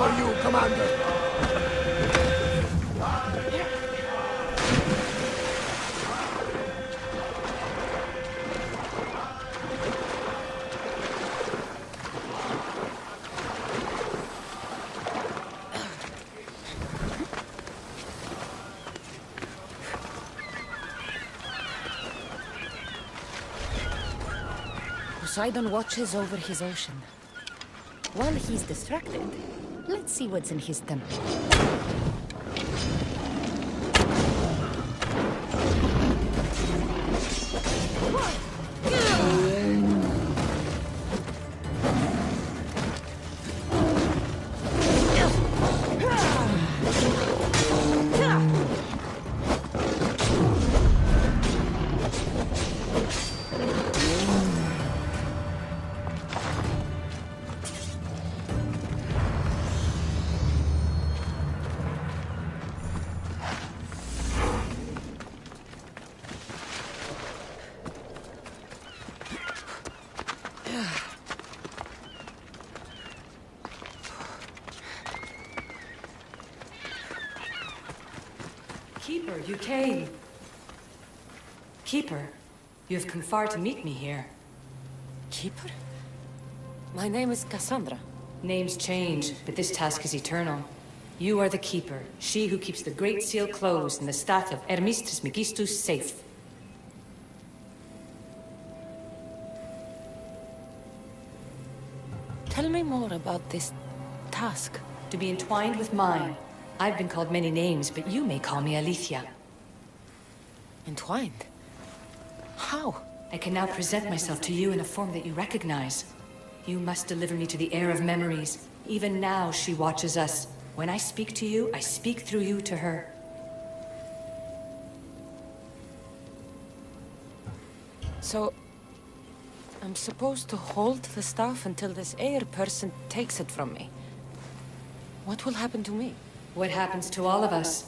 for you, Commander. Poseidon watches over his ocean. While he's distracted, let's see what's in his temple. Keeper, you came. Keeper, you have come far to meet me here. Keeper? My name is Cassandra. Names change, but this task is eternal. You are the Keeper, she who keeps the Great Seal closed and the staff of Hermes Trismegistus safe. Tell me more about this task. To be entwined with mine. I've been called many names, but you may call me Aletheia. Entwined? How? I can now present myself to you in a form that you recognize. You must deliver me to the heir of memories. Even now, she watches us. When I speak to you, I speak through you to her. So, I'm supposed to hold the staff until this heir person takes it from me. What will happen to me? What happens to all of us?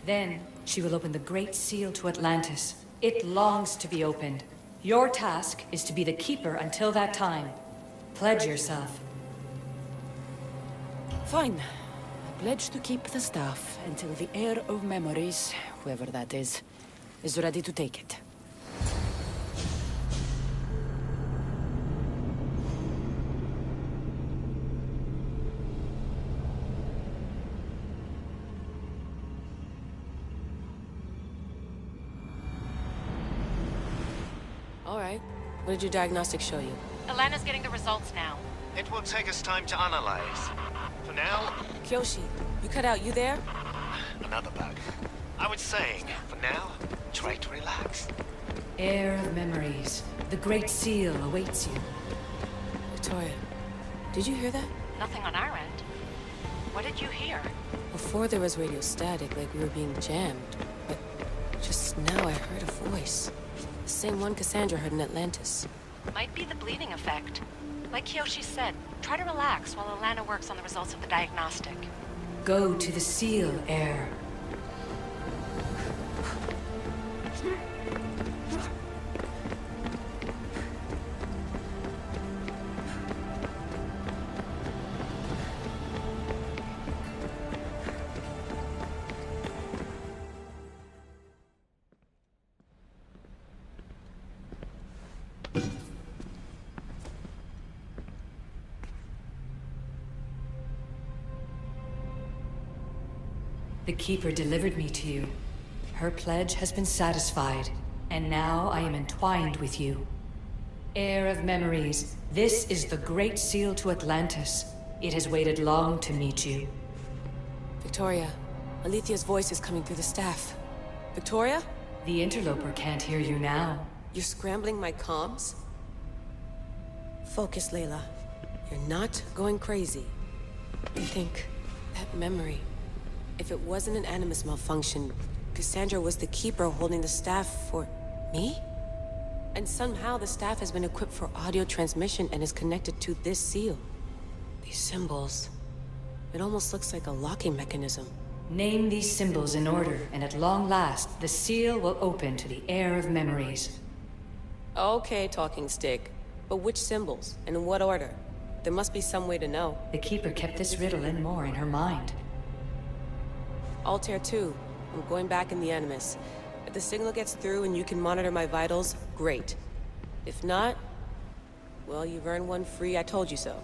Then, she will open the Great Seal to Atlantis. It longs to be opened. Your task is to be the Keeper until that time. Pledge yourself. Fine. I pledge to keep the staff until the heir of memories, whoever that is ready to take it. All right. What did your diagnostics show you? Alana's getting the results now. It will take us time to analyze. For now, Kyoshi, you cut out. You there? another bug. I was saying, for now, try to relax. Heir of memories. The Great Seal awaits you. Victoria, did you hear that? Nothing on our end. What did you hear? Before there was radio static, like we were being jammed. But just now I heard a voice. The same one Cassandra heard in Atlantis. Might be the bleeding effect. Like Kyoshi said, try to relax while Alana works on the results of the diagnostic. Go to the Seal, Heir. The Keeper delivered me to you. Her pledge has been satisfied, and now I am entwined with you. Heir of memories, this is the Great Seal to Atlantis. It has waited long to meet you. Victoria, Aletheia's voice is coming through the staff. Victoria? The interloper can't hear you now. You're scrambling my comms? Focus, Layla. You're not going crazy. I think that memory... If it wasn't an Animus malfunction, Cassandra was the Keeper holding the staff for... me? And somehow the staff has been equipped for audio transmission and is connected to this seal. These symbols... It almost looks like a locking mechanism. Name these symbols in order, and at long last, the seal will open to the Heir of memories. Okay, talking stick. But which symbols? And in what order? There must be some way to know. The Keeper kept this riddle and more in her mind. Altair 2, I'm going back in the Animus. If the signal gets through and you can monitor my vitals, great. If not, well, you've earned one free I told you so.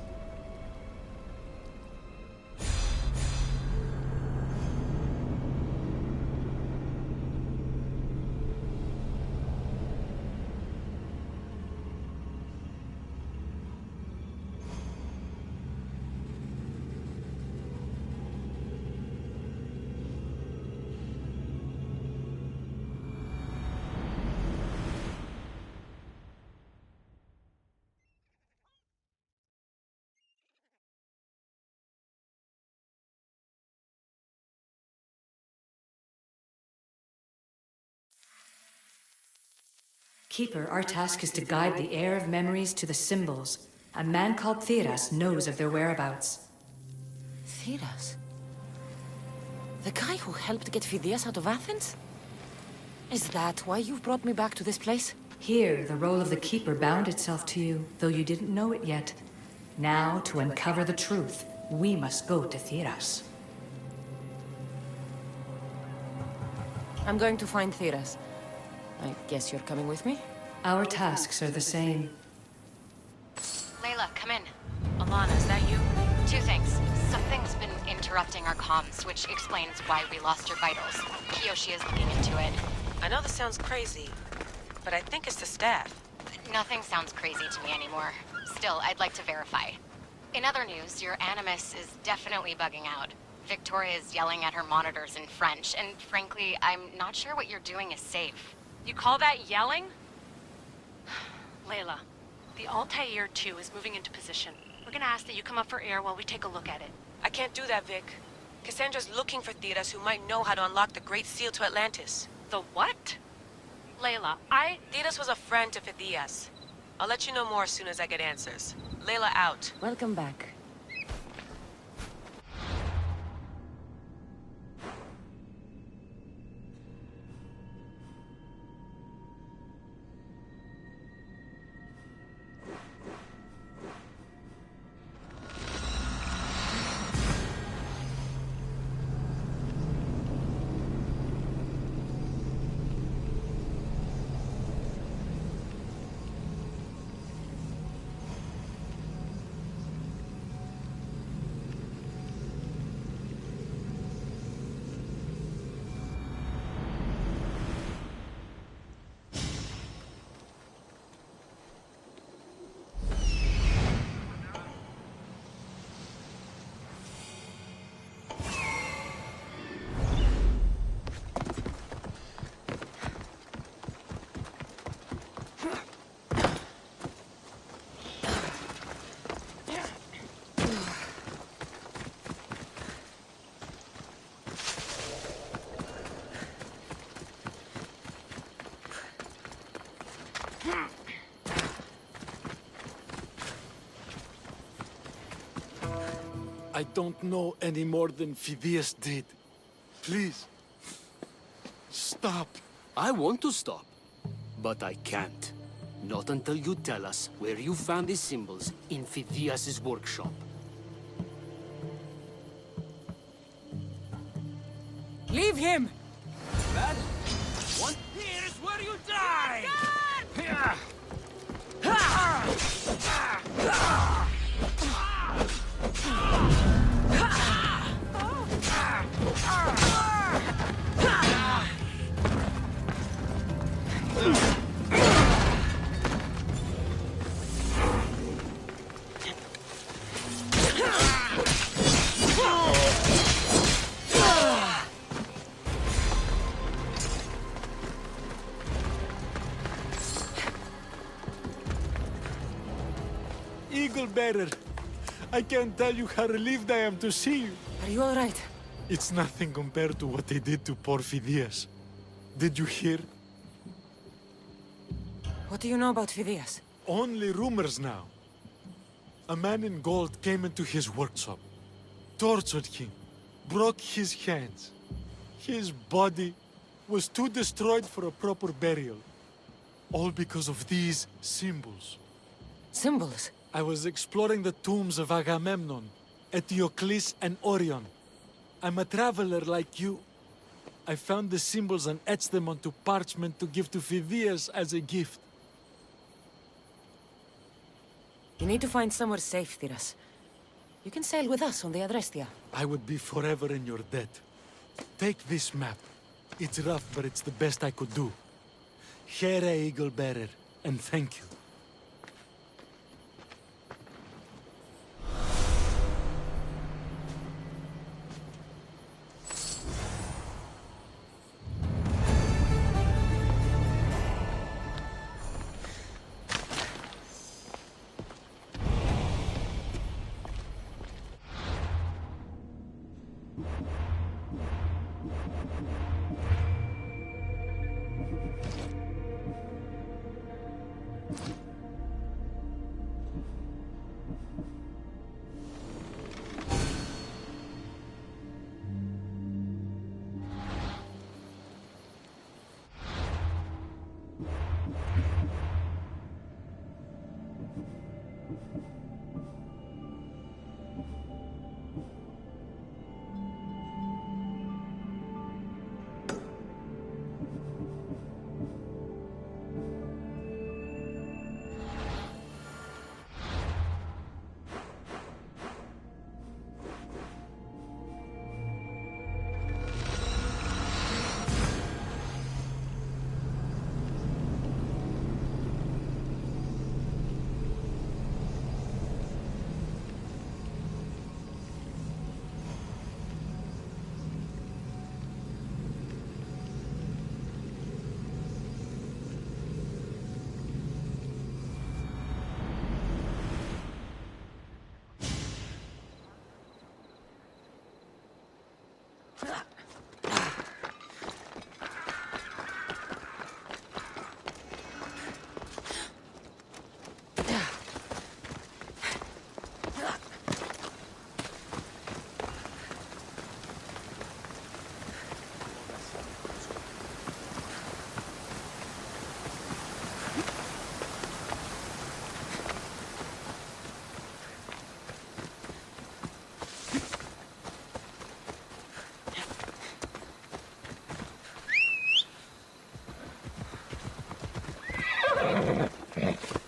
Keeper, our task is to guide the heir of memories to the symbols. A man called Theras knows of their whereabouts. Theras? The guy who helped get Phidias out of Athens? Is that why you've brought me back to this place? Here, the role of the Keeper bound itself to you, though you didn't know it yet. Now, to uncover the truth, we must go to Theras. I'm going to find Theras. I guess you're coming with me? Our tasks are the same. Layla, come in. Alana, is that you? Two things. Something's been interrupting our comms, which explains why we lost your vitals. Kiyoshi is looking into it. I know this sounds crazy, but I think it's the staff. Nothing sounds crazy to me anymore. Still, I'd like to verify. In other news, your Animus is definitely bugging out. Victoria is yelling at her monitors in French, and frankly, I'm not sure what you're doing is safe. You call that yelling? Layla, the Altair 2 is moving into position. We're gonna ask that you come up for air while we take a look at it. I can't do that, Vic. Cassandra's looking for Theras who might know how to unlock the Great Seal to Atlantis. The what? Layla, Theras was a friend to Phidias. I'll let you know more as soon as I get answers. Layla out. Welcome back. I don't know any more than Phidias did. Please, stop. I want to stop, but I can't. Not until you tell us where you found these symbols in Phidias' workshop. Leave him! Bad? One here's where you die! Eagle Bearer, I can't tell you how relieved I am to see you. Are you all right? It's nothing compared to what they did to poor Phidias. Did you hear? What do you know about Phidias? Only rumors now. A man in gold came into his workshop, tortured him, broke his hands. His body was too destroyed for a proper burial. All because of these symbols. Symbols? I was exploring the tombs of Agamemnon, Eteocles, and Orion. I'm a traveler like you. I found the symbols and etched them onto parchment to give to Phidias as a gift. You need to find somewhere safe, Thiras. You can sail with us on the Adrestia. I would be forever in your debt. Take this map. It's rough, but it's the best I could do. Here, Eagle Bearer, and thank you.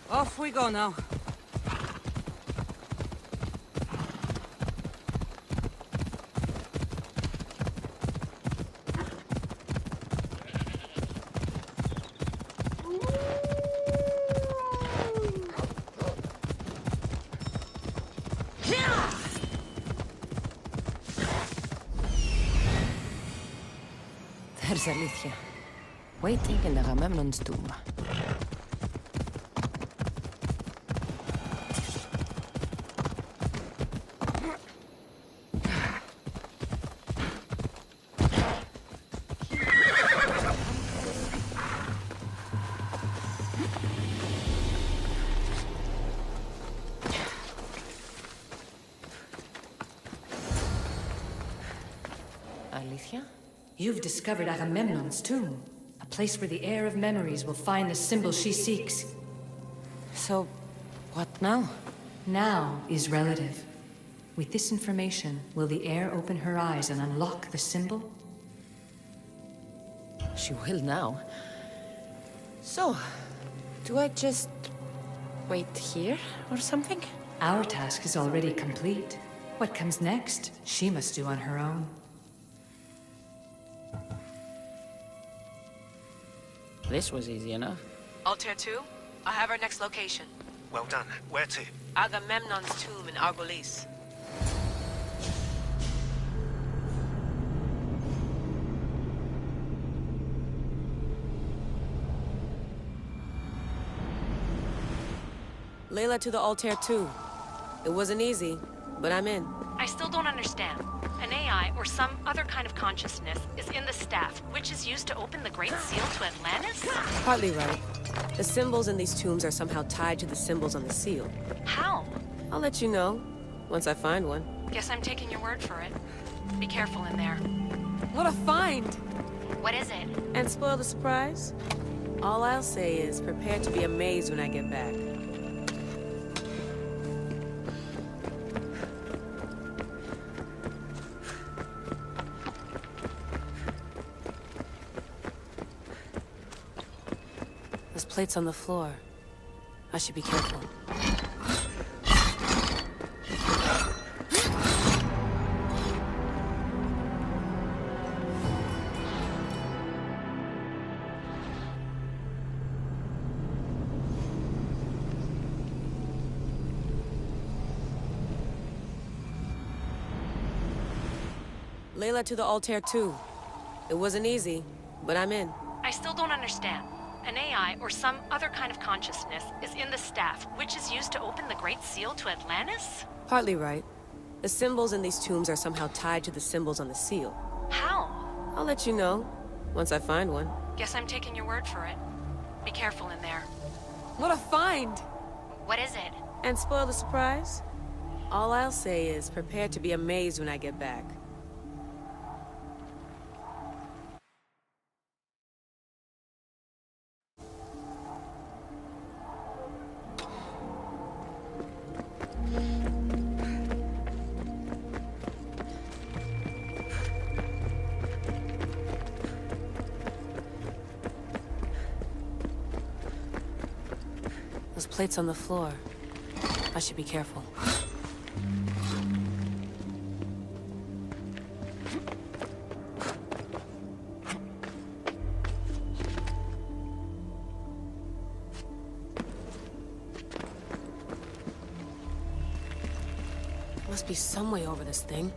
Off we go now. There's Elysium, waiting in Agamemnon's tomb. Alicia? You've discovered Agamemnon's tomb, a place where the heir of memories will find the symbol she seeks. So, what now? Now is relative. With this information, will the heir open her eyes and unlock the symbol? She will now. So, do I just wait here or something? Our task is already complete. What comes next, she must do on her own. This was easy enough. Altair 2, I have our next location. Well done. Where to? Agamemnon's tomb in Argolis. Layla to the Altair 2. It wasn't easy, but I'm in. I still don't understand. An AI or some other kind of consciousness is in the staff, which is used to open the Great Seal to Atlantis? Partly right. The symbols in these tombs are somehow tied to the symbols on the seal. How? I'll let you know, once I find one. Guess I'm taking your word for it. Be careful in there. What a find! What is it? And spoil the surprise? All I'll say is prepare to be amazed when I get back. plates on the floor. I should be careful. Layla to the Altair too. It wasn't easy, but I'm in. I still don't understand. An AI or some other kind of consciousness is in the staff, which is used to open the Great Seal to Atlantis? Partly right. The symbols in these tombs are somehow tied to the symbols on the seal. How? I'll let you know, once I find one. Guess I'm taking your word for it. Be careful in there. What a find! What is it? And spoil the surprise? All I'll say is, prepare to be amazed when I get back. Those plates on the floor. I should be careful. Must be some way over this thing.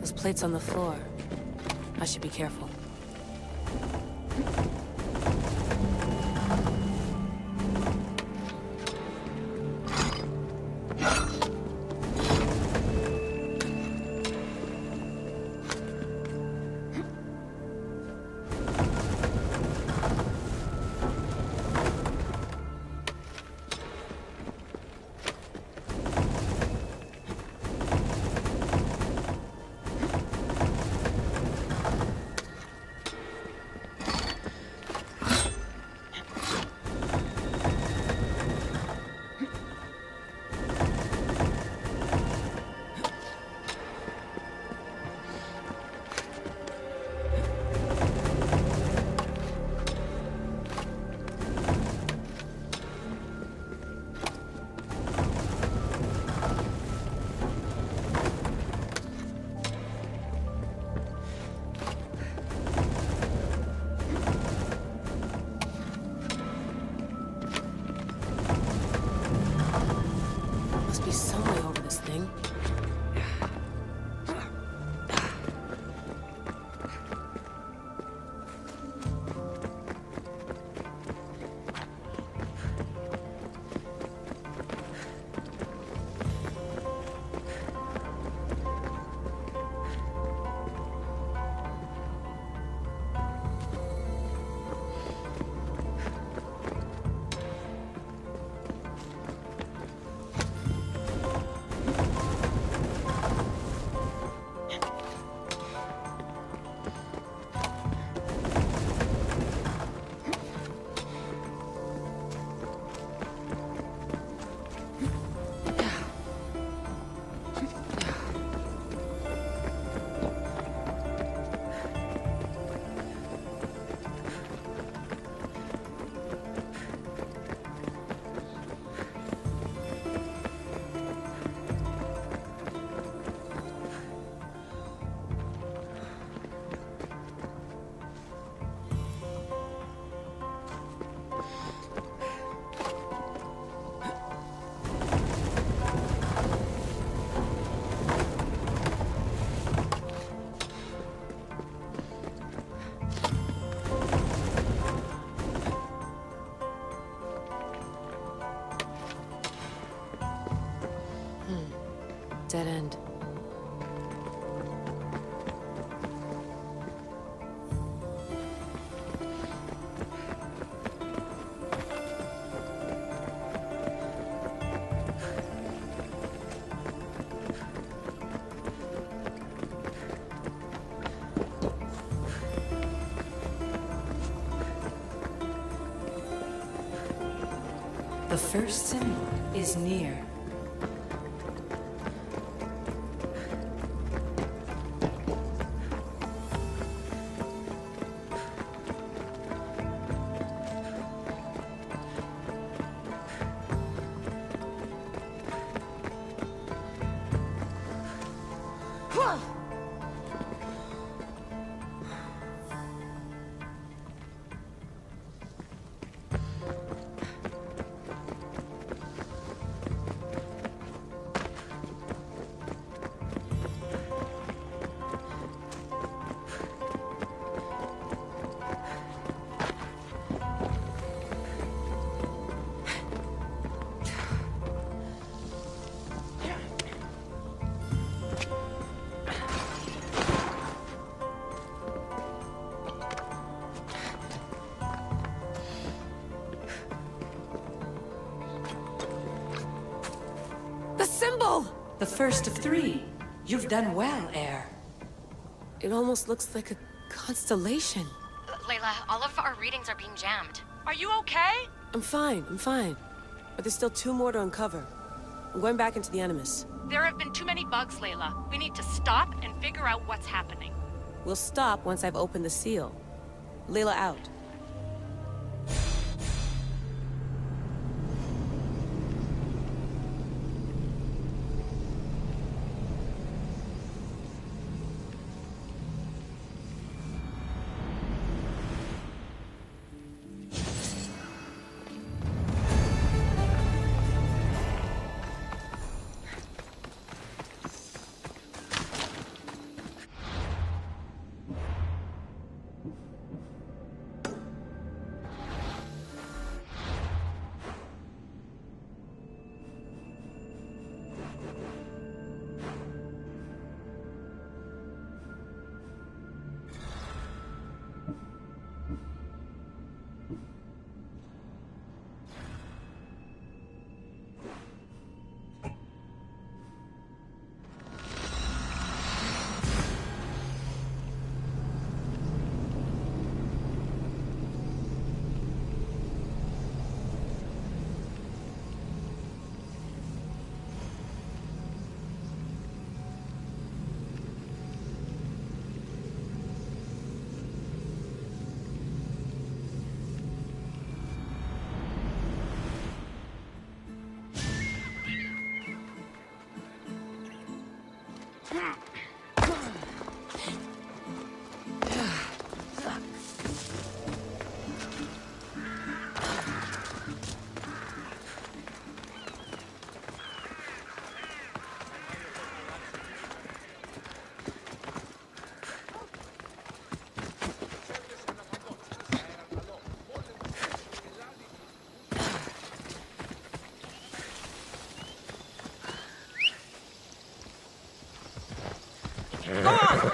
Those plates on the floor. I should be careful. first symbol is near. The symbol! The first of three. You've done well, Heir. It almost looks like a constellation. Layla, all of our readings are being jammed. Are you okay? I'm fine. But there's still 2 more to uncover. I'm going back into the Animus. There have been too many bugs, Layla. We need to stop and figure out what's happening. We'll stop once I've opened the seal. Layla out.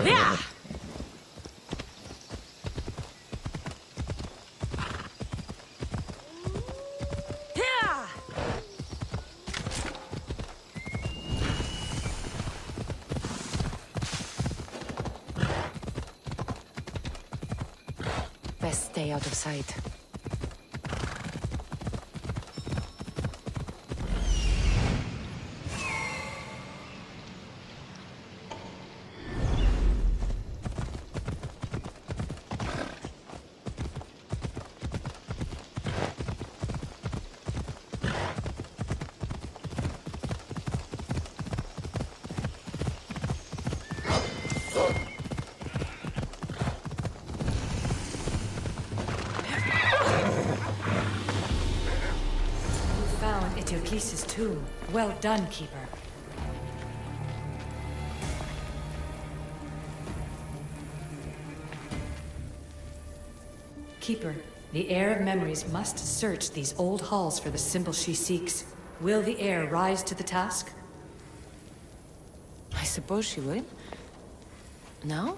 Yeah! Best stay out of sight. Eteocles' tomb. Well done, Keeper. Keeper, the Heir of Memories must search these old halls for the symbol she seeks. Will the Heir rise to the task? I suppose she would. Now?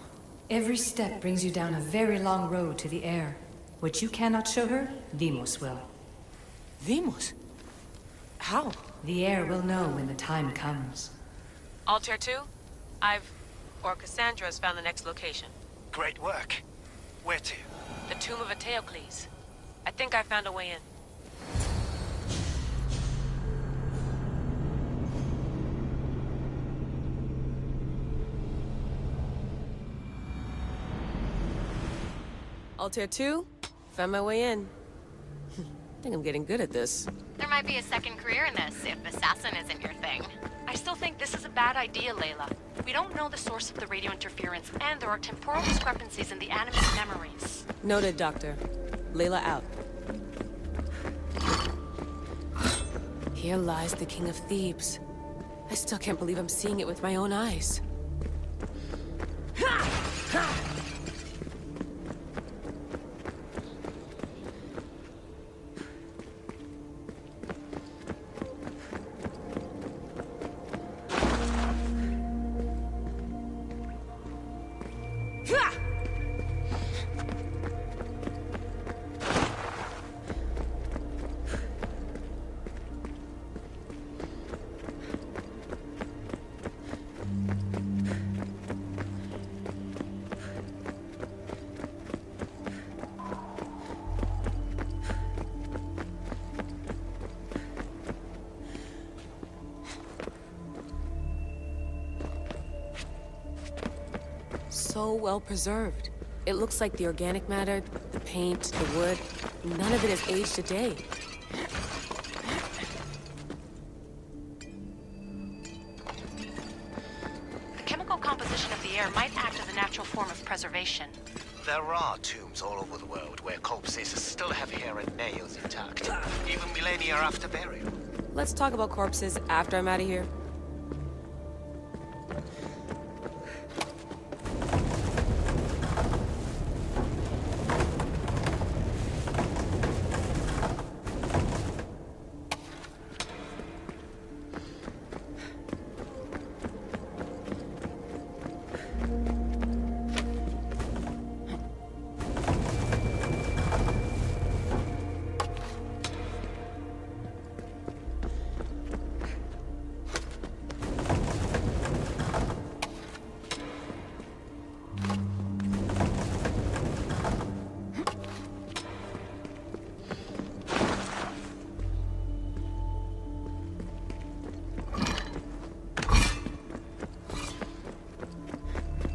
Every step brings you down a very long road to the Heir. What you cannot show her, Deimos will. Deimos? How? The Heir will know when the time comes. Altair 2? Cassandra's found the next location. Great work. Where to? The tomb of Eteocles. I think I found a way in. Altair 2, found my way in. I think I'm getting good at this. There might be a second career in this if assassin isn't your thing. I still think this is a bad idea, Layla. We don't know the source of the radio interference, and there are temporal discrepancies in the Animus memories. Noted, Doctor. Layla out. Here lies the King of Thebes. I still can't believe I'm seeing it with my own eyes. So well preserved. It looks like the organic matter, the paint, the wood, none of it has aged a day. The chemical composition of the air might act as a natural form of preservation. There are tombs all over the world where corpses still have hair and nails intact, even millennia after burial. Let's talk about corpses after I'm out of here.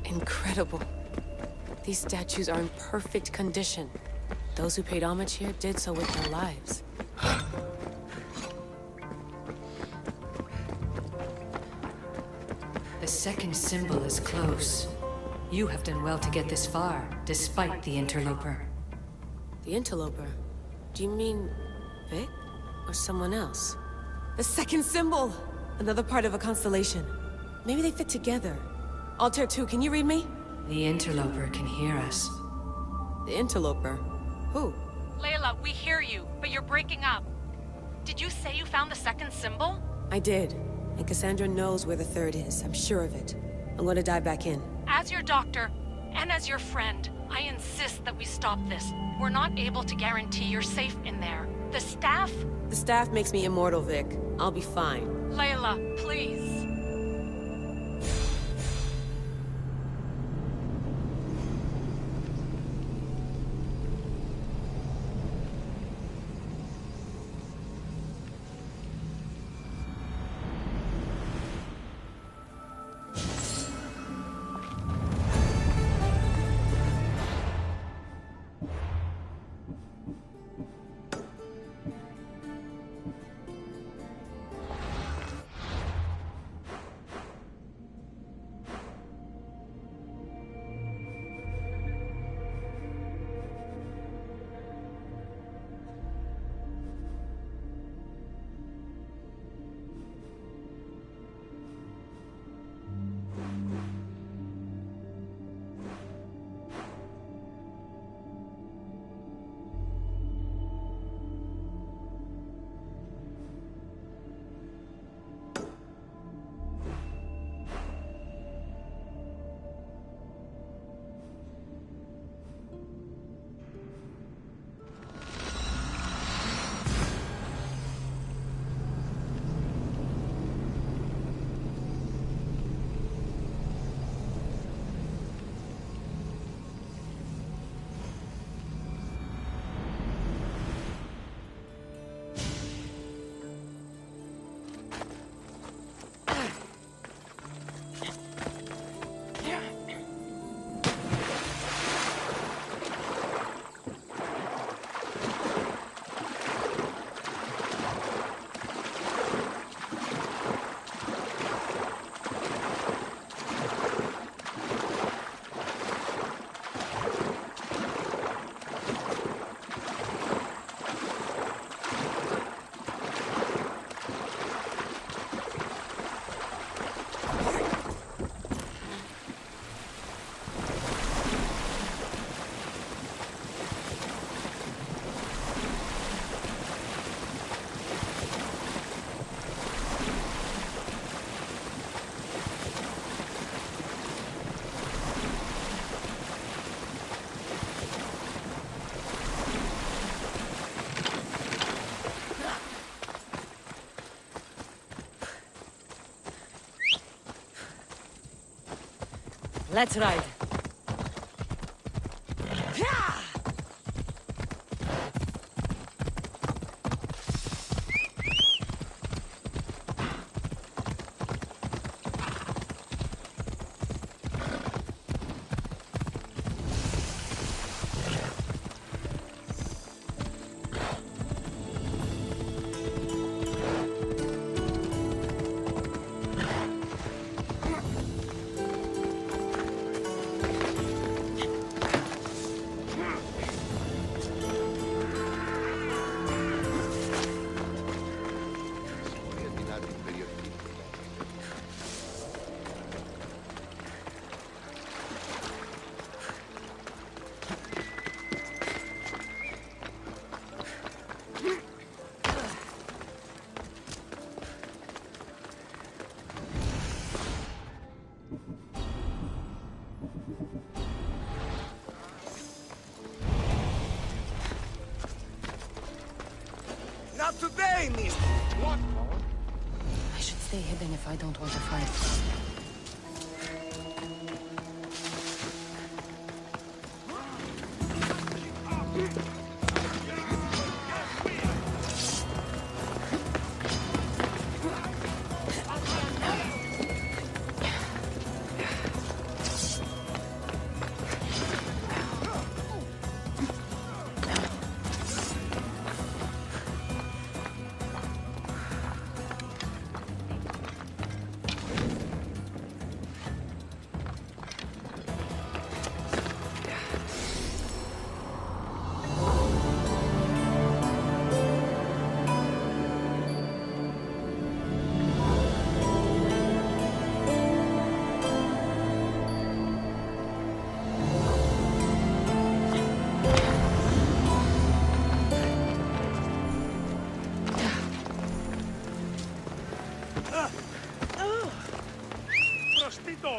Incredible. These statues are in perfect condition. Those who paid homage here did so with their lives. The second symbol is close. You have done well to get this far, despite the interloper. The interloper? Do you mean Vic? Or someone else? The second symbol! Another part of a constellation. Maybe they fit together. Altair 2, can you read me? The interloper can hear us. The interloper? Who? Layla, we hear you, but you're breaking up. Did you say you found the second symbol? I did. And Cassandra knows where the third is. I'm sure of it. I'm going to dive back in. As your doctor, and as your friend, I insist that we stop this. We're not able to guarantee you're safe in there. The staff? The staff makes me immortal, Vic. I'll be fine. Layla, please. Let's ride. Not today, miss! What? I should stay hidden if I don't want to fight.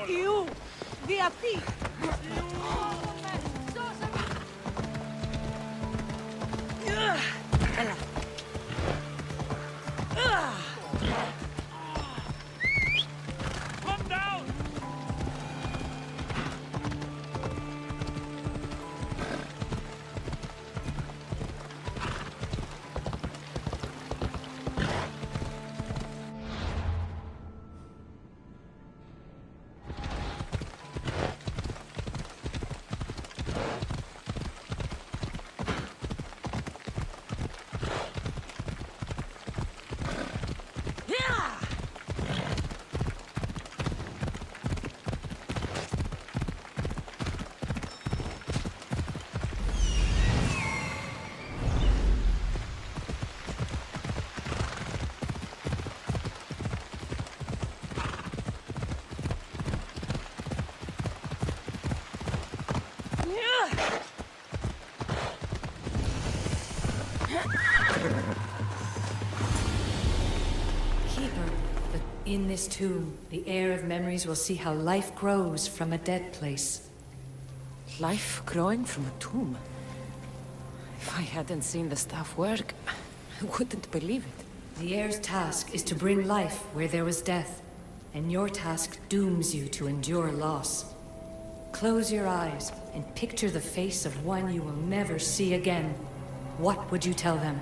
You! Διατή! Έλα. Come down! Keeper, in this tomb, the heir of memories will see how life grows from a dead place. Life growing from a tomb. If I hadn't seen the staff work, I wouldn't believe it. The heir's task is to bring life where there was death, and your task dooms you to endure loss. Close your eyes and picture the face of one you will never see again. What would you tell them?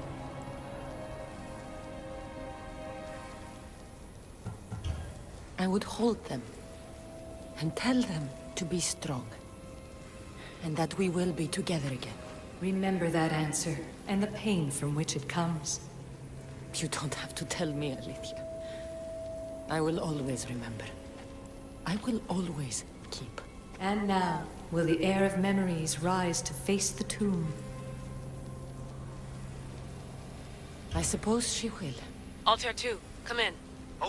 I would hold them and tell them to be strong. And that we will be together again. Remember that answer, and the pain from which it comes. You don't have to tell me, Alethea. I will always remember. I will always keep. And now, will the heir of memories rise to face the tomb? I suppose she will. Altair 2, come in.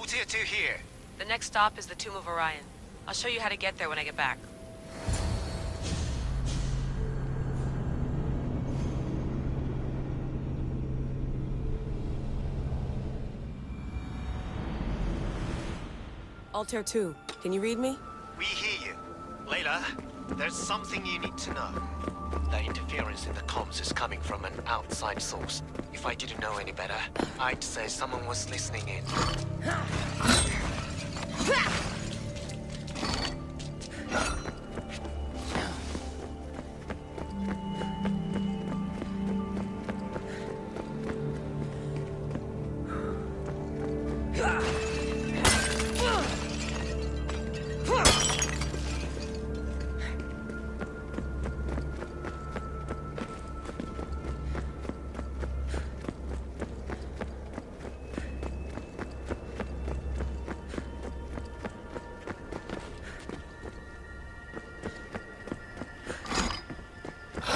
Tier 2 here. The next stop is the Tomb of Orion. I'll show you how to get there when I get back. Altair 2, can you read me? We hear you. Layla, there's something you need to know. The interference in the comms is coming from an outside source. If I didn't know any better, I'd say someone was listening in.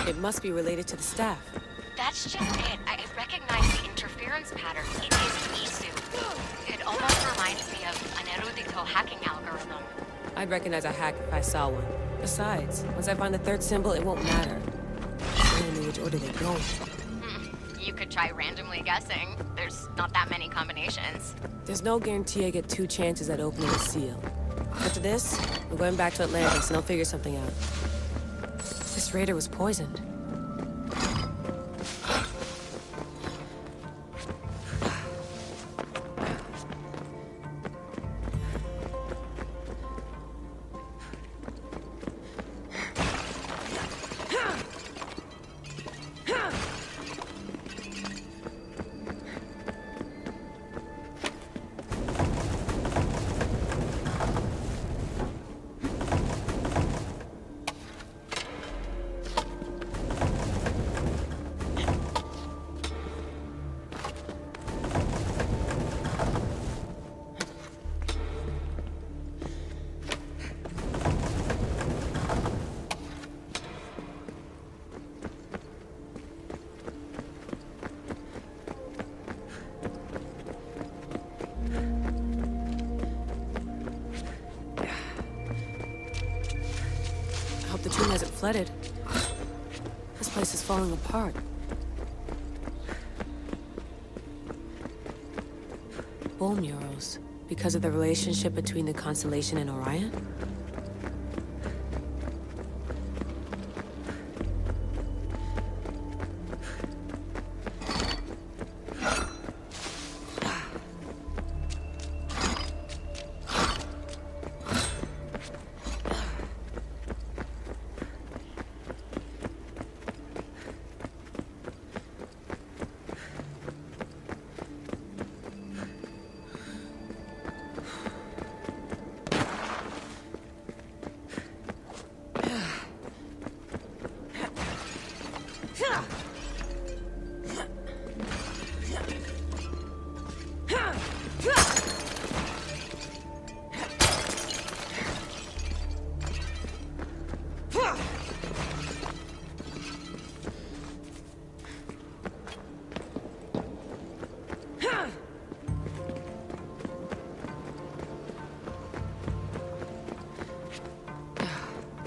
It must be related to the staff. That's just it. I recognize the interference pattern. It is Isu. It almost reminds me of an erudito hacking algorithm. I'd recognize a hack if I saw one. Besides, once I find the third symbol, it won't matter. I don't know which order they go in. You could try randomly guessing. There's not that many combinations. There's no guarantee I get 2 chances at opening a seal. After this, I'm going back to Atlantis and I'll figure something out. This raider was poisoned. I hope the tomb hasn't flooded. This place is falling apart. Bone murals. Because of the relationship between the constellation and Orion?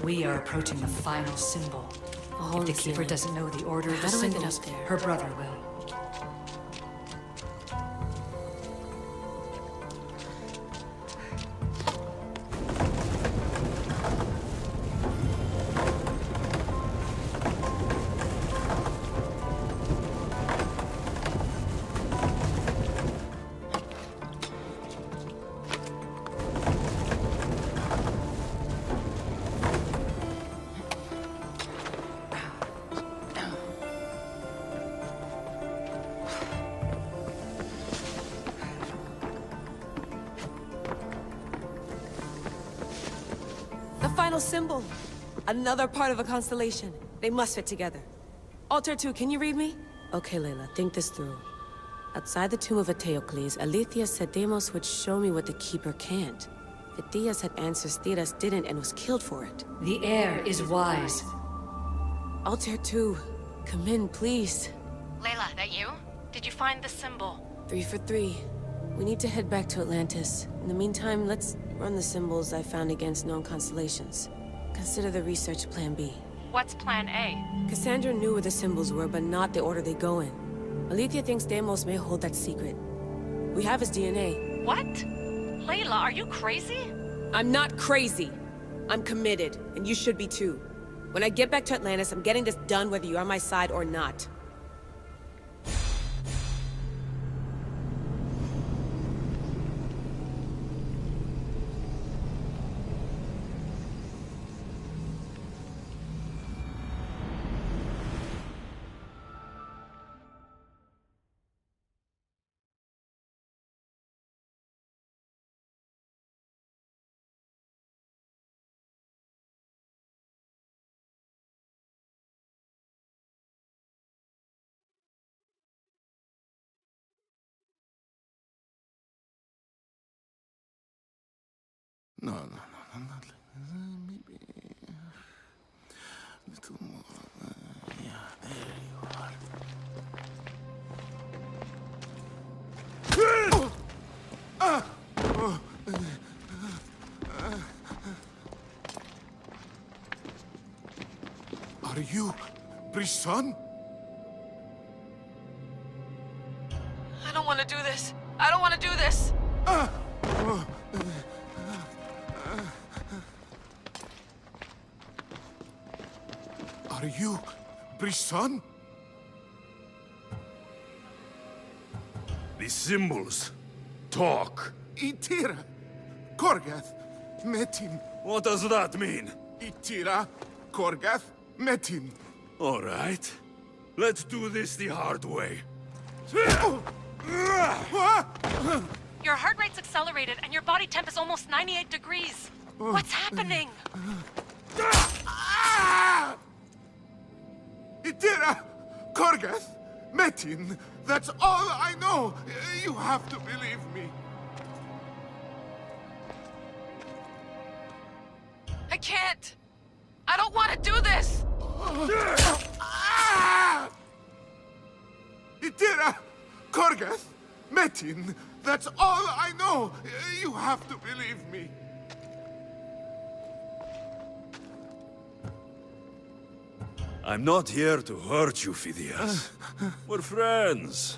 We are approaching the final symbol. If the Keeper doesn't know the order of the How do I get symbols, up there? her brother will. The final symbol! Another part of a constellation. They must fit together. Alter 2, can you read me? Okay, Layla, think this through. Outside the tomb of Eteocles, Alethea said Deimos would show me what the Keeper can't. Phidias had answers Theras didn't and was killed for it. The air is wise. Altair 2, come in, please. Layla, that you? Did you find the symbol? 3 for 3. We need to head back to Atlantis. In the meantime, let's run the symbols I found against known constellations. Consider the research plan B. What's plan A? Cassandra knew where the symbols were, but not the order they go in. Alethea thinks Deimos may hold that secret. We have his DNA. What? Layla, are you crazy? I'm not crazy. I'm committed, and you should be too. When I get back to Atlantis, I'm getting this done whether you're on my side or not. No, no, no, no, not like this. Maybe a little more. Are you Brisson? I don't want to do this. I don't want to do this. Are you Brisson? The symbols talk. Itira, Korgath, Metin. What does that mean? Itira, Korgath, Metin. All right. Let's do this the hard way. Your heart rate's accelerated and your body temp is almost 98 degrees. What's happening? Itira, Korgath, Metin. That's all I know. You have to believe me. I can't. I don't want to do this. Itira, Korgath, Metin. That's all I know. You have to believe me. I'm not here to hurt you, Phidias. We're friends.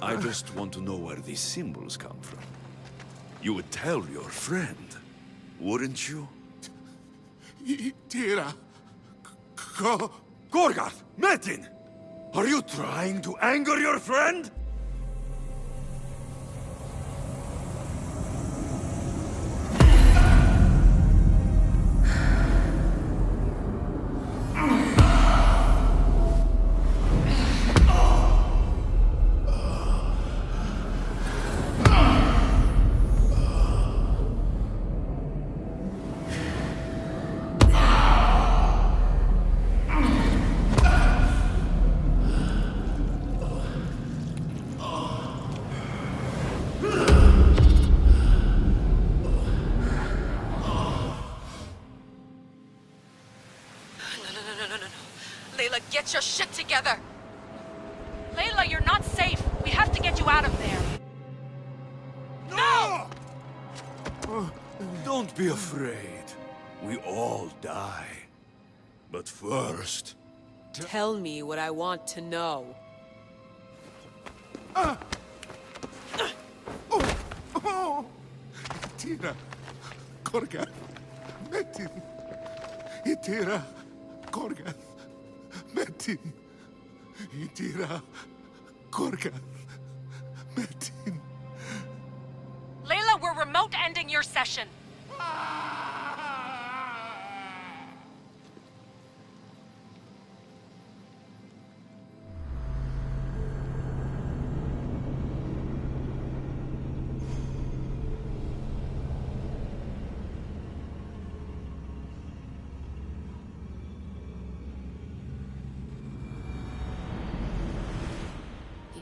I just want to know where these symbols come from. You would tell your friend, wouldn't you? Itira, Gorgarth! Metin! Are you trying to anger your friend? Layla, get your shit together! Layla, you're not safe. We have to get you out of there. No! Don't be afraid. We all die. But first... Tell me what I want to know. Itira, Korgath, Metin. Itira, Korgath, Metin. Itira, Korgath, Metin. Layla, we're remote ending your session.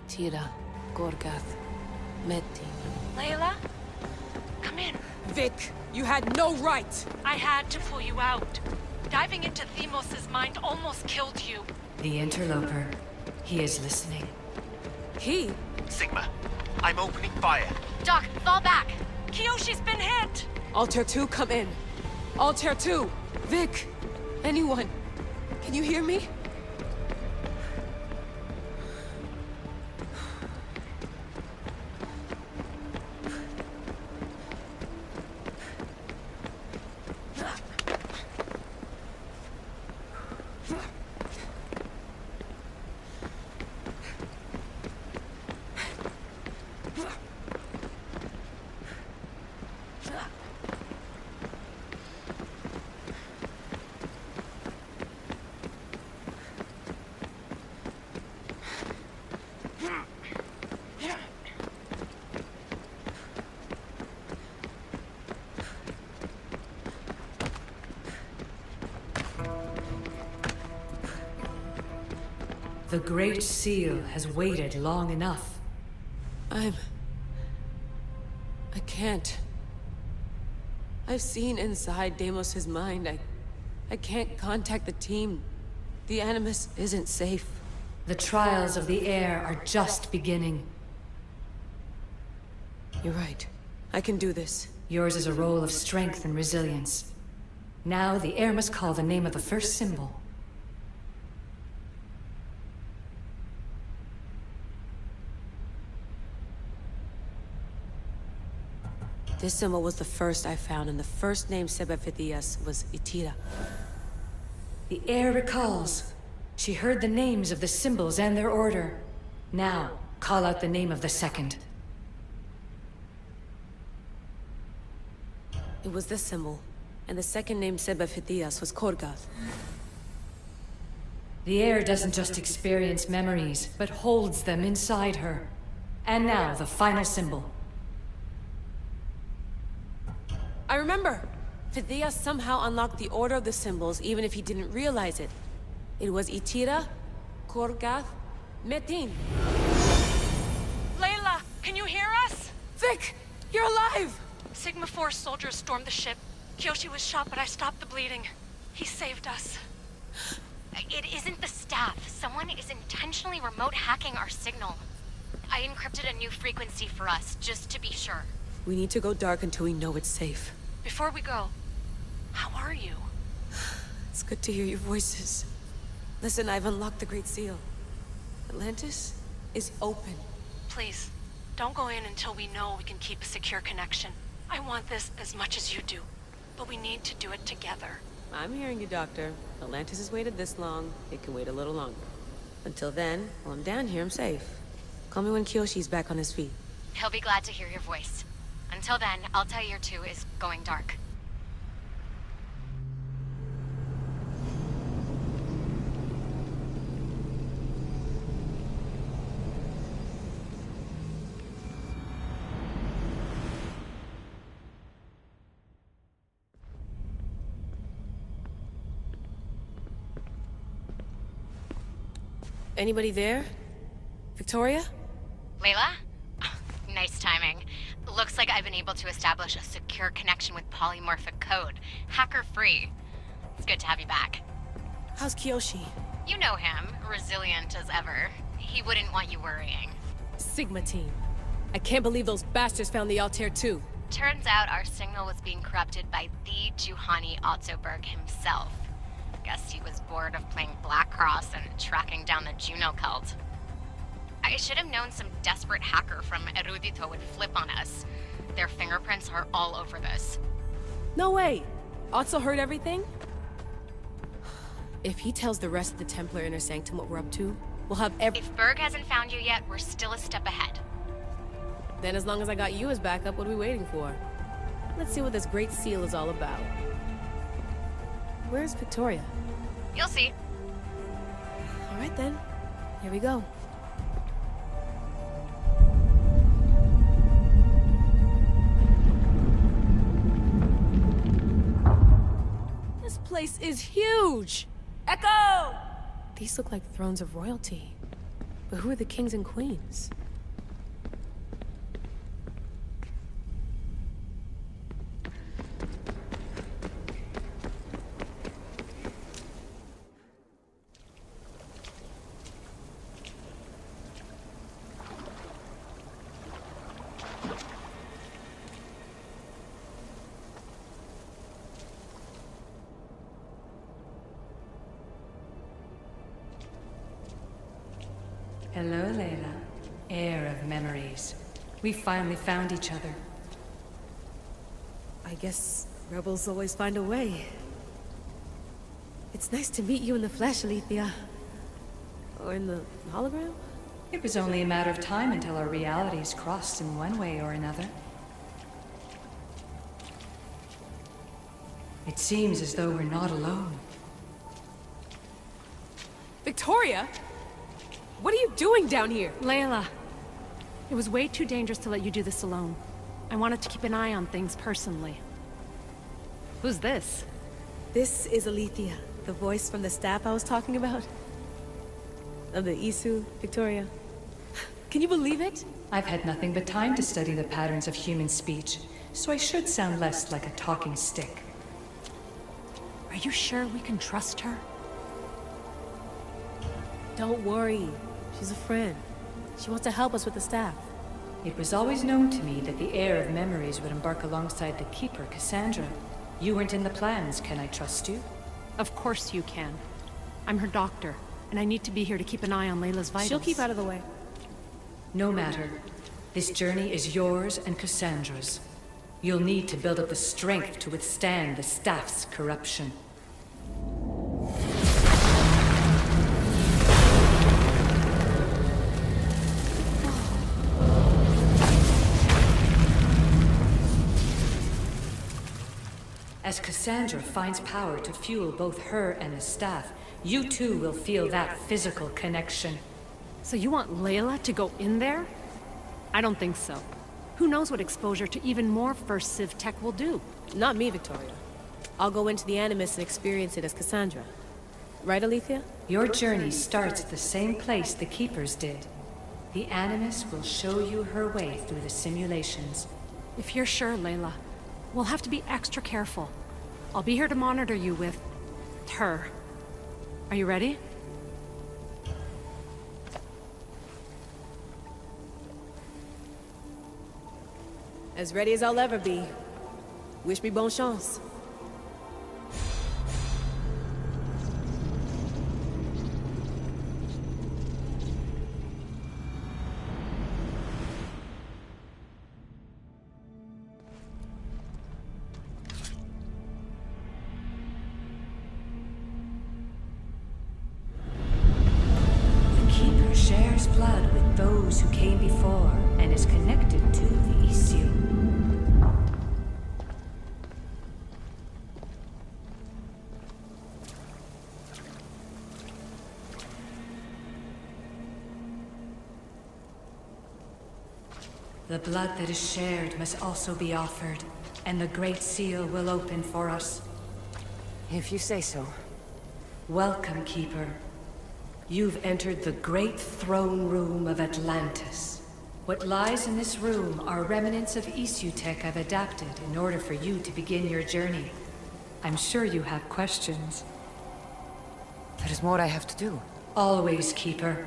Itira, Korgath, Metin. Layla, come in. Vic, you had no right! I had to pull you out. Diving into Themos' mind almost killed you. The interloper. He is listening. He? Sigma, I'm opening fire. Doc, fall back. Kiyoshi's been hit. Altair 2, come in. Altair 2! Vic! Anyone! Can you hear me? The Great Seal has waited long enough. I can't. I've seen inside Deimos' mind. I can't contact the team. The Animus isn't safe. The trials of the air are just beginning. You're right. I can do this. Yours is a role of strength and resilience. Now the air must call the name of the first symbol. This symbol was the first I found, and the first name Sebefithias was Itira. The air recalls. She heard the names of the symbols and their order. Now, call out the name of the second. It was this symbol, and the second name Sebefithias was Korgath. The air doesn't just experience memories, but holds them inside her. And now, the final symbol. I remember! Phidias somehow unlocked the order of the symbols, even if he didn't realize it. It was Itira, Korgath, Metin. Layla, can you hear us? Vic! You're alive! Sigma 4 soldiers stormed the ship. Kyoshi was shot, but I stopped the bleeding. He saved us. It isn't the staff. Someone is intentionally remote hacking our signal. I encrypted a new frequency for us, just to be sure. We need to go dark until we know it's safe. Before we go, how are you? It's good to hear your voices. Listen, I've unlocked the Great Seal. Atlantis is open. Please, don't go in until we know we can keep a secure connection. I want this as much as you do, but we need to do it together. I'm hearing you, Doctor. Atlantis has waited this long. It can wait a little longer. Until then, while I'm down here, I'm safe. Call me when Kyoshi's back on his feet. He'll be glad to hear your voice. Until then, Altair 2 is going dark. Anybody there? Victoria? Layla? Nice timing. Looks like I've been able to establish a secure connection with polymorphic code. Hacker-free. It's good to have you back. How's Kyoshi? You know him. Resilient as ever. He wouldn't want you worrying. Sigma team. I can't believe those bastards found the Altair too. Turns out our signal was being corrupted by the Juhani Otzoberg himself. Guess he was bored of playing Black Cross and tracking down the Juno cult. I should have known some desperate hacker from Erudito would flip on us. Their fingerprints are all over this. No way! Otso heard everything? If he tells the rest of the Templar Inner Sanctum what we're up to, we'll have If Berg hasn't found you yet, we're still a step ahead. Then as long as I got you as backup, what are we waiting for? Let's see what this Great Seal is all about. Where's Victoria? You'll see. Alright then. Here we go. This place is huge! Echo! These look like thrones of royalty. But who are the kings and queens? Hello, Layla. Heir of memories. We finally found each other. I guess rebels always find a way. It's nice to meet you in the flesh, Alethea. Or in the hologram? It was only a matter of time until our realities crossed in one way or another. It seems as though we're not alone. Victoria? What are you doing down here? Layla, it was way too dangerous to let you do this alone. I wanted to keep an eye on things personally. Who's this? This is Alethea, the voice from the staff I was talking about. Of the Isu, Victoria. Can you believe it? I've had nothing but time to study the patterns of human speech, so I should sound less like a talking stick. Are you sure we can trust her? Don't worry. She's a friend. She wants to help us with the staff. It was always known to me that the heir of memories would embark alongside the Keeper, Cassandra. You weren't in the plans, can I trust you? Of course you can. I'm her doctor, and I need to be here to keep an eye on Layla's vitals. She'll keep out of the way. No matter. This journey is yours and Cassandra's. You'll need to build up the strength to withstand the staff's corruption. As Cassandra finds power to fuel both her and the staff, you too will feel that physical connection. So you want Layla to go in there? I don't think so. Who knows what exposure to even more First Civ tech will do? Not me, Victoria. I'll go into the Animus and experience it as Cassandra. Right, Alethea? Your journey starts at the same place the Keepers did. The Animus will show you her way through the simulations. If you're sure, Layla, we'll have to be extra careful. I'll be here to monitor you with her. Are you ready? As ready as I'll ever be. Wish me bonne chance. The Keeper shares blood with those who came before and is connected to the Elysium. The blood that is shared must also be offered, and the Great Seal will open for us. If you say so. Welcome, Keeper. You've entered the great throne room of Atlantis. What lies in this room are remnants of Isutech I've adapted in order for you to begin your journey. I'm sure you have questions. There's more I have to do. Always, Keeper.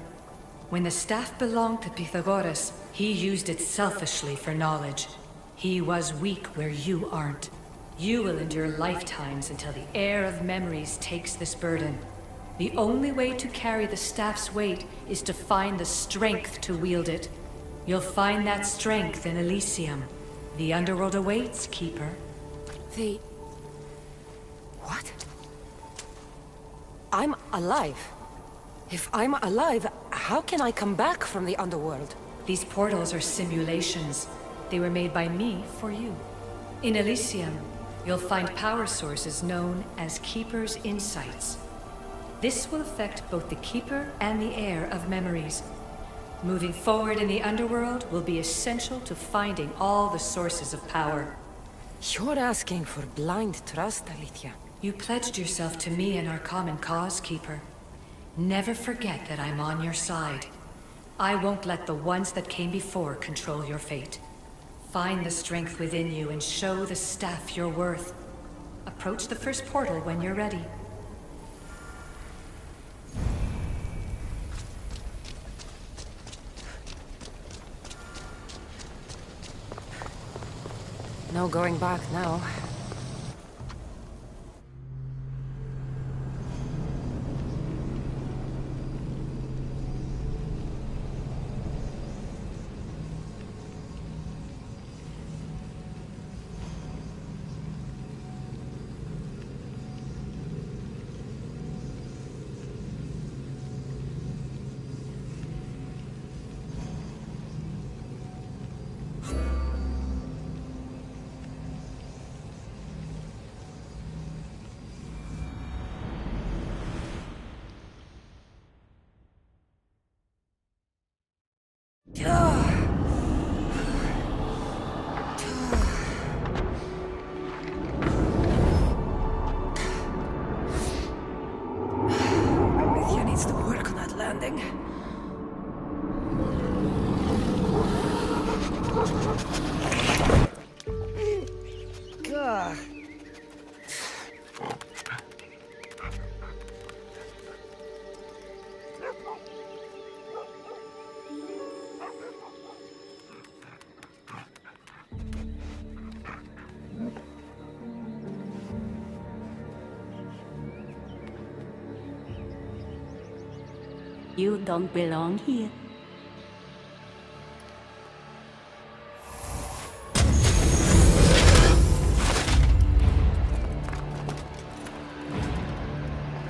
When the staff belonged to Pythagoras, he used it selfishly for knowledge. He was weak where you aren't. You will endure lifetimes until the heir of memories takes this burden. The only way to carry the staff's weight is to find the strength to wield it. You'll find that strength in Elysium. The underworld awaits, Keeper. What? I'm alive. If I'm alive, how can I come back from the underworld? These portals are simulations. They were made by me for you. In Elysium, you'll find power sources known as Keeper's Insights. This will affect both the Keeper and the heir of memories. Moving forward in the underworld will be essential to finding all the sources of power. You're asking for blind trust, Alethea. You pledged yourself to me and our common cause, Keeper. Never forget that I'm on your side. I won't let the ones that came before control your fate. Find the strength within you and show the staff your worth. Approach the first portal when you're ready. No going back now. Alethea needs to work on that landing. Gah. You don't belong here.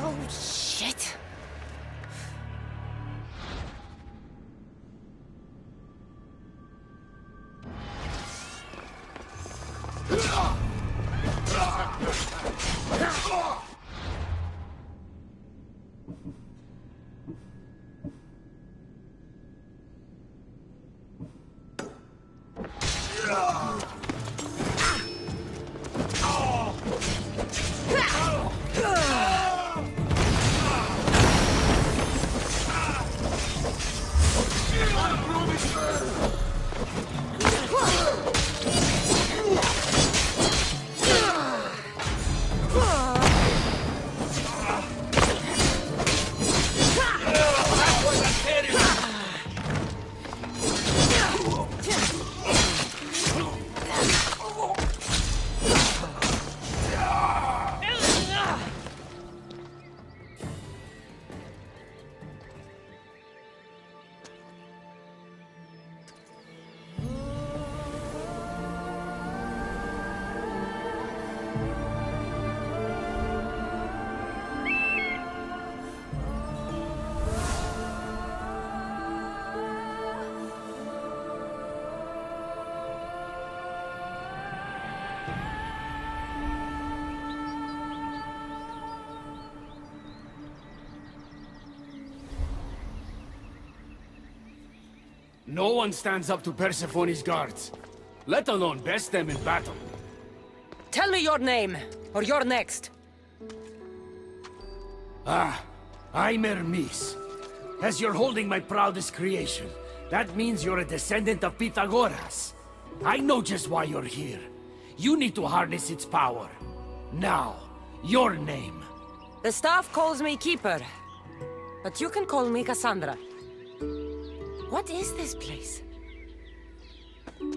Oh, shit. No one stands up to Persephone's guards, let alone best them in battle. Tell me your name, or you're next. I'm Hermes. As you're holding my proudest creation, that means you're a descendant of Pythagoras. I know just why you're here. You need to harness its power. Now, your name. The staff calls me Keeper, but you can call me Cassandra. What is this place?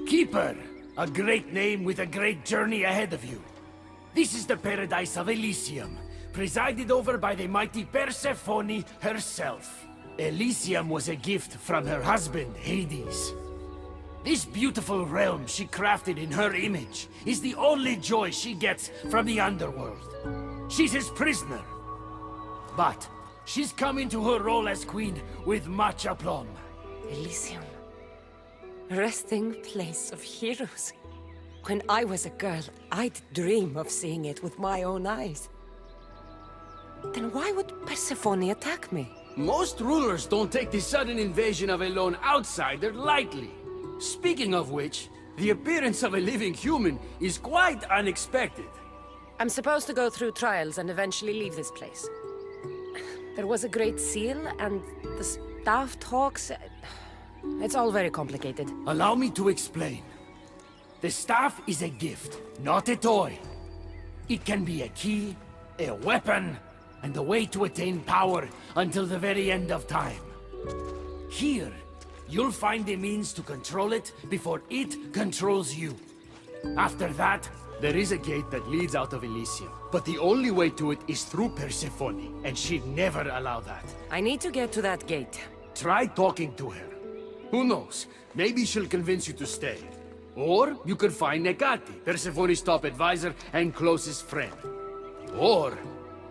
Keeper, a great name with a great journey ahead of you. This is the paradise of Elysium, presided over by the mighty Persephone herself. Elysium was a gift from her husband, Hades. This beautiful realm she crafted in her image is the only joy she gets from the underworld. She's his prisoner. But she's come into her role as queen with much aplomb. Elysium. Resting place of heroes. When I was a girl, I'd dream of seeing it with my own eyes. Then why would Persephone attack me? Most rulers don't take the sudden invasion of a lone outsider lightly. Speaking of which, the appearance of a living human is quite unexpected. I'm supposed to go through trials and eventually leave this place. There was a great seal, and the staff talks... It's all very complicated. Allow me to explain. The staff is a gift, not a toy. It can be a key, a weapon, and a way to attain power until the very end of time. Here, you'll find the means to control it before it controls you. After that, there is a gate that leads out of Elysium, but the only way to it is through Persephone, and she'd never allow that. I need to get to that gate. Try talking to her. Who knows? Maybe she'll convince you to stay. Or you could find Nekati, Persephone's top advisor and closest friend. Or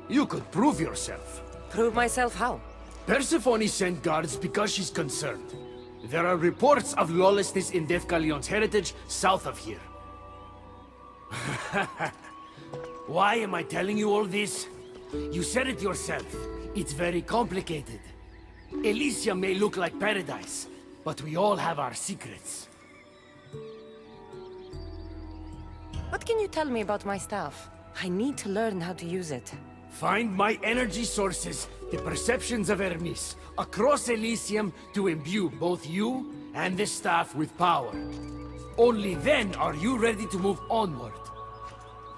you could prove yourself. Prove myself how? Persephone sent guards because she's concerned. There are reports of lawlessness in Defcalion's heritage south of here. Why am I telling you all this? You said it yourself. It's very complicated. Elysium may look like paradise, but we all have our secrets. What can you tell me about my staff? I need to learn how to use it. Find my energy sources, the perceptions of Hermes, across Elysium to imbue both you and the staff with power. Only then are you ready to move onward.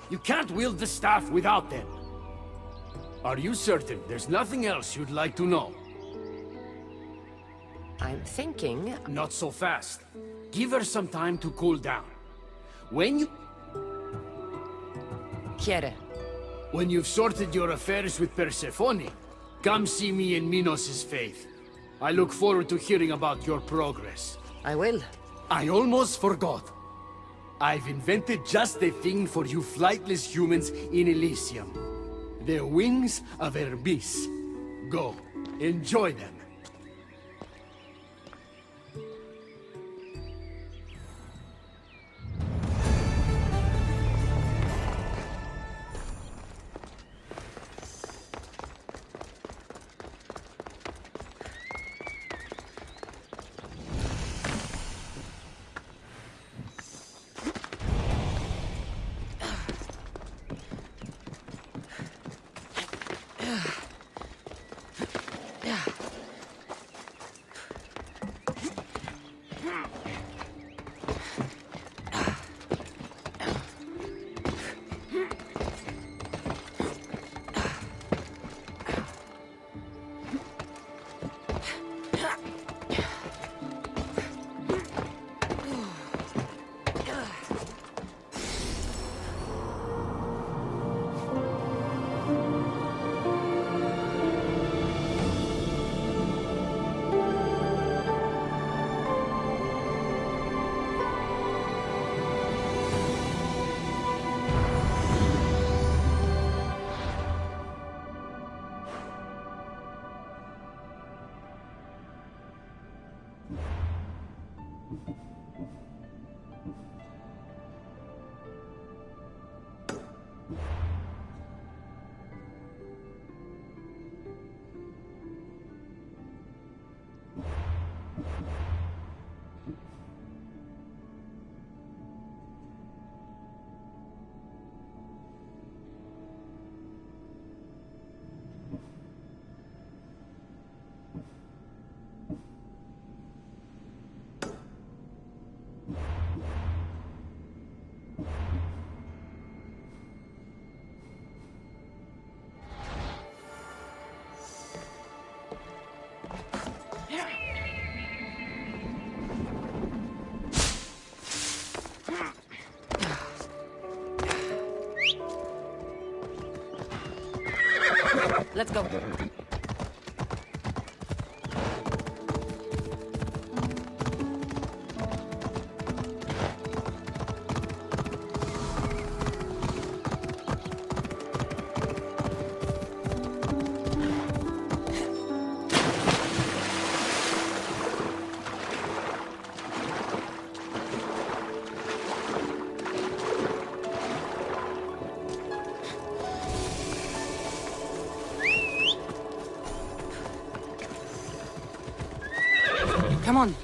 You can't wield the staff without them. Are you certain there's nothing else you'd like to know? I'm thinking... Not so fast. Give her some time to cool down. When you... Quiere. When you've sorted your affairs with Persephone, come see me in Minos' faith. I look forward to hearing about your progress. I will. I almost forgot. I've invented just the thing for you flightless humans in Elysium. The wings of Hermes. Go. Enjoy them. Let's go. Come on.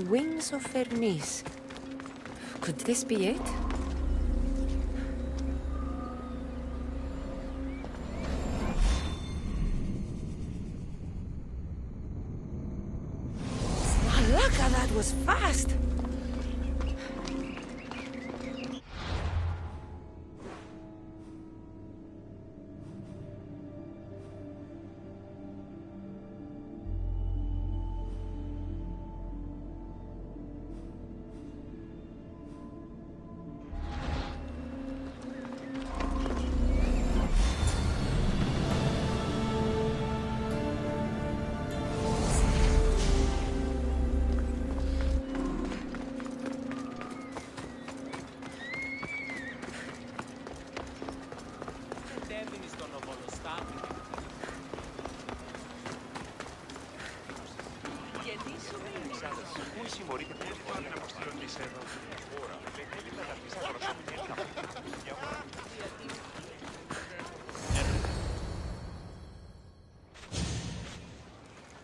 wings of Vermis. Could this be it? Malaka, that was fast!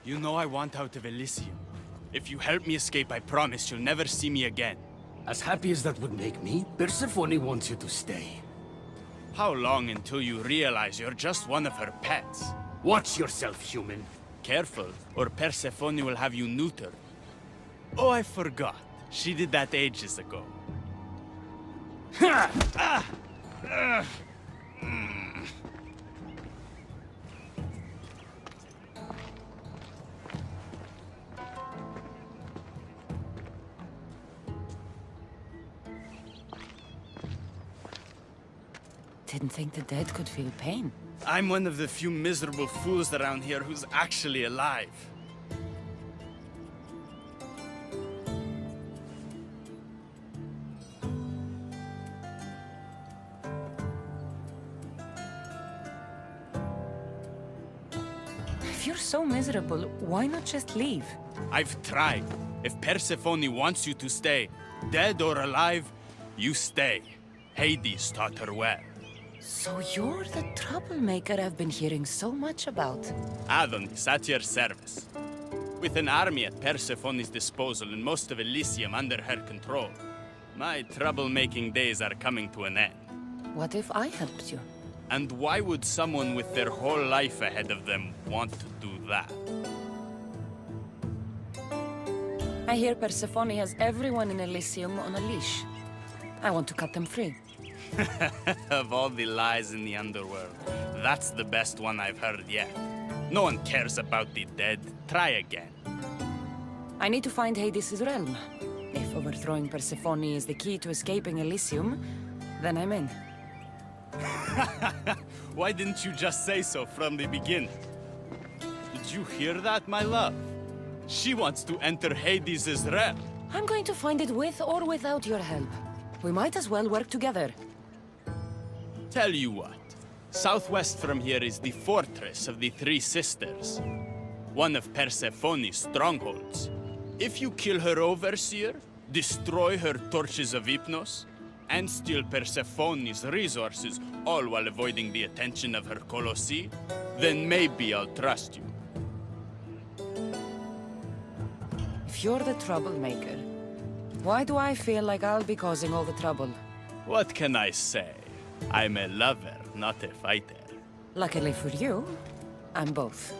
You know I want out of Elysium. If you help me escape, I promise you'll never see me again. As happy as that would make me, Persephone wants you to stay. How long until you realize you're just one of her pets? Watch yourself, human. Careful, or Persephone will have you neutered. Oh, I forgot. She did that ages ago. Didn't think the dead could feel pain. I'm one of the few miserable fools around here who's actually alive. If you're so miserable, why not just leave? I've tried. If Persephone wants you to stay, dead or alive, you stay. Hades taught her well. So you're the troublemaker I've been hearing so much about. Adonis, at your service. With an army at Persephone's disposal and most of Elysium under her control, my troublemaking days are coming to an end. What if I helped you? And why would someone with their whole life ahead of them want to do that? I hear Persephone has everyone in Elysium on a leash. I want to cut them free. Of all the lies in the underworld, that's the best one I've heard yet. No one cares about the dead. Try again. I need to find Hades' realm. If overthrowing Persephone is the key to escaping Elysium, then I'm in. Why didn't you just say so from the beginning? Did you hear that, my love? She wants to enter Hades' realm. I'm going to find it with or without your help. We might as well work together. Tell you what. Southwest from here is the Fortress of the Three Sisters. One of Persephone's strongholds. If you kill her overseer, destroy her torches of Hypnos, and steal Persephone's resources, all while avoiding the attention of her Colossi, then maybe I'll trust you. If you're the troublemaker, why do I feel like I'll be causing all the trouble? What can I say? I'm a lover, not a fighter. Luckily for you, I'm both.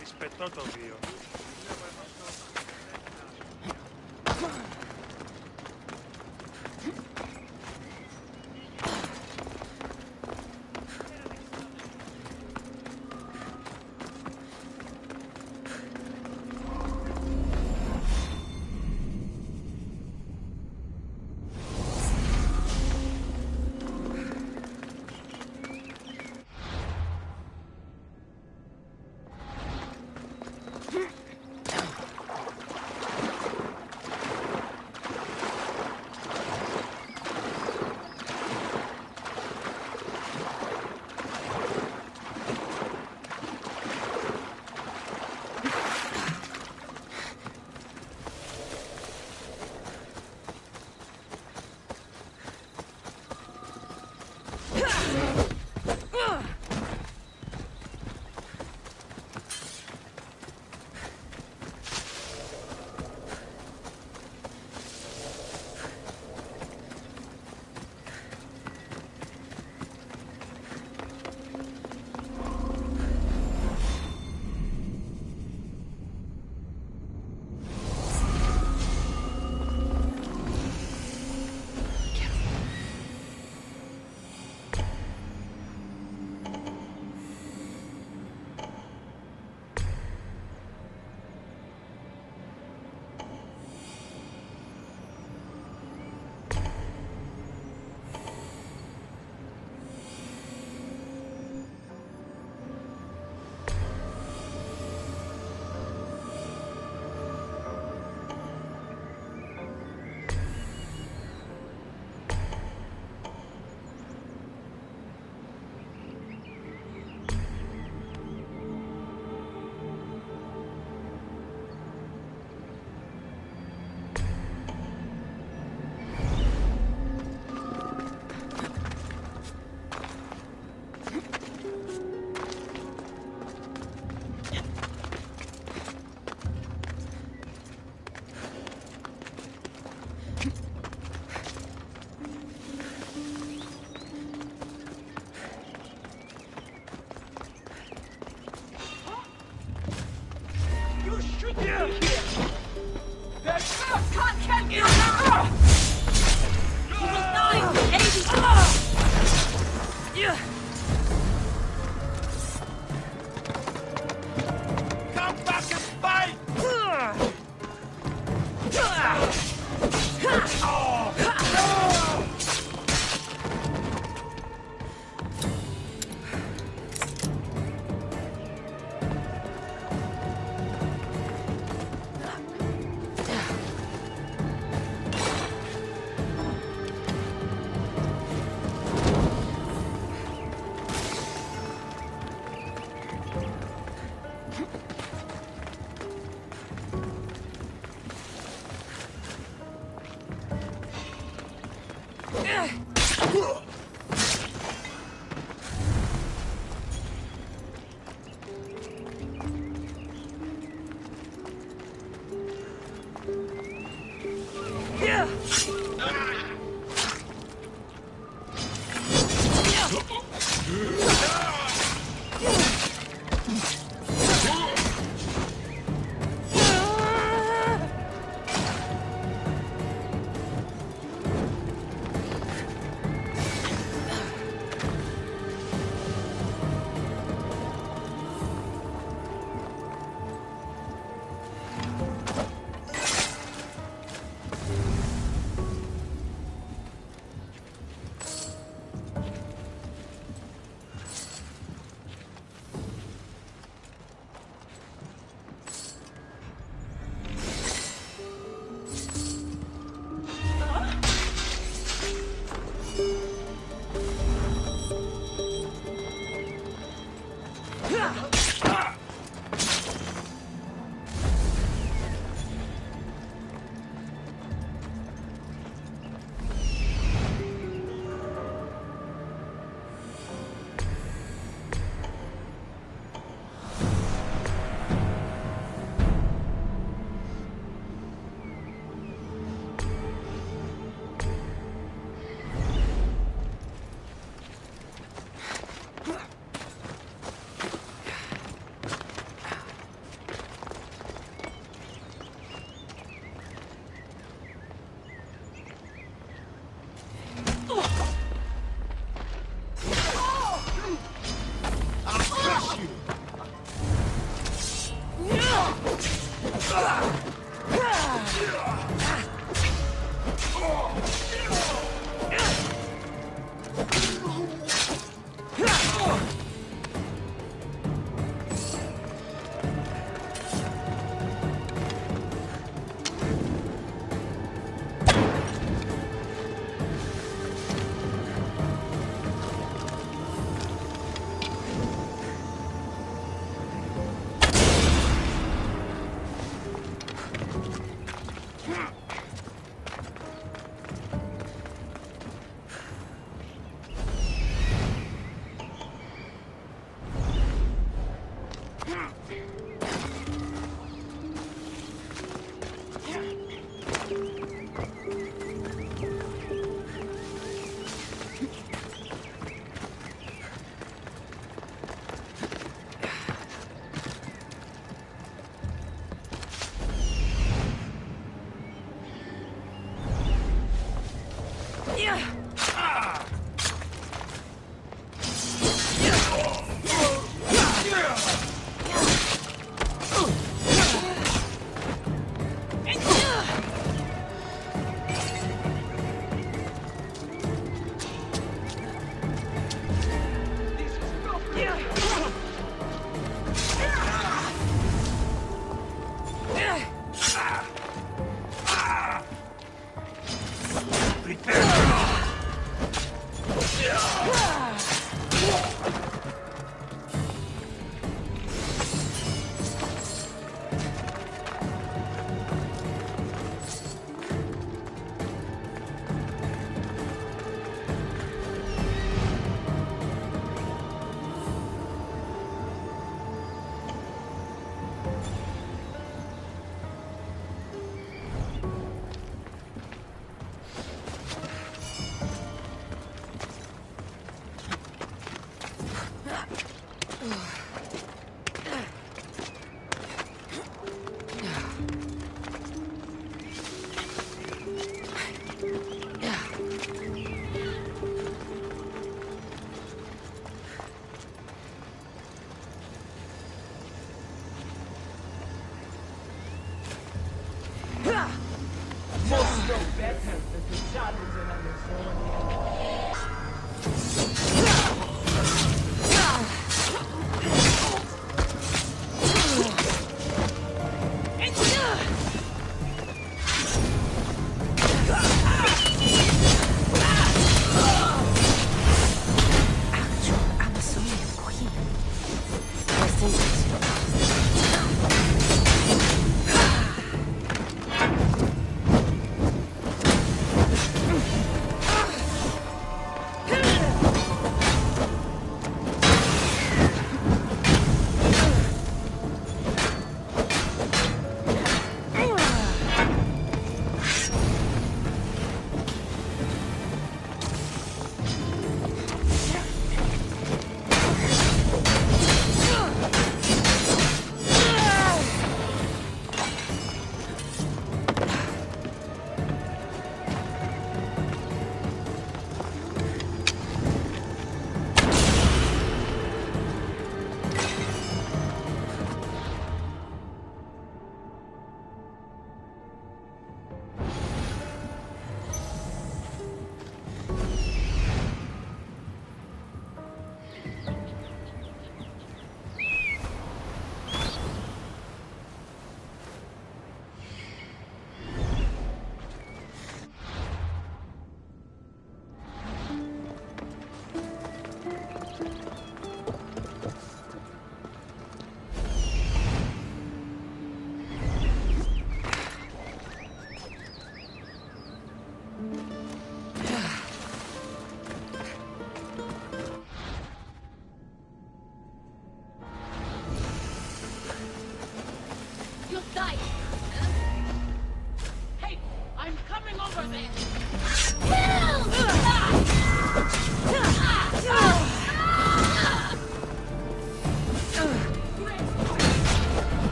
Rispetto το βίο. Come back and fight!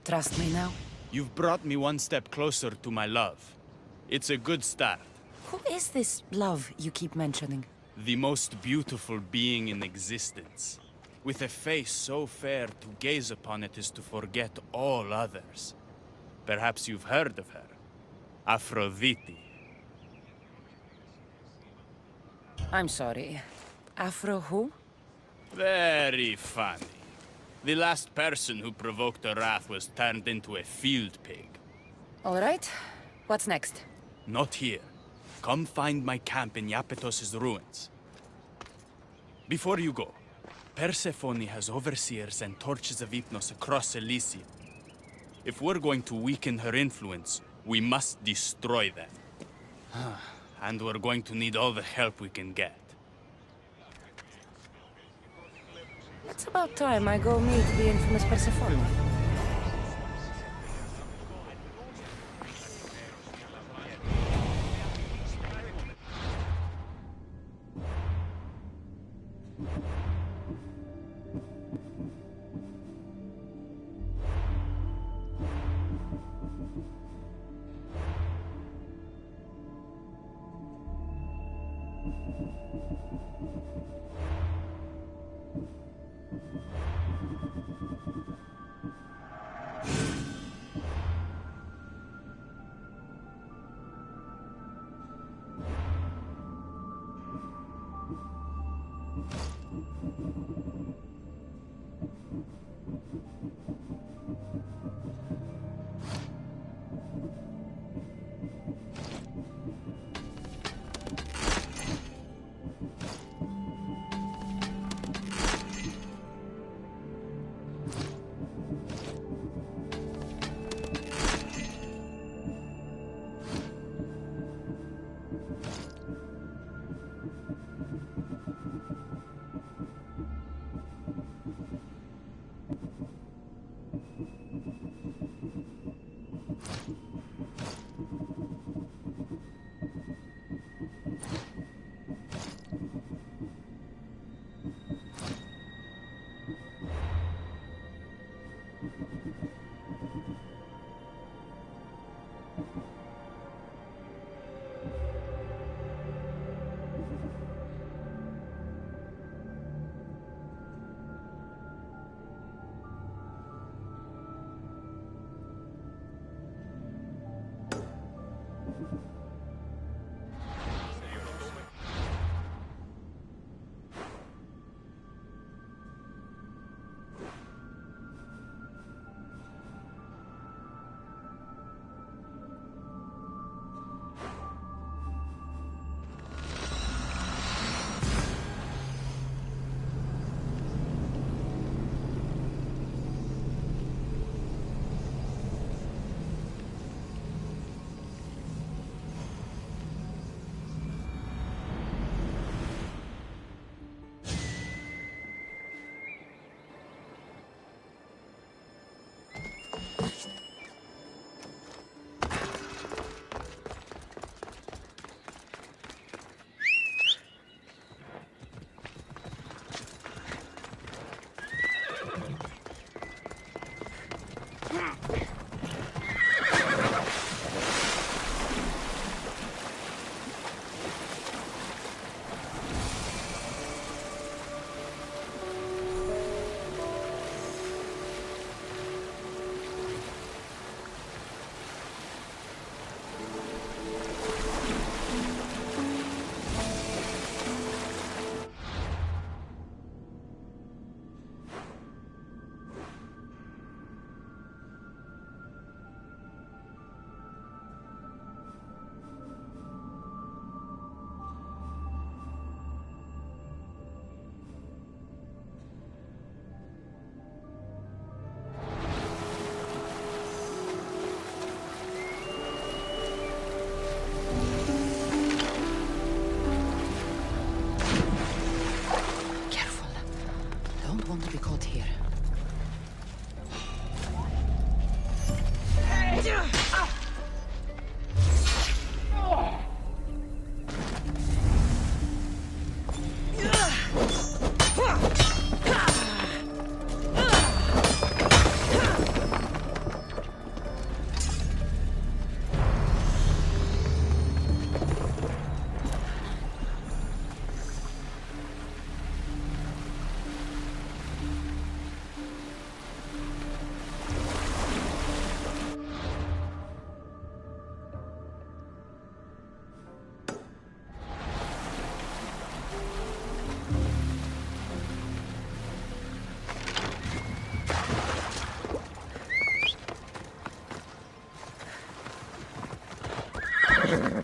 trust me now? You've brought me one step closer to my love. It's a good start. Who is this love you keep mentioning? The most beautiful being in existence. With a face so fair, to gaze upon it is to forget all others. Perhaps you've heard of her. Aphrodite. I'm sorry. Afro who? Very funny. The last person who provoked her wrath was turned into a field pig. All right. What's next? Not here. Come find my camp in Iapetos' ruins. Before you go, Persephone has overseers and torches of Hypnos across Elysium. If we're going to weaken her influence, we must destroy them. And we're going to need all the help we can get. It's about time I go meet the infamous Persephone.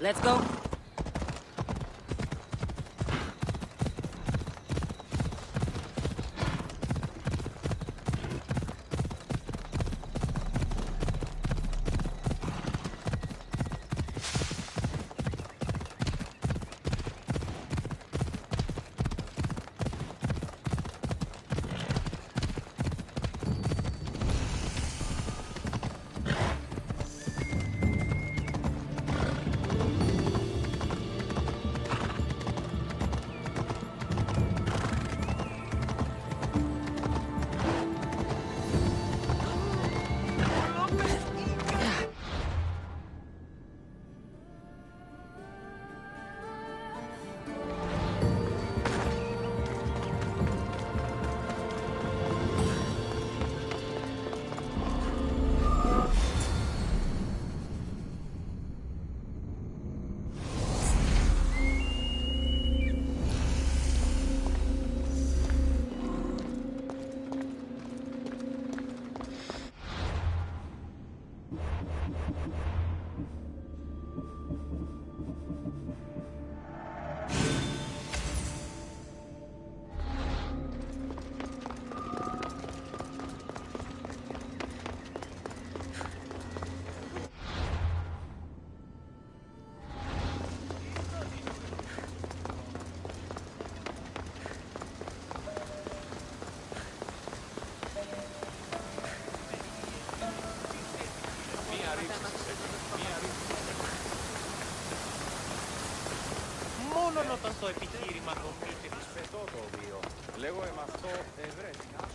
Let's go. Μόνο όταν το επιχείρημα των μύτηρης πετώ το βίο. Λέγω αυτό ευρέτηνα.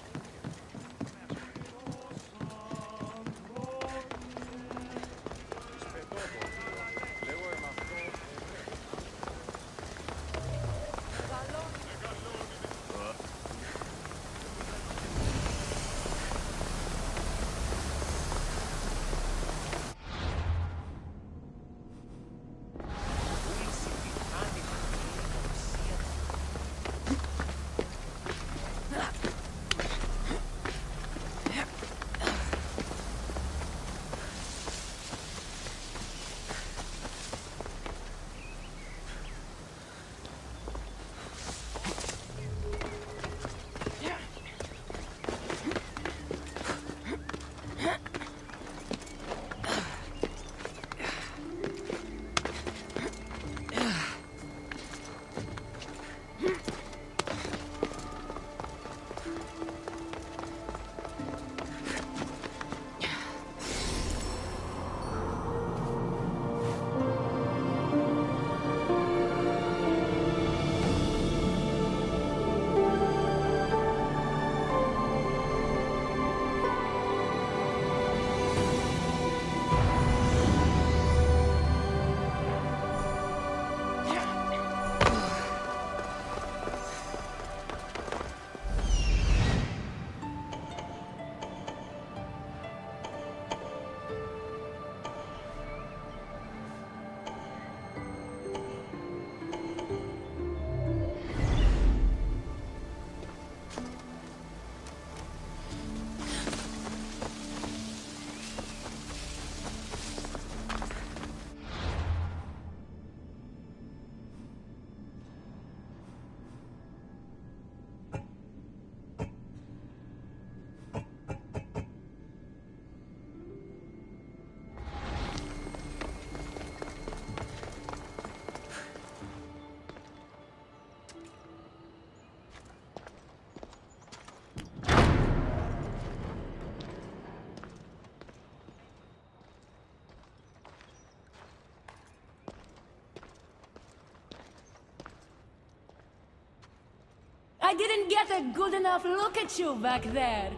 I didn't get a good enough look at you back there.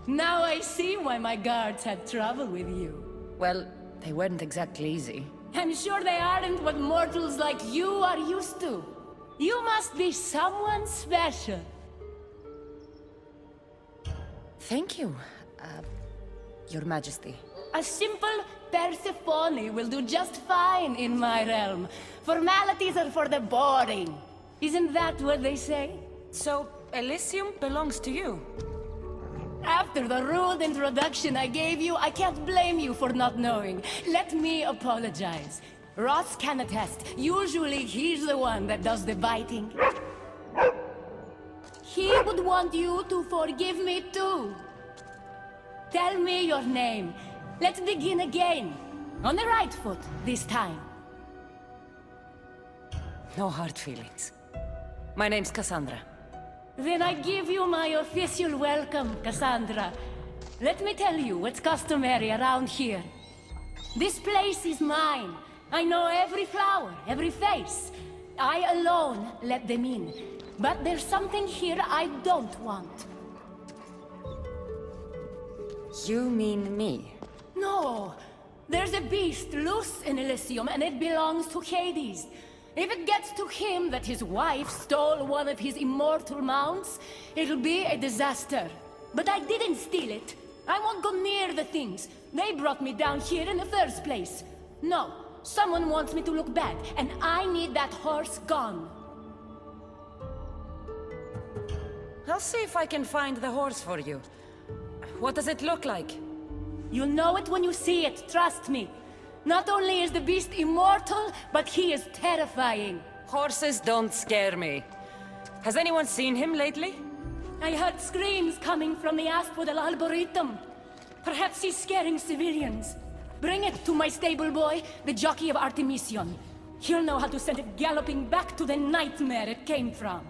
Now I see why my guards had trouble with you. Well, they weren't exactly easy. I'm sure they aren't what mortals like you are used to. You must be someone special. Thank you, Your Majesty. A simple Persephone will do just fine in my realm. Formalities are for the boring. Isn't that what they say? So, Elysium belongs to you? After the rude introduction I gave you, I can't blame you for not knowing. Let me apologize. Ross can attest. Usually he's the one that does the biting. He would want you to forgive me too. Tell me your name. Let's begin again. On the right foot, this time. No hard feelings. My name's Cassandra. Then I give you my official welcome, Cassandra. Let me tell you what's customary around here. This place is mine. I know every flower, every face. I alone let them in. But there's something here I don't want. You mean me? No. There's a beast loose in Elysium, and it belongs to Hades. If it gets to him that his wife stole one of his immortal mounts, it'll be a disaster. But I didn't steal it. I won't go near the things. They brought me down here in the first place. No, someone wants me to look bad, and I need that horse gone. I'll see if I can find the horse for you. What does it look like? You'll know it when you see it, trust me. Not only is the beast immortal, but he is terrifying. Horses don't scare me. Has anyone seen him lately? I heard screams coming from the Asphodel Arboretum. Perhaps he's scaring civilians. Bring it to my stable boy, the jockey of Artemision. He'll know how to send it galloping back to the nightmare it came from.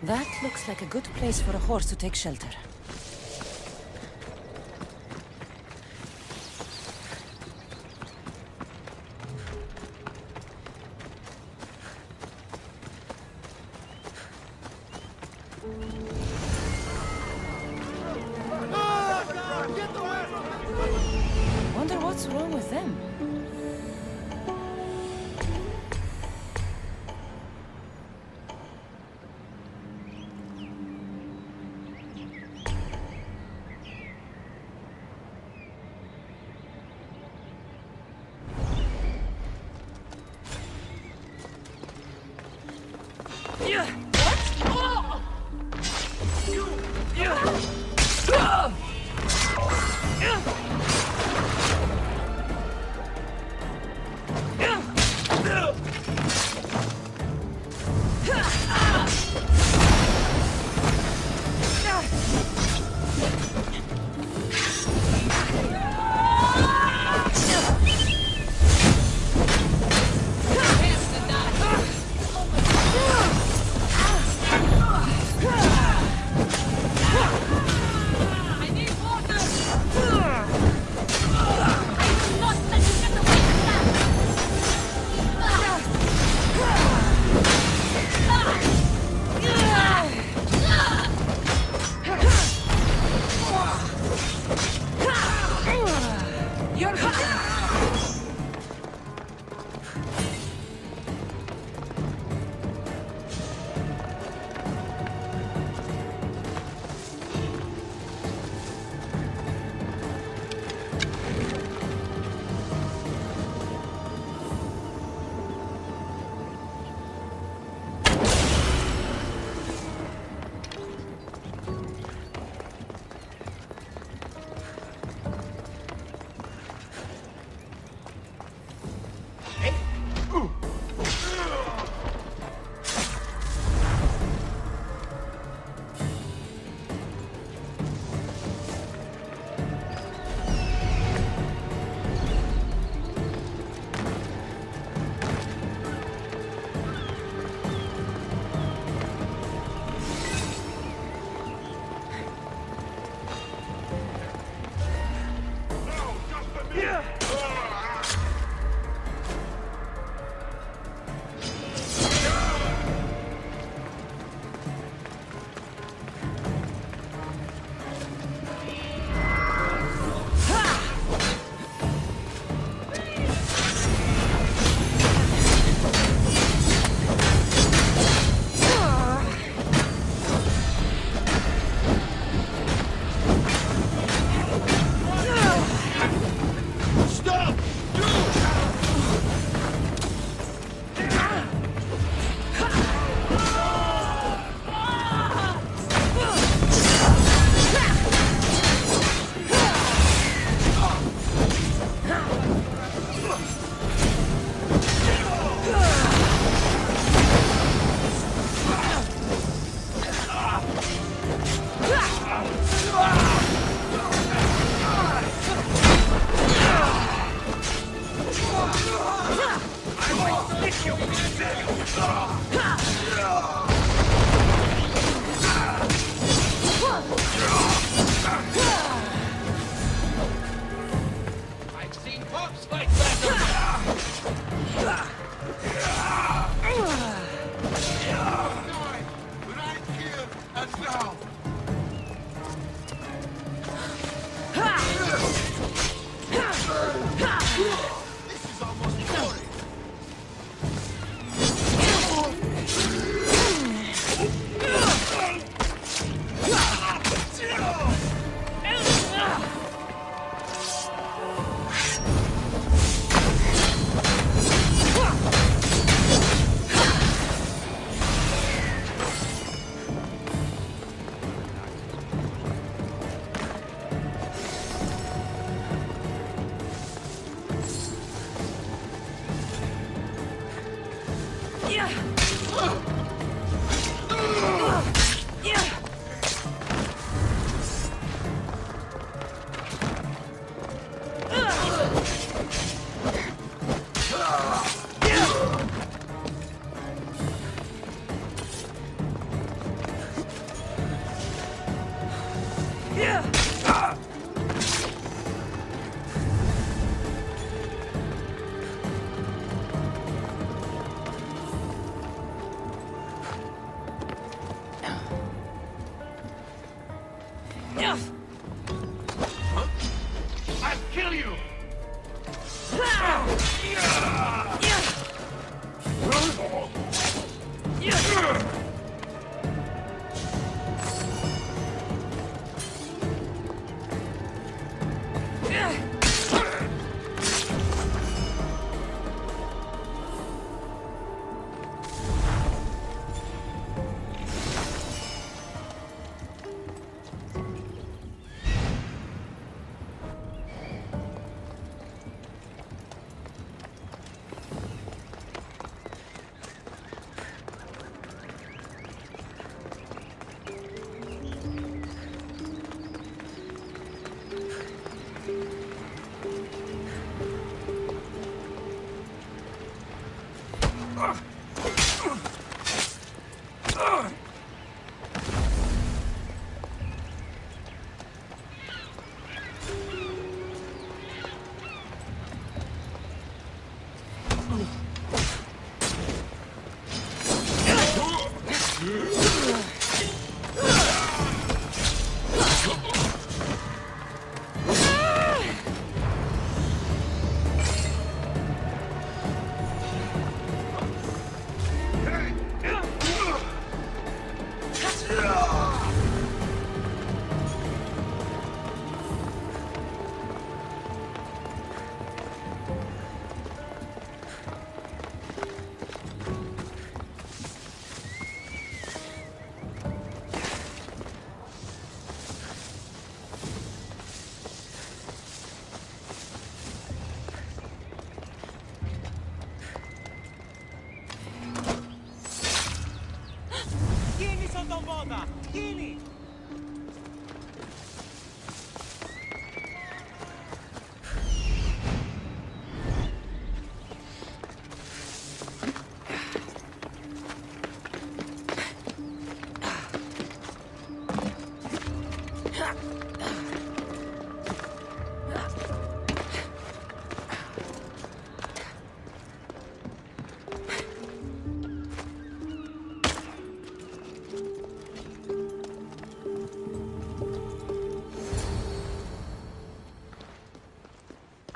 That looks like a good place for a horse to take shelter. Wonder what's wrong with them?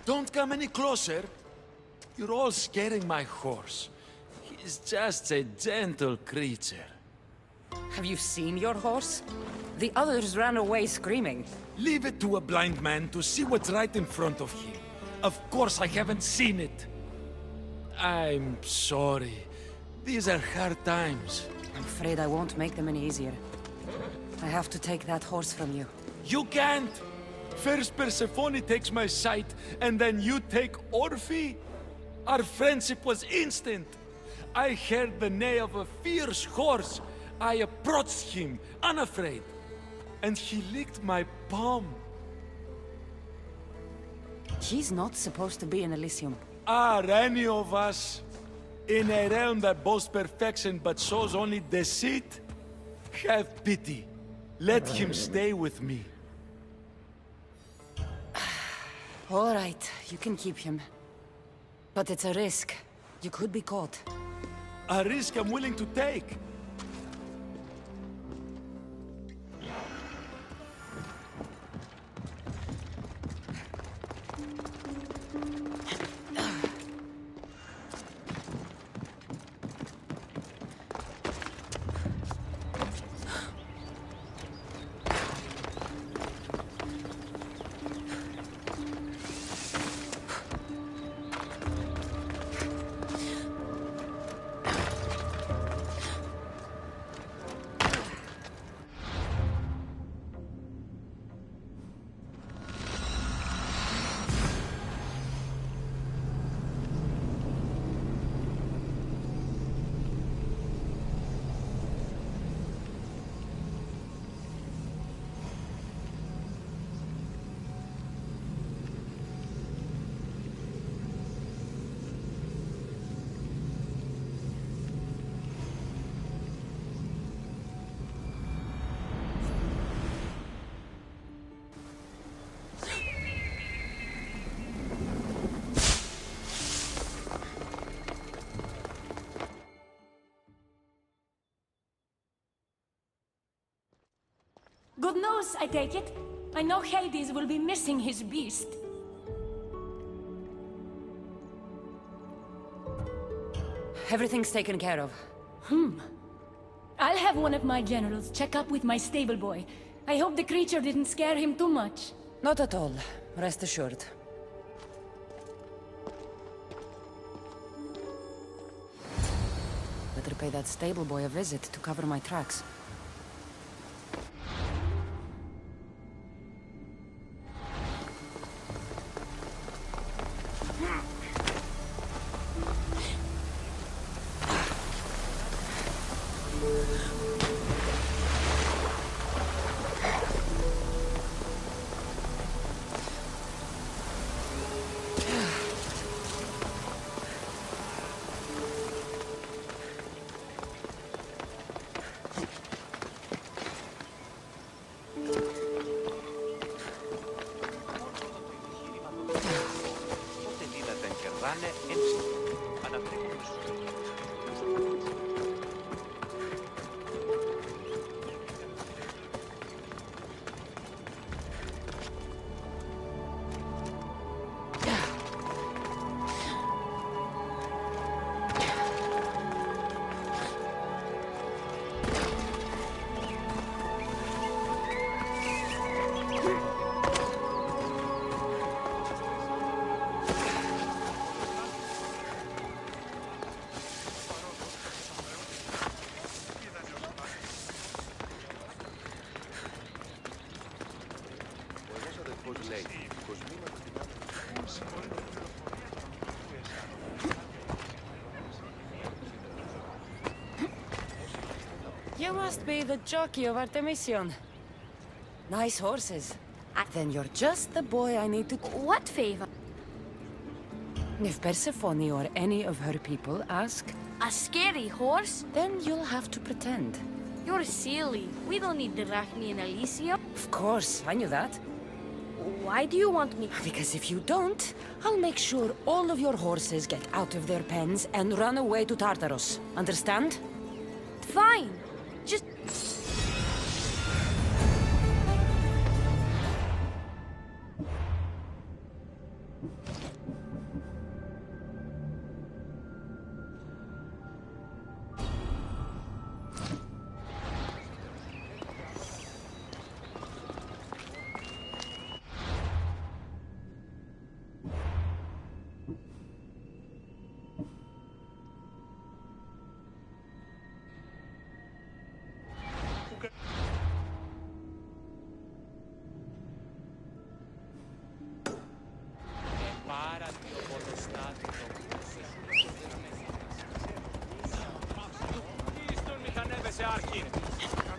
Don't come any closer. You're all scaring my horse. He's just a gentle creature. Have you seen your horse? The others ran away screaming. Leave it to a blind man to see what's right in front of him. Of course I haven't seen it. I'm sorry. These are hard times. I'm afraid I won't make them any easier. I have to take that horse from you. You can't! First Persephone takes my sight, and then you take Orphe? Our friendship was instant. I heard the neigh of a fierce horse. I approached him, unafraid. And he licked my palm. He's not supposed to be in Elysium. Are any of us in a realm that boasts perfection but shows only deceit? Have pity. Let him stay with me. All right, you can keep him. But it's a risk. You could be caught. A risk I'm willing to take. Good news, I take it. I know Hades will be missing his beast. Everything's taken care of. I'll have one of my generals check up with my stable boy. I hope the creature didn't scare him too much. Not at all. Rest assured. Better pay that stable boy a visit to cover my tracks. You must be the jockey of Artemision. Nice horses. Then you're just the boy I need to... What favor? If Persephone or any of her people ask... A scary horse? Then you'll have to pretend. You're silly. We don't need the Rachni in Elysium. Of course, I knew that. Why do you want me? Because if you don't, I'll make sure all of your horses get out of their pens and run away to Tartarus. Understand? Fine. Just...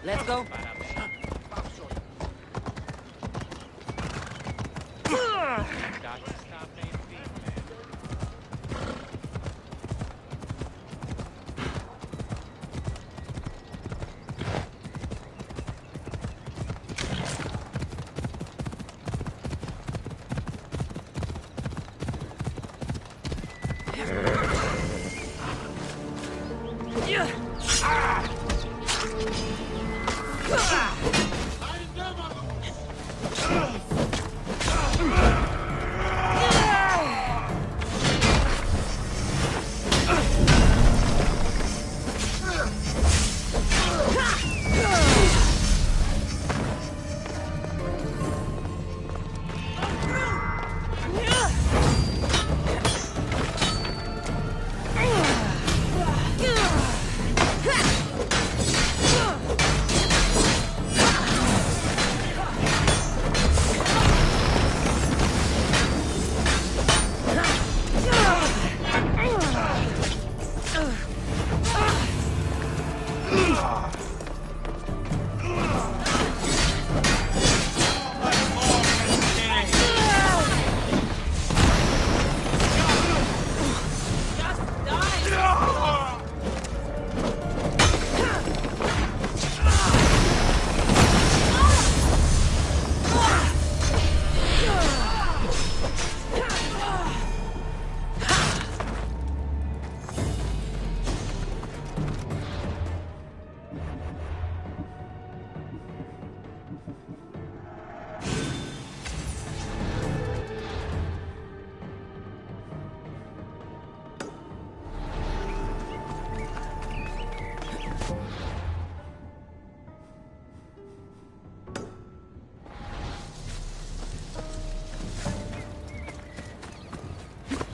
Let's go.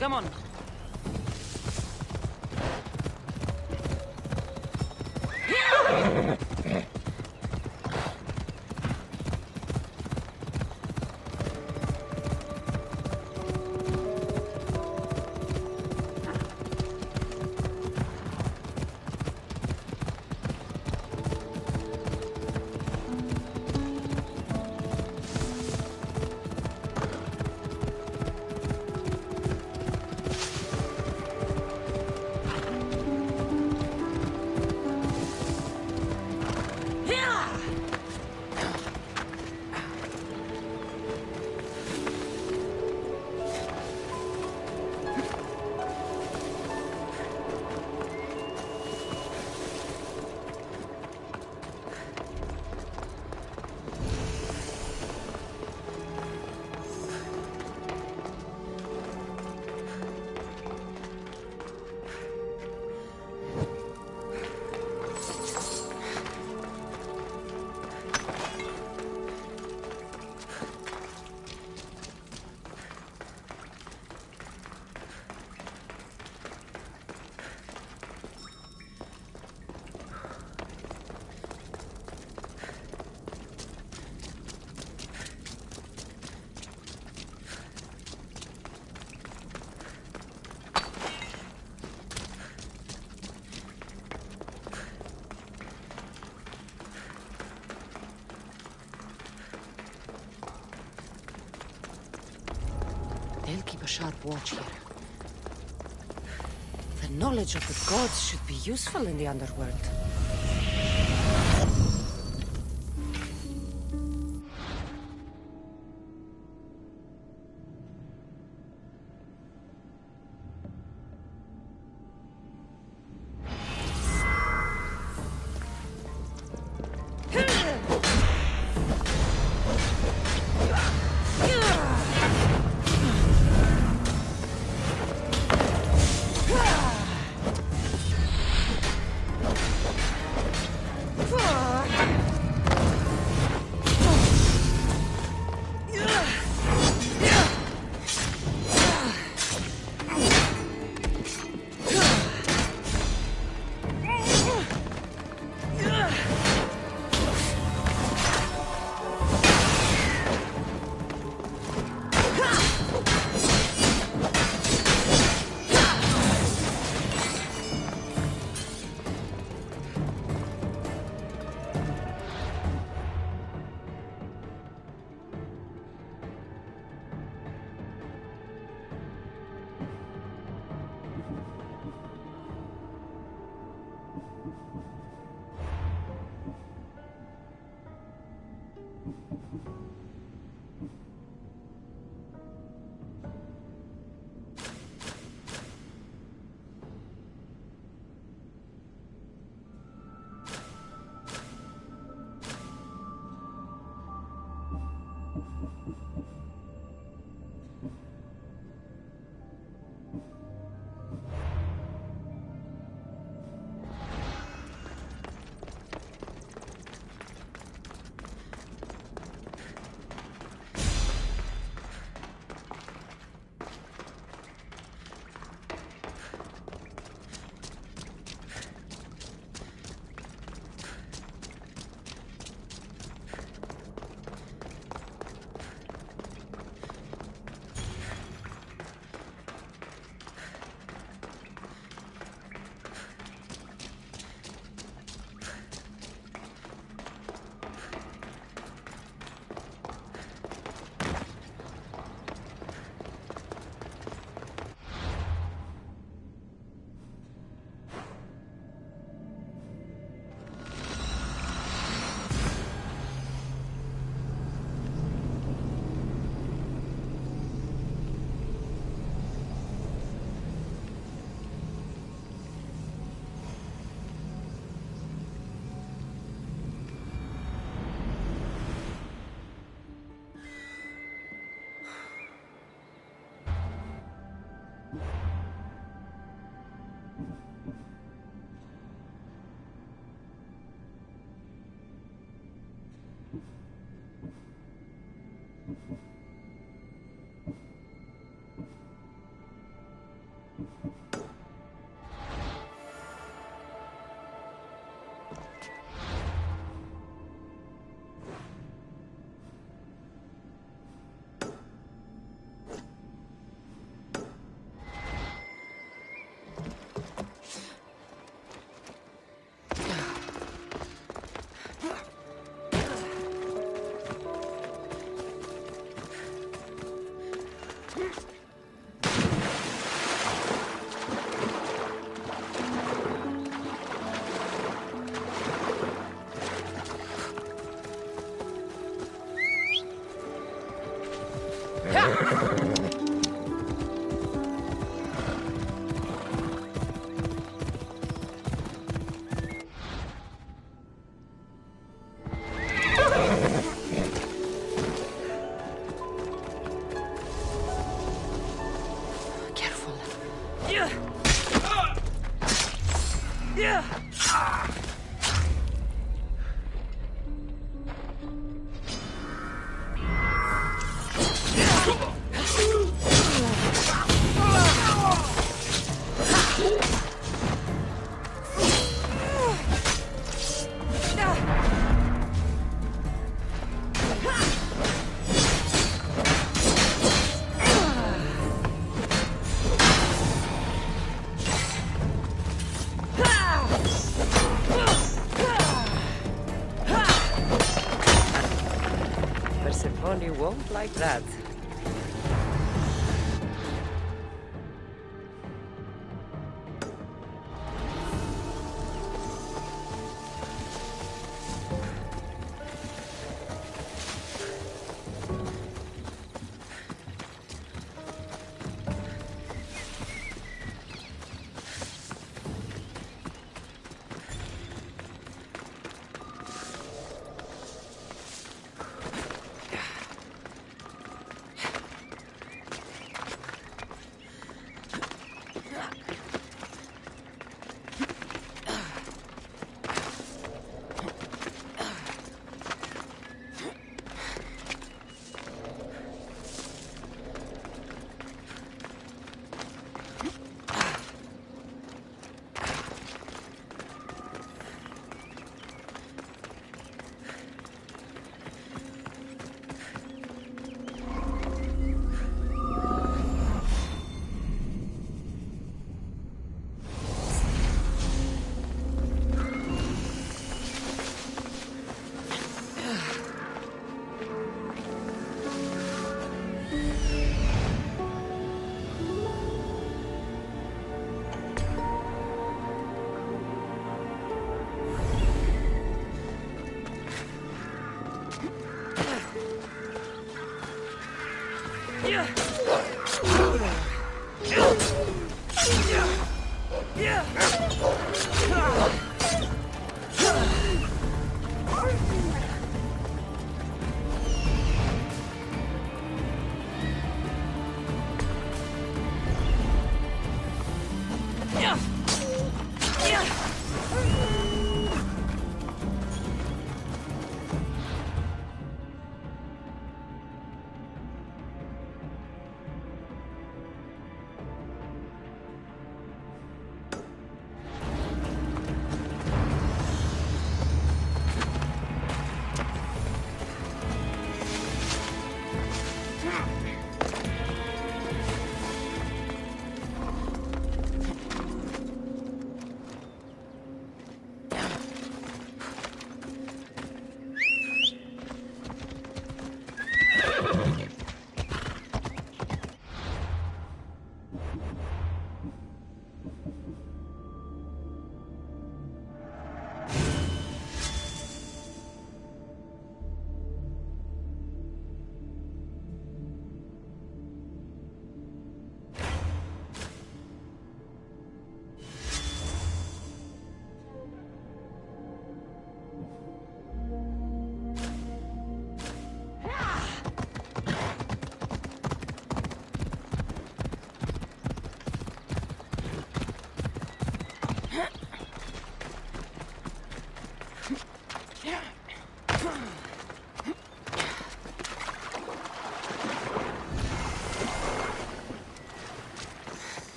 Come on. They'll keep a sharp watch here. The knowledge of the gods should be useful in the underworld. Careful. Persephone won't like that.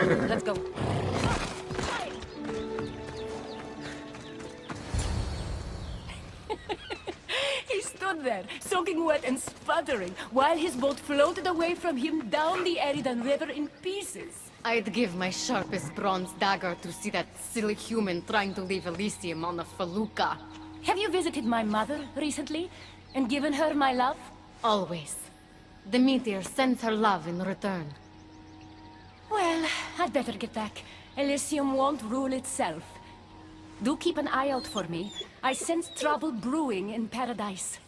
Let's go. He stood there, soaking wet and sputtering, while his boat floated away from him down the Eridan River in pieces. I'd give my sharpest bronze dagger to see that silly human trying to leave Elysium on a felucca. Have you visited my mother recently, and given her my love? Always. The meteor sends her love in return. Well, I'd better get back. Elysium won't rule itself. Do keep an eye out for me. I sense trouble brewing in Paradise.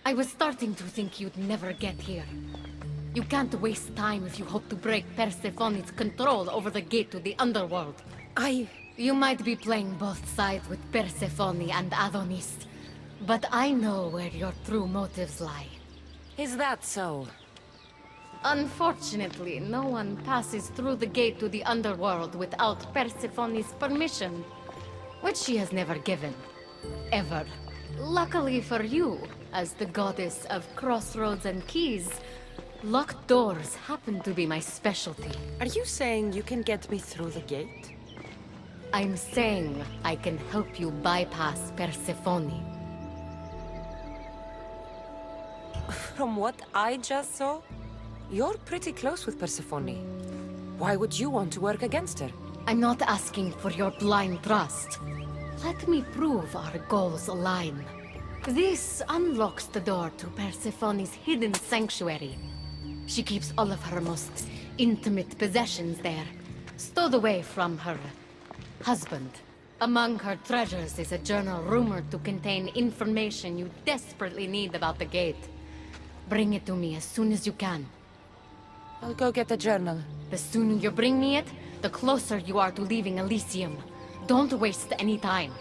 I was starting to think you'd never get here. You can't waste time if you hope to break Persephone's control over the gate to the underworld. You might be playing both sides with Persephone and Adonis, but I know where your true motives lie. Is that so? Unfortunately, no one passes through the gate to the underworld without Persephone's permission, which she has never given. Ever. Luckily for you, as the goddess of crossroads and keys, locked doors happen to be my specialty. Are you saying you can get me through the gate? I'm saying I can help you bypass Persephone. From what I just saw, you're pretty close with Persephone. Why would you want to work against her? I'm not asking for your blind trust. Let me prove our goals align. This unlocks the door to Persephone's hidden sanctuary. She keeps all of her most intimate possessions there, stowed away from her husband. Among her treasures is a journal rumored to contain information you desperately need about the gate. Bring it to me as soon as you can. I'll go get the journal. The sooner you bring me it, the closer you are to leaving Elysium. Don't waste any time.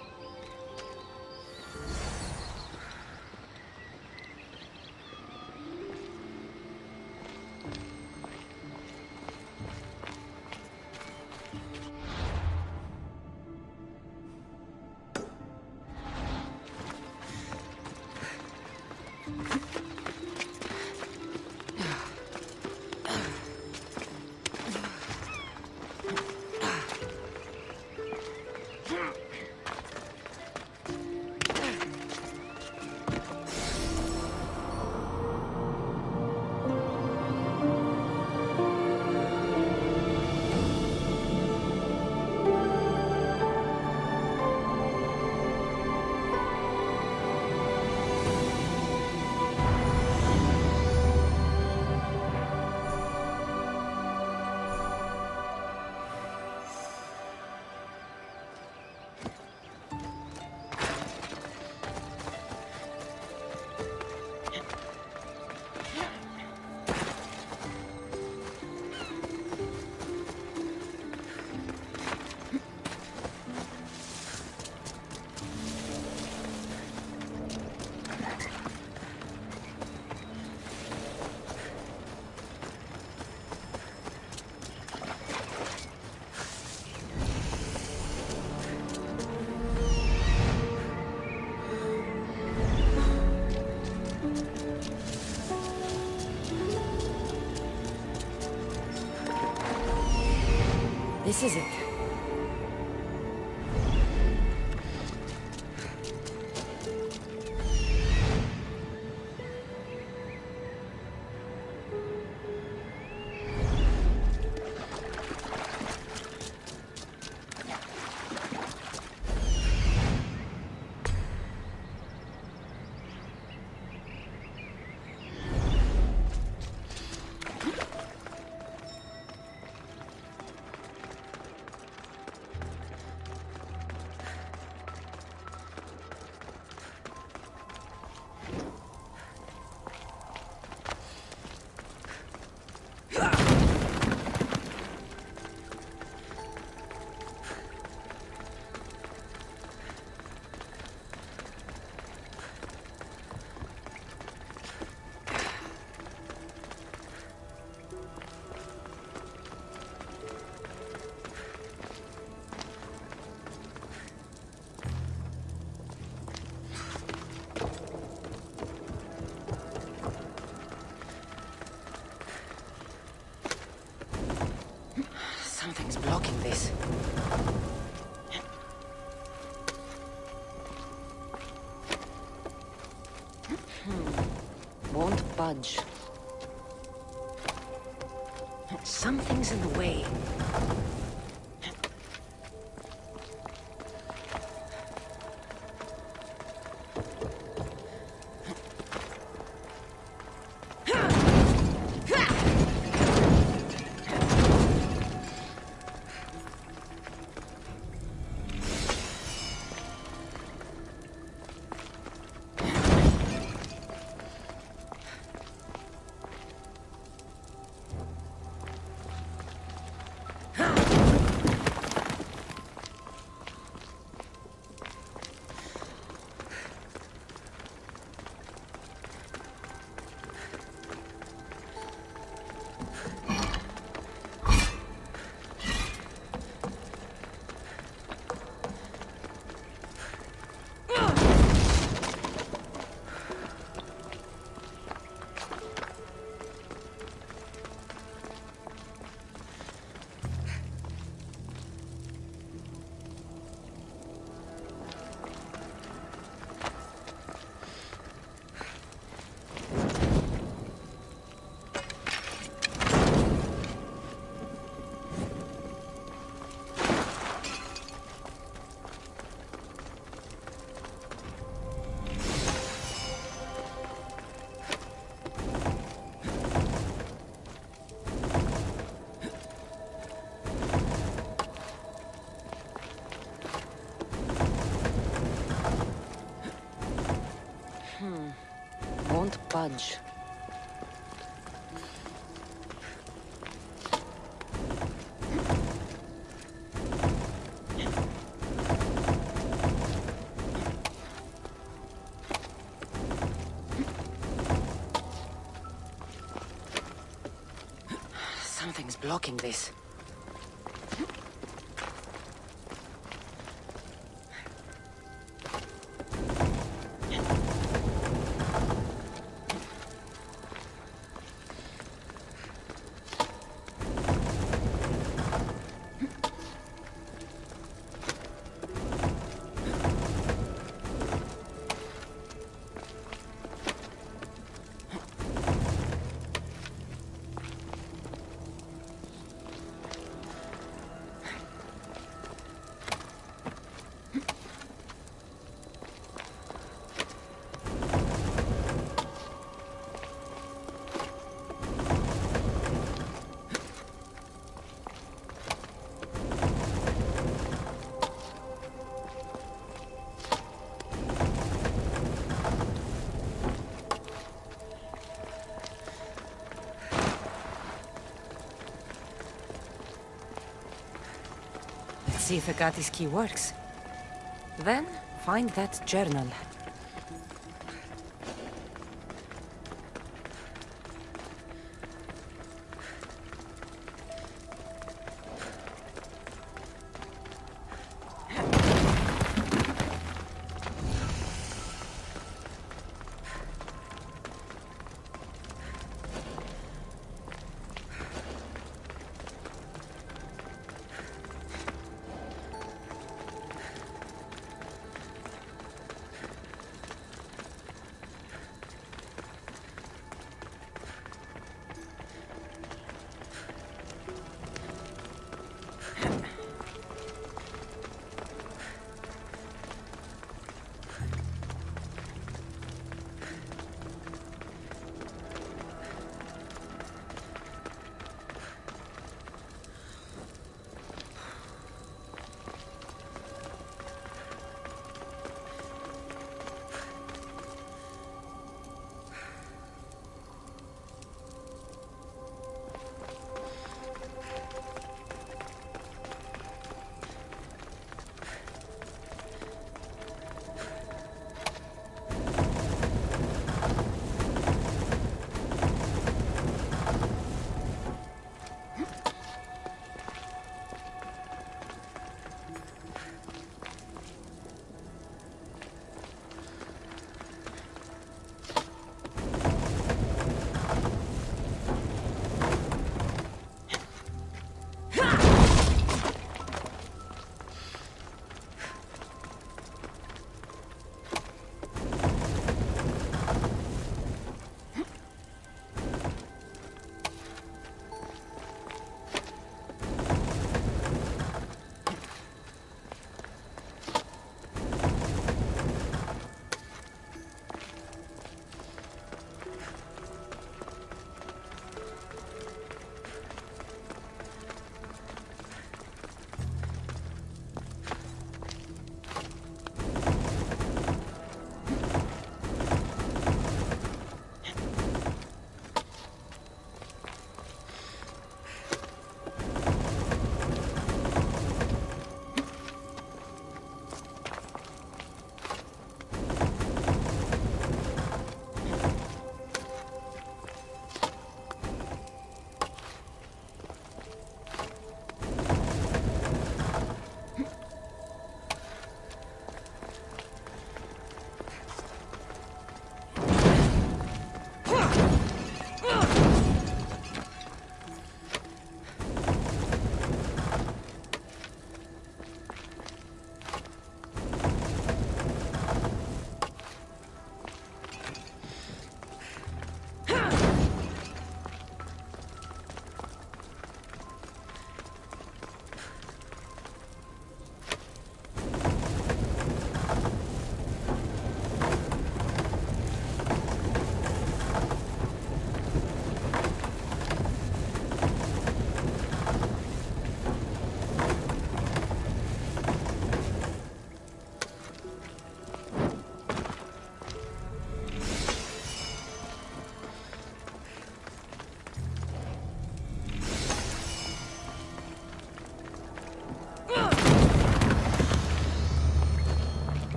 This is it. budge. Something's in the way. Won't budge. Something's blocking this. See if Agate's key works. Then, find that journal.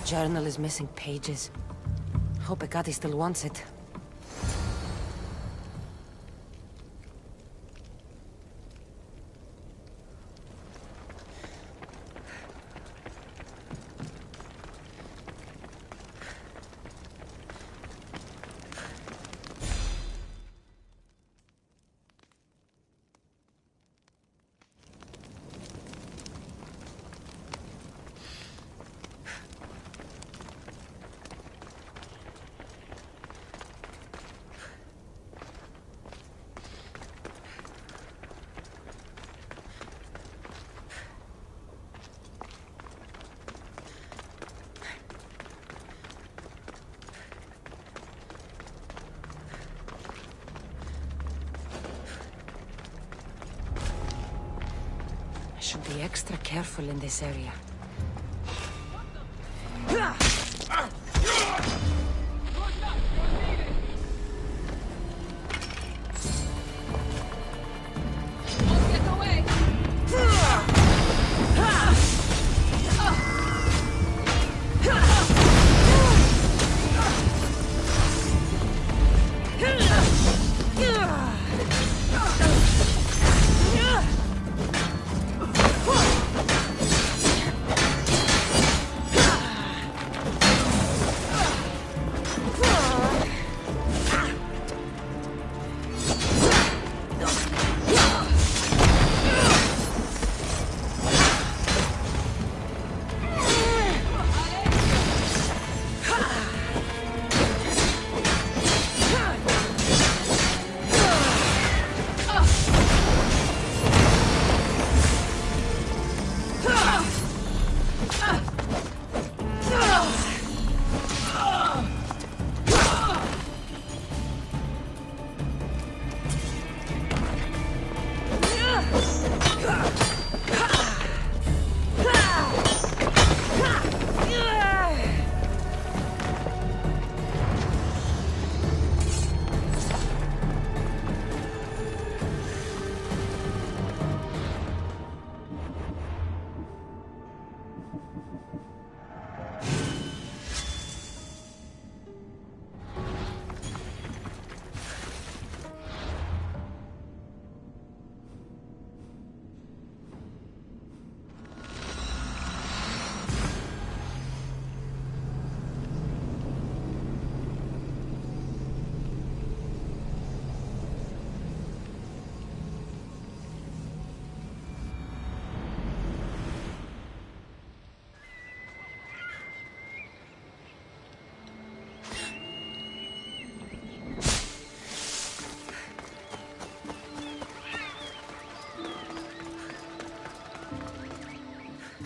journal is missing pages. Hope Ekati still wants it. I should be extra careful in this area.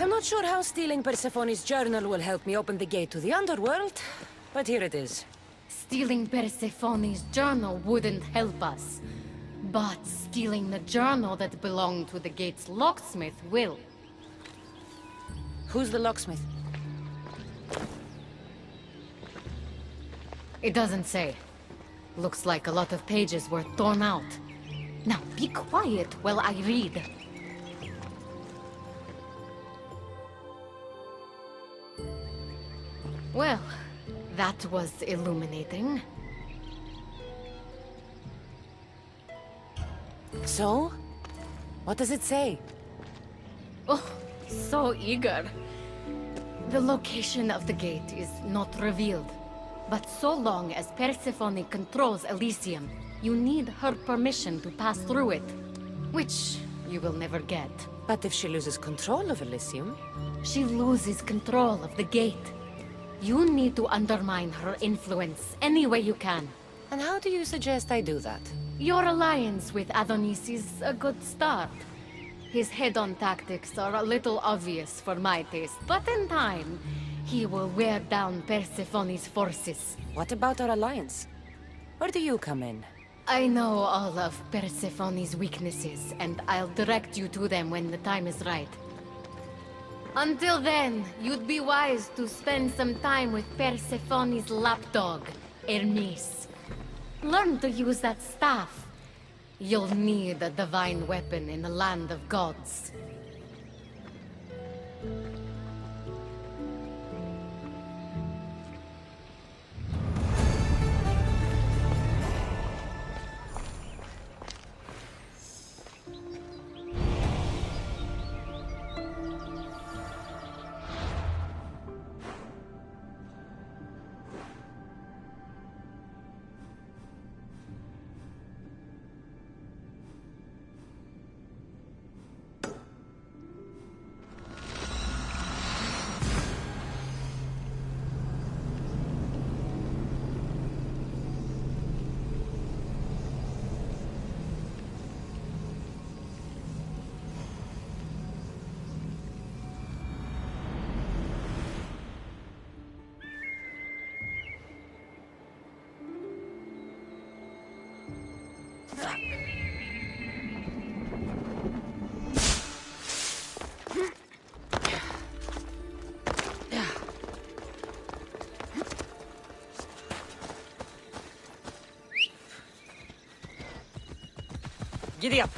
I'm not sure how stealing Persephone's journal will help me open the gate to the underworld, but here it is. Stealing Persephone's journal wouldn't help us. But stealing the journal that belonged to the gate's locksmith will. Who's the locksmith? It doesn't say. Looks like a lot of pages were torn out. Now be quiet while I read. Well, that was illuminating. So? What does it say? Oh, so eager. The location of the gate is not revealed. But so long as Persephone controls Elysium, you need her permission to pass through it. Which you will never get. But if she loses control of Elysium? She loses control of the gate. You need to undermine her influence any way you can. And how do you suggest I do that? Your alliance with Adonis is a good start. His head-on tactics are a little obvious for my taste, but in time, he will wear down Persephone's forces. What about our alliance? Where do you come in? I know all of Persephone's weaknesses, and I'll direct you to them when the time is right. Until then, you'd be wise to spend some time with Persephone's lapdog, Hermes. Learn to use that staff. You'll need a divine weapon in the land of gods. Giddy up!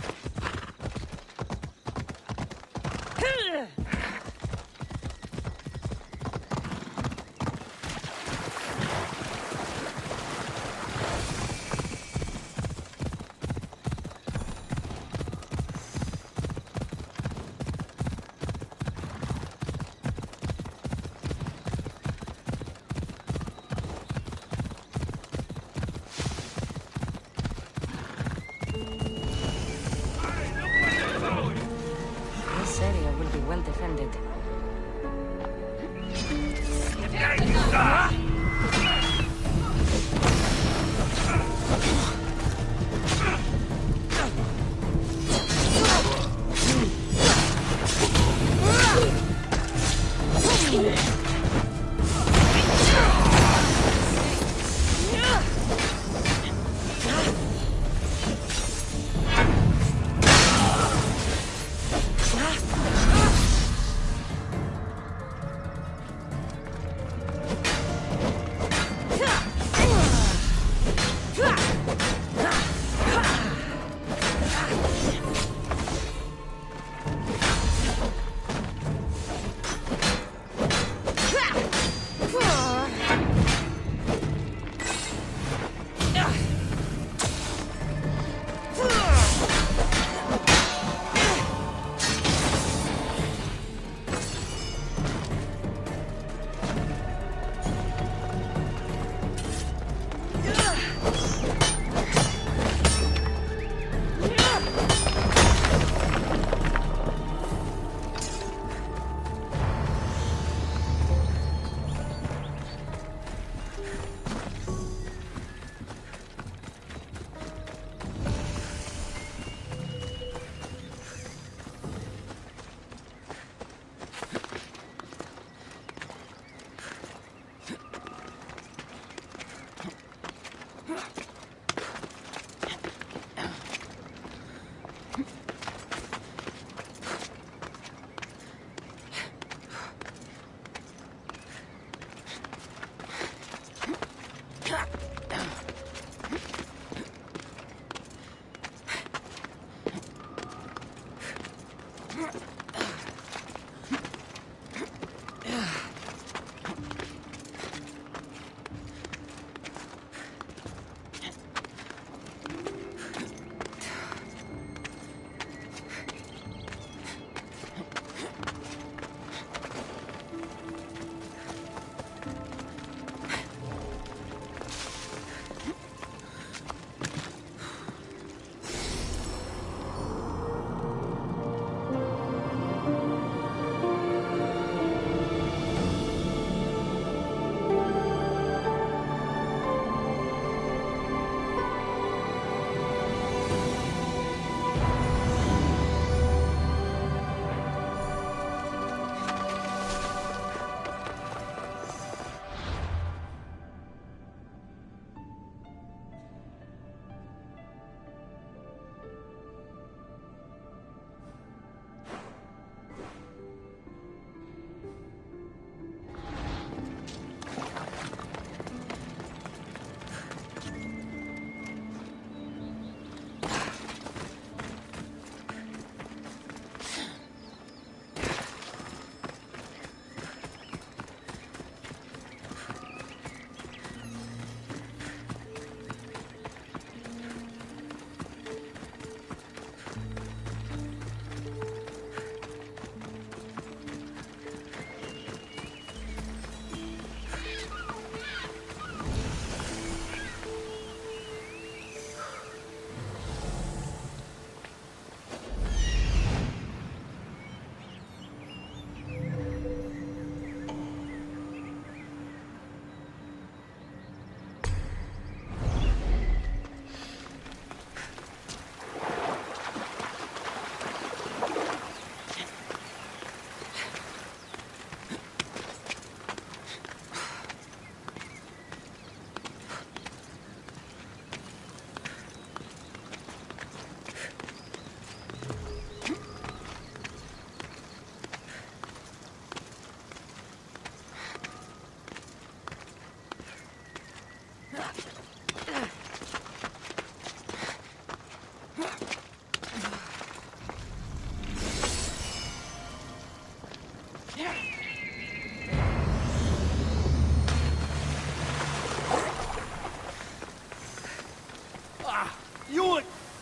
This area will be well defended.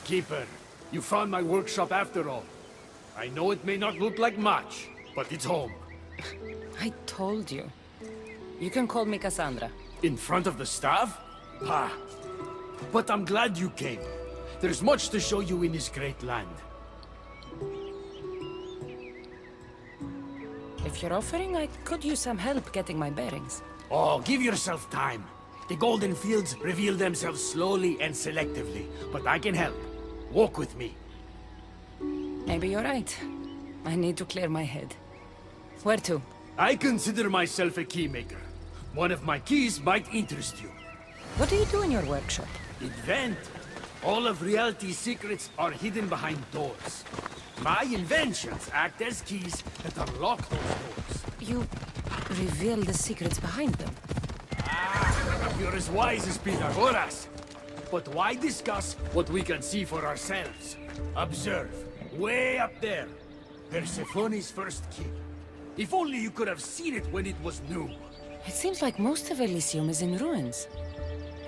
Keeper, you found my workshop after all. I know it may not look like much, but it's home. I told you. You can call me Cassandra. In front of the staff? Ha! But I'm glad you came. There's much to show you in this great land. If you're offering, I could use some help getting my bearings. Oh, give yourself time. The golden fields reveal themselves slowly and selectively, but I can help. Walk with me. Maybe you're right. I need to clear my head. Where to? I consider myself a keymaker. One of my keys might interest you. What do you do in your workshop? Invent. All of reality's secrets are hidden behind doors. My inventions act as keys that unlock those doors. You reveal the secrets behind them. Ah, you're as wise as Pythagoras. But why discuss what we can see for ourselves? Observe. Way up there. Persephone's first key. If only you could have seen it when it was new. It seems like most of Elysium is in ruins.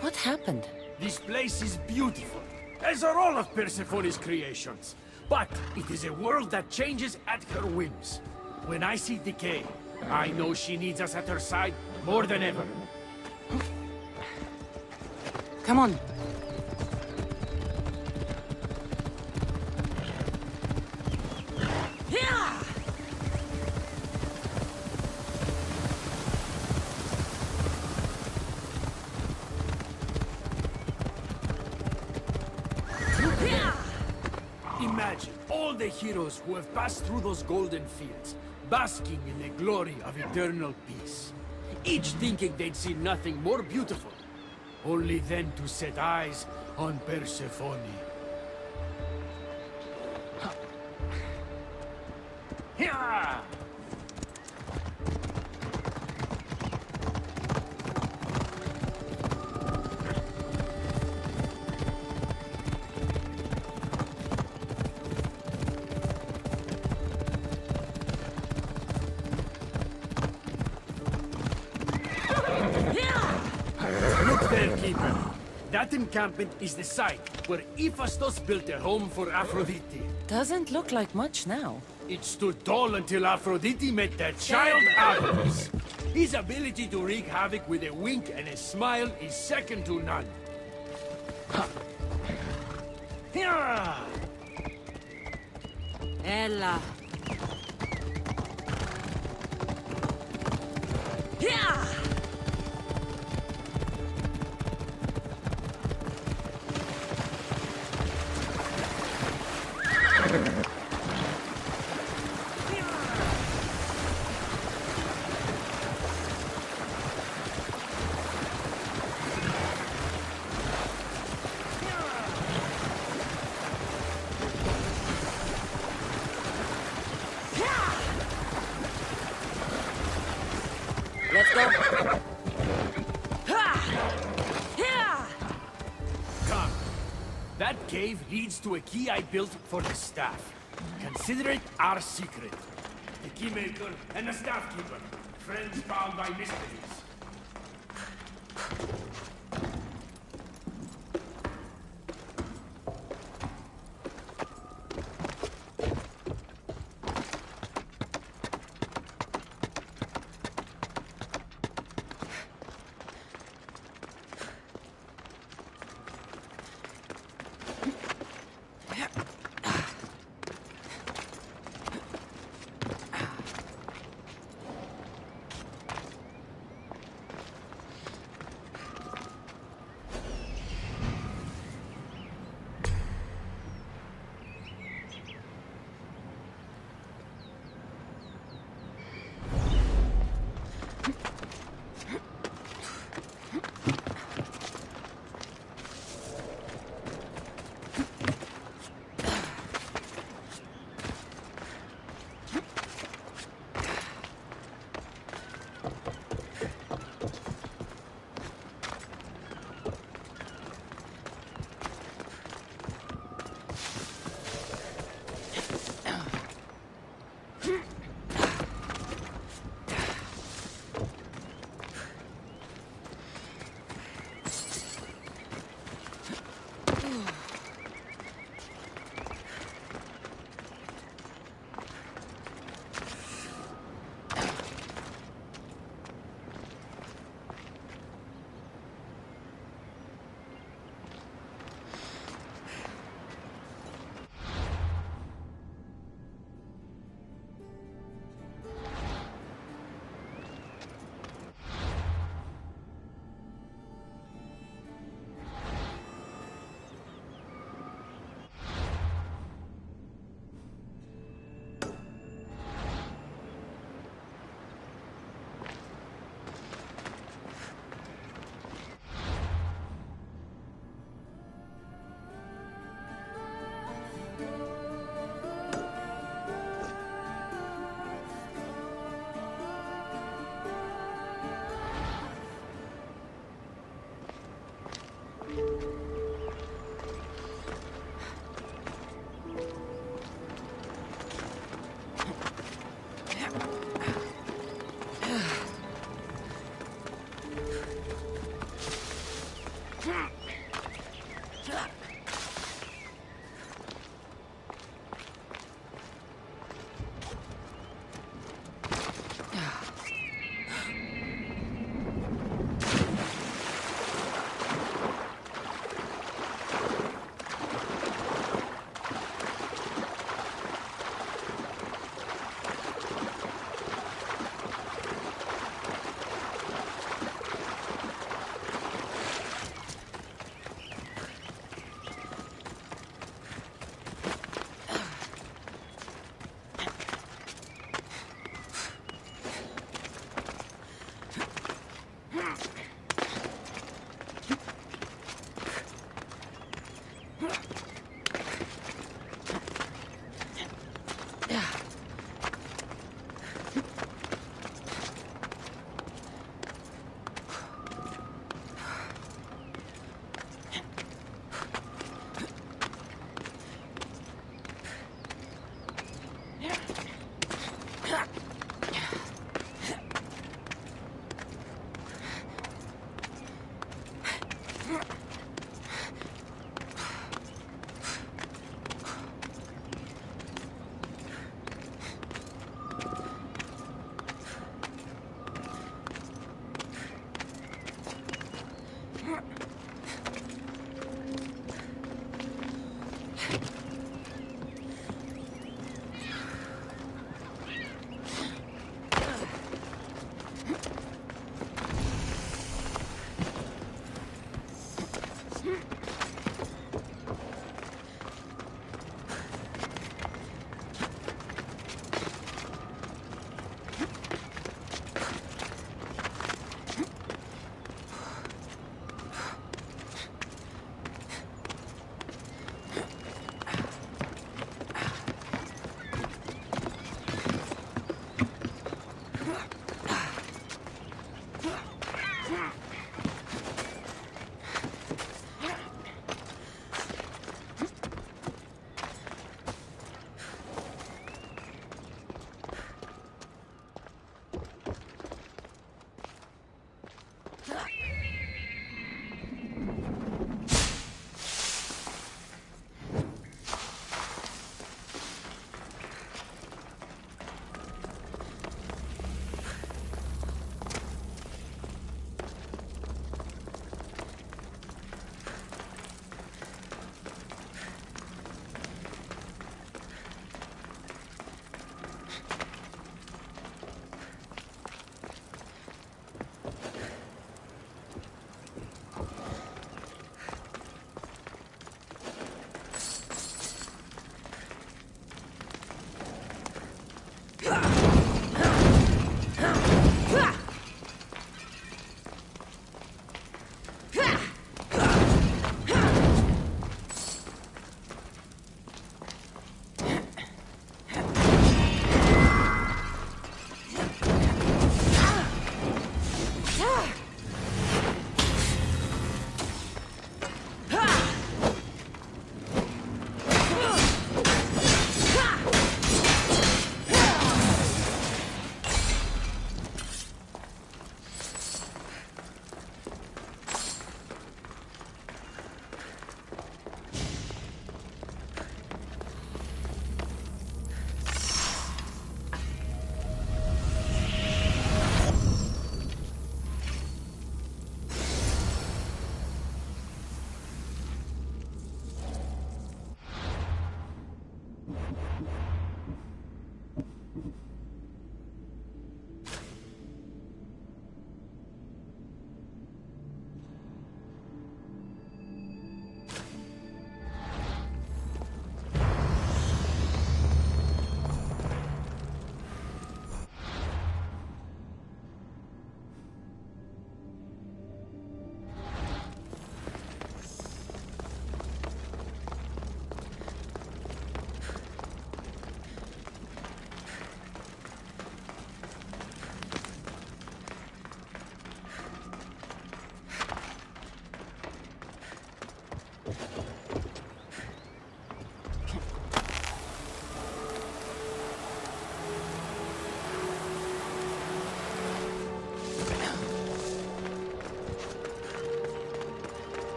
What happened? This place is beautiful, as are all of Persephone's creations. But it is a world that changes at her whims. When I see decay, I know she needs us at her side more than ever. Come on. Imagine all the heroes who have passed through those golden fields, basking in the glory of eternal peace. Each thinking they'd see nothing more beautiful, only then to set eyes on Persephone. Yeah! Look there, Keeper. That encampment is the site where Hephaestus built a home for Aphrodite. Doesn't look like much now. It stood tall until Aphrodite met their child Atlantis. His ability to wreak havoc with a wink and a smile is second to none. Yeah! Ella. Let's go. Come. That cave leads to a key I built for the staff. Consider it our secret. The keymaker and the staff keeper. Friends bound by mysteries.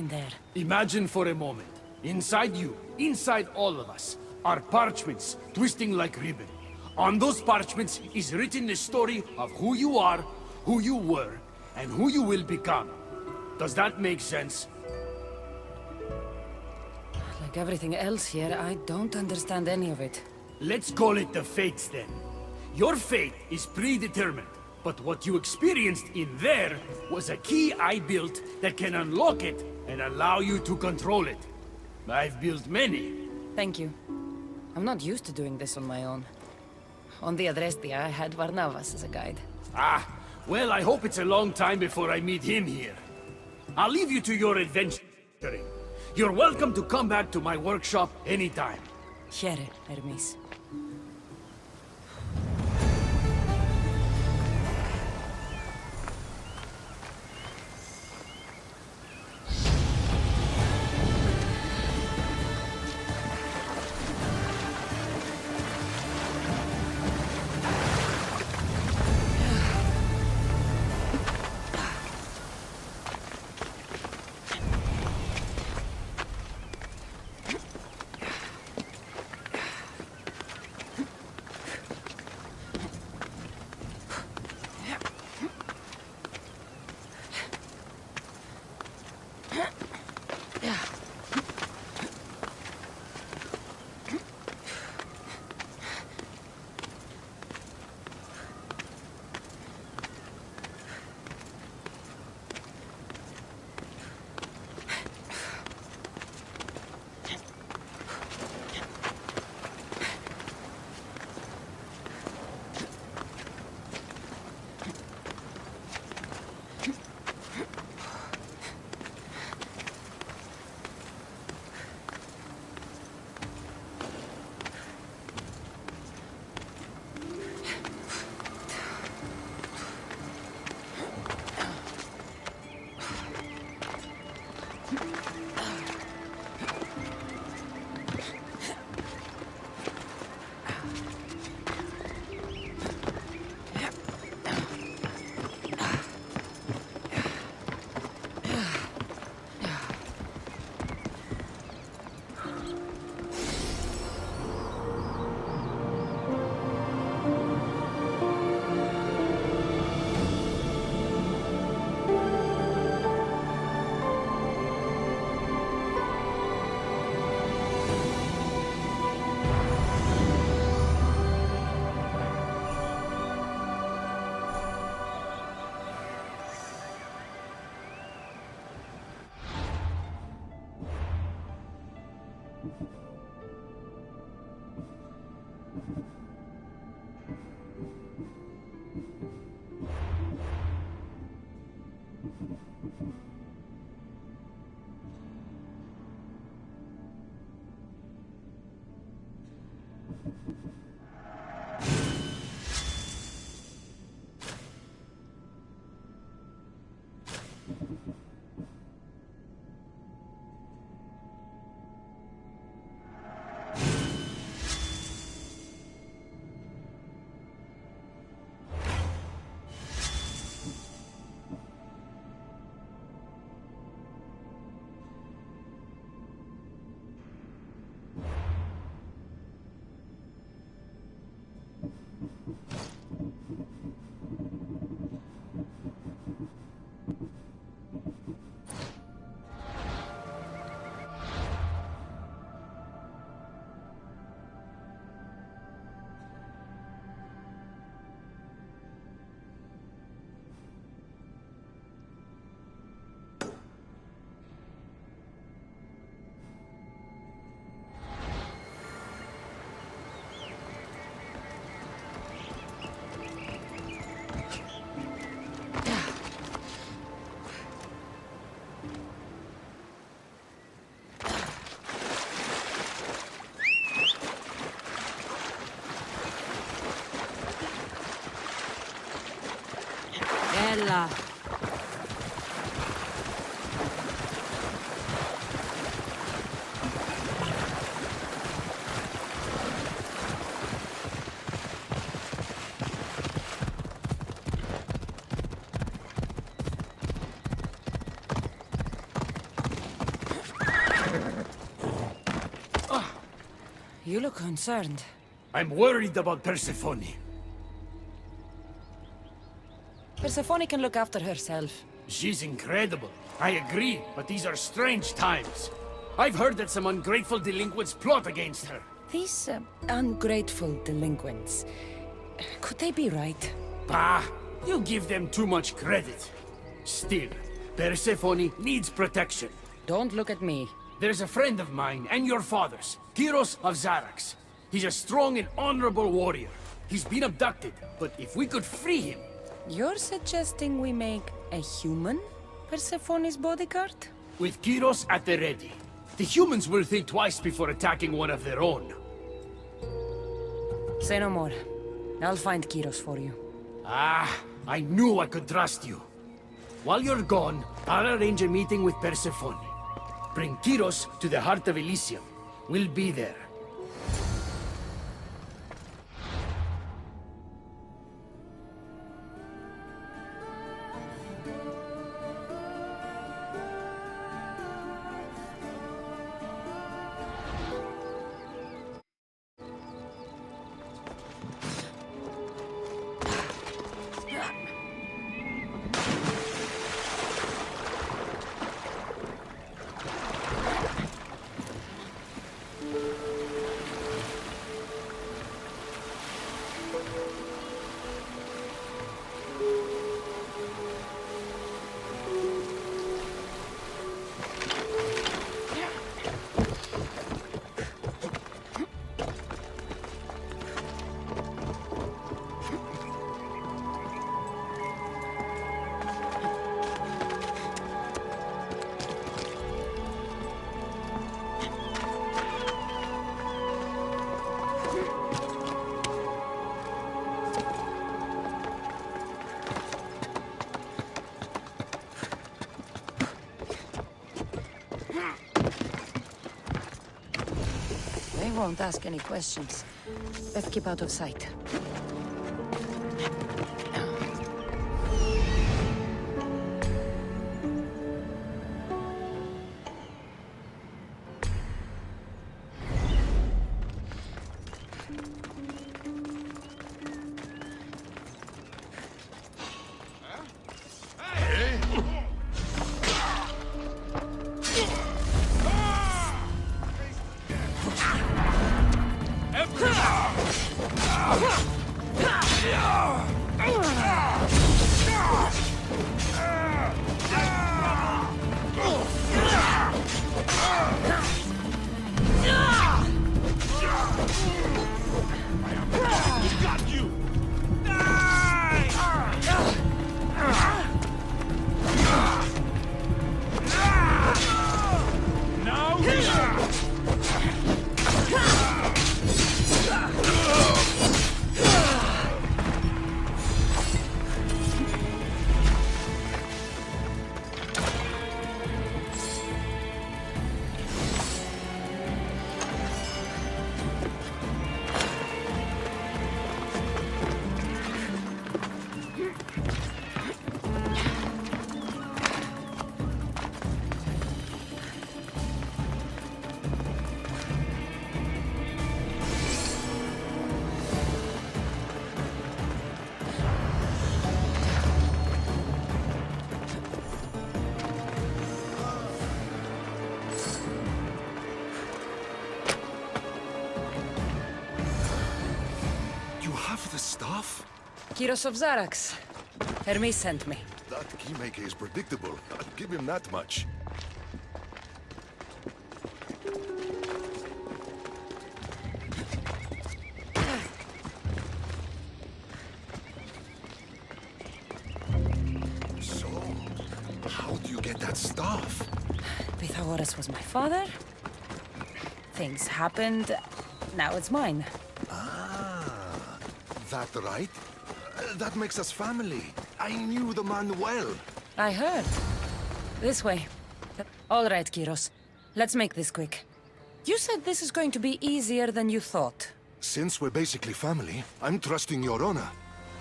in there? Imagine for a moment, inside you, inside all of us, are parchments twisting like ribbon. On those parchments is written the story of who you are, who you were, and who you will become. Does that make sense? Like everything else here, I don't understand any of it. Let's call it the fates then. Your fate is predetermined, but what you experienced in there was a key I built that can unlock it and allow you to control it. I've built many. Thank you. I'm not used to doing this on my own. On the Adrestia, I had Varnavas as a guide. Ah, well, I hope it's a long time before I meet him here. I'll leave you to your adventuring. You're welcome to come back to my workshop anytime. Here, Hermes. Bella. You look concerned. I'm worried about Persephone. Persephone can look after herself. She's incredible. I agree, but these are strange times. I've heard that some ungrateful delinquents plot against her. These ungrateful delinquents, could they be right? Bah! You give them too much credit. Still, Persephone needs protection. Don't look at me. There's a friend of mine and your father's, Kyros of Xarax. He's a strong and honorable warrior. He's been abducted, but if we could free him... You're suggesting we make a human Persephone's bodyguard? With Kyros at the ready. The humans will think twice before attacking one of their own. Say no more. I'll find Kyros for you. Ah, I knew I could trust you. While you're gone, I'll arrange a meeting with Persephone. Bring Kyros to the heart of Elysium. We'll be there. They won't ask any questions. Let's keep out of sight. The stuff? Kyros of Xarax. Hermes sent me. That keymaker is predictable. I'll give him that much. So, how do you get that stuff? Pythagoras was my father. Things happened. Now it's mine. That right? That makes us family. I knew the man well. I heard. This way. All right, Kyros. Let's make this quick. You said this is going to be easier than you thought. Since we're basically family, I'm trusting your honor.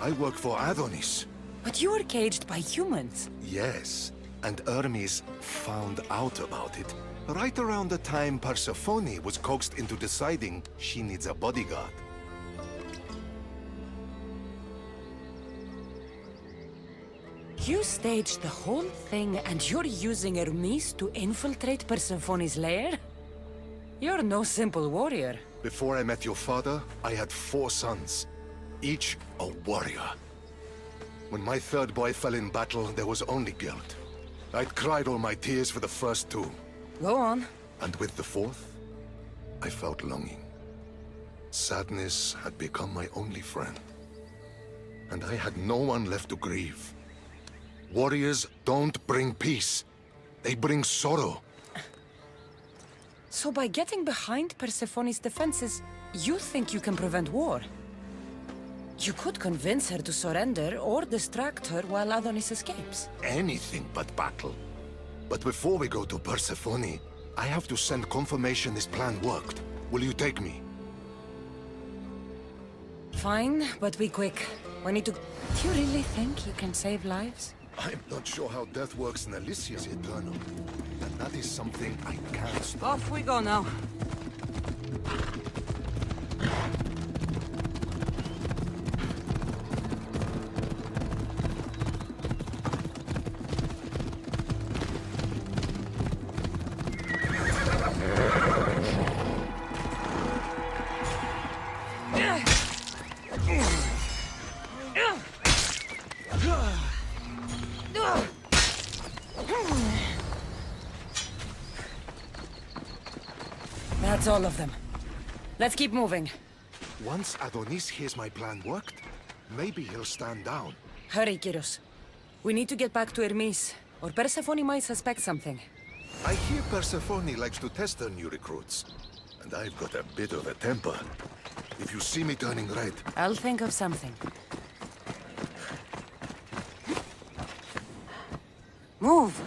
I work for Adonis. But you were caged by humans. Yes, and Hermes found out about it. Right around the time Persephone was coaxed into deciding she needs a bodyguard. You staged the whole thing and you're using Hermes to infiltrate Persephone's lair? You're no simple warrior. Before I met your father, I had 4 sons, each a warrior. When my third boy fell in battle, there was only guilt. I'd cried all my tears for the first 2. Go on. And with the 4th, I felt longing. Sadness had become my only friend. And I had no one left to grieve. Warriors don't bring peace. They bring sorrow. So by getting behind Persephone's defenses, you think you can prevent war? You could convince her to surrender or distract her while Adonis escapes. Anything but battle. But before we go to Persephone, I have to send confirmation this plan worked. Will you take me? Fine, but be quick. We need to... Do you really think you can save lives? I'm not sure how death works in Elysium is eternal. And that is something I can't stop. Off we go now. That's all of them. Let's keep moving. Once Adonis hears my plan worked, maybe he'll stand down. Hurry, Kyros. We need to get back to Hermes, or Persephone might suspect something. I hear Persephone likes to test her new recruits. And I've got a bit of a temper. If you see me turning red... I'll think of something. Move!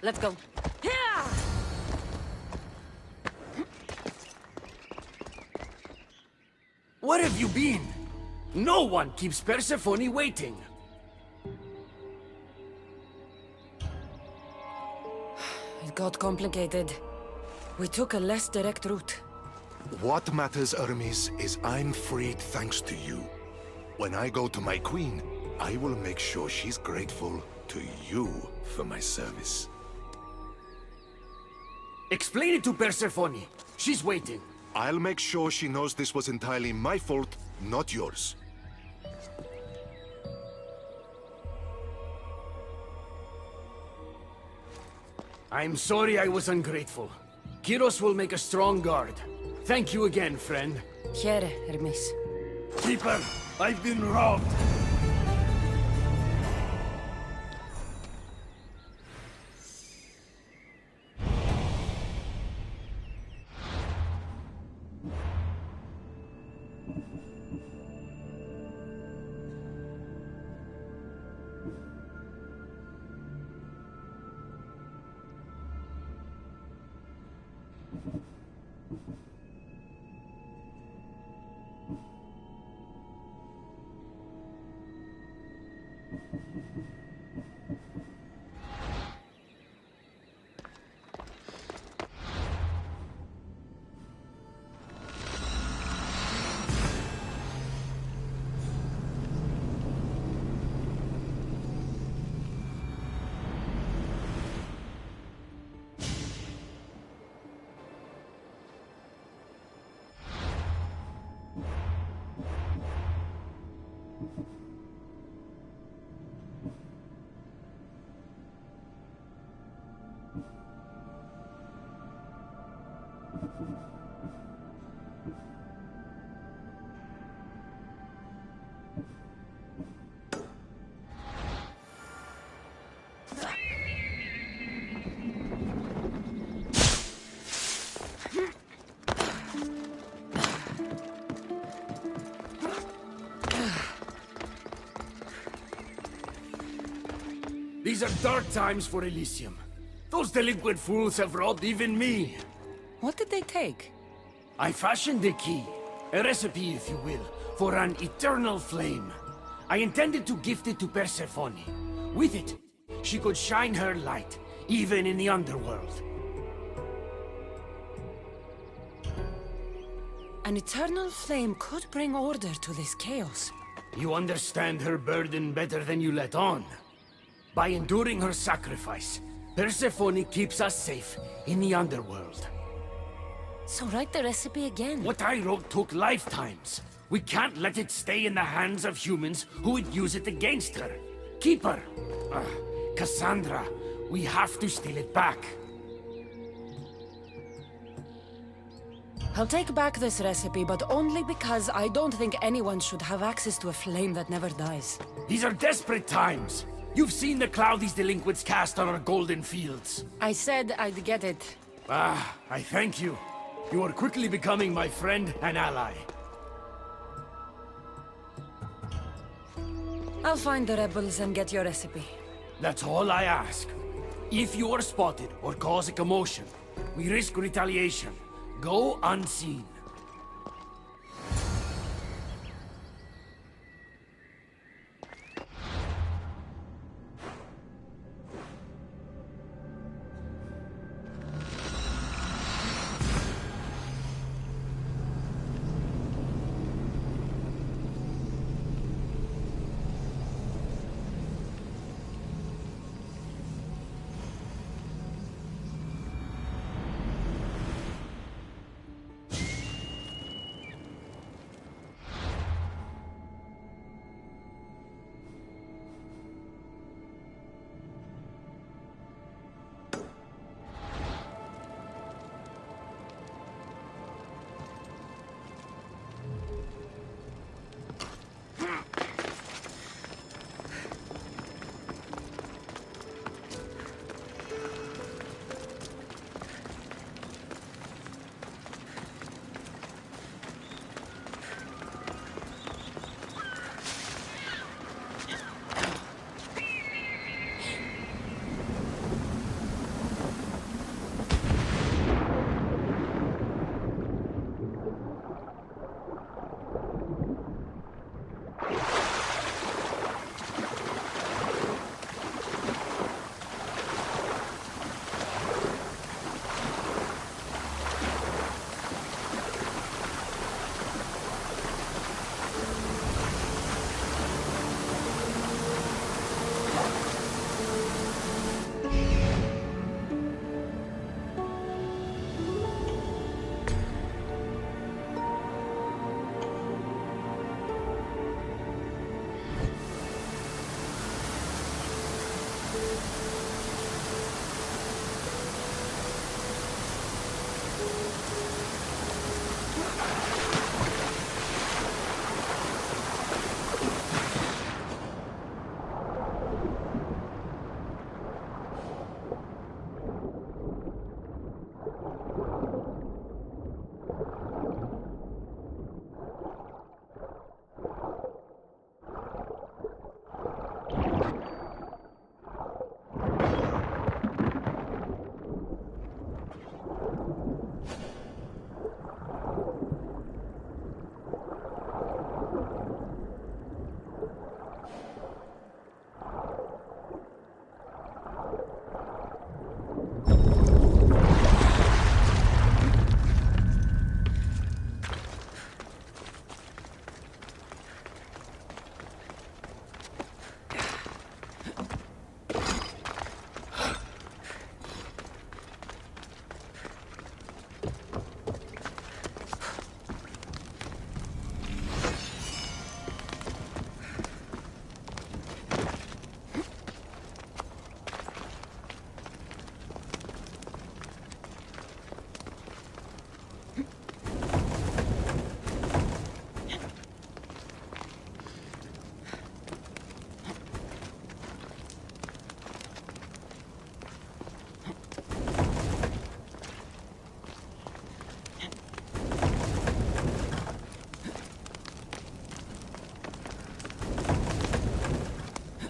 Let's go. Where have you been? No one keeps Persephone waiting. It got complicated. We took a less direct route. What matters, Hermes, is I'm freed thanks to you. When I go to my queen, I will make sure she's grateful to you for my service. Explain it to Persephone. She's waiting. I'll make sure she knows this was entirely my fault, not yours. I'm sorry I was ungrateful. Kyros will make a strong guard. Thank you again, friend. Here, Hermes. Keeper, I've been robbed. These are dark times for Elysium. Those delinquent fools have robbed even me. What did they take? I fashioned a key, a recipe if you will, for an eternal flame. I intended to gift it to Persephone. With it, she could shine her light, even in the underworld. An eternal flame could bring order to this chaos. You understand her burden better than you let on. By enduring her sacrifice, Persephone keeps us safe in the underworld. So write the recipe again. What I wrote took lifetimes. We can't let it stay in the hands of humans who would use it against her. Keep her. Cassandra, we have to steal it back. I'll take back this recipe, but only because I don't think anyone should have access to a flame that never dies. These are desperate times. You've seen the cloud these delinquents cast on our golden fields. I said I'd get it. I thank you. You are quickly becoming my friend and ally. I'll find the rebels and get your recipe. That's all I ask. If you are spotted or cause a commotion, we risk retaliation. Go unseen.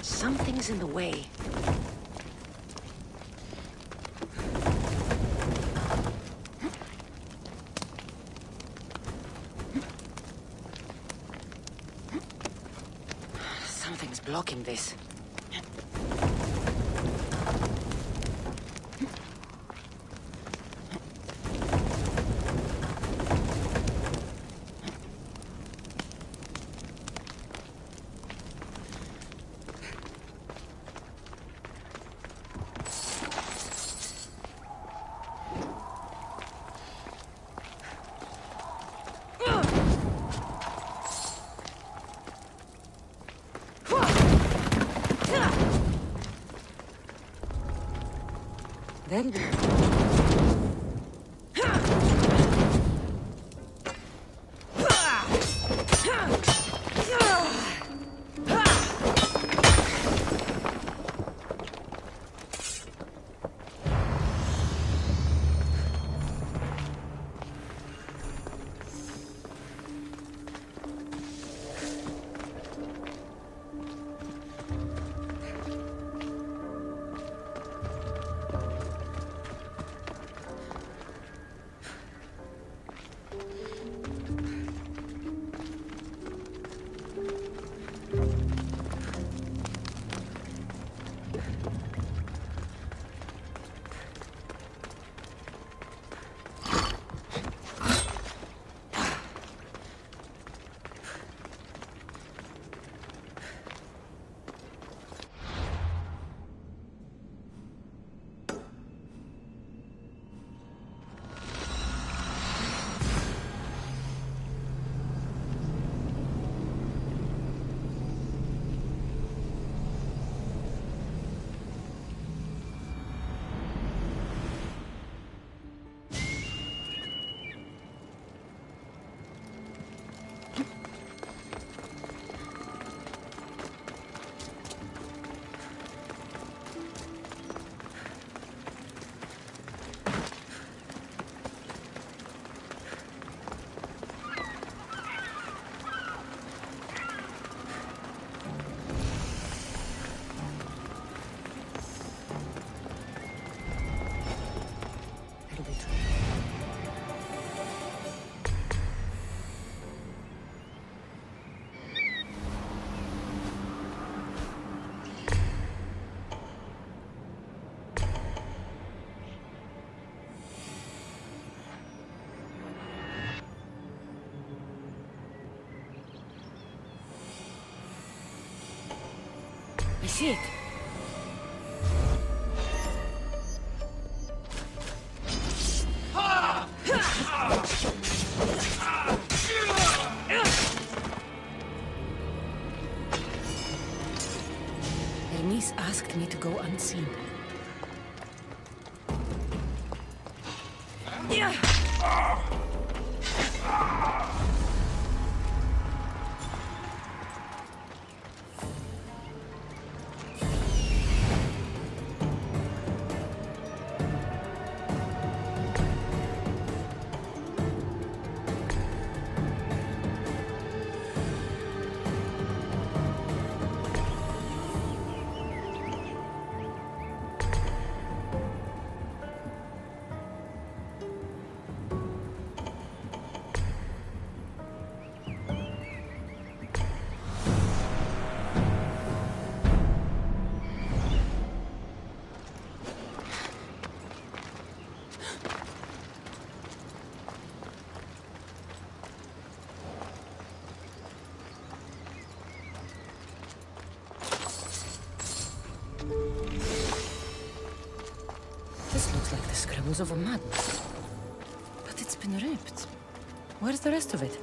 Something's in the way. Something's blocking this. Then I see it. Bernice asked me to go unseen. This looks like the scribbles of a madman. But it's been ripped. Where's the rest of it?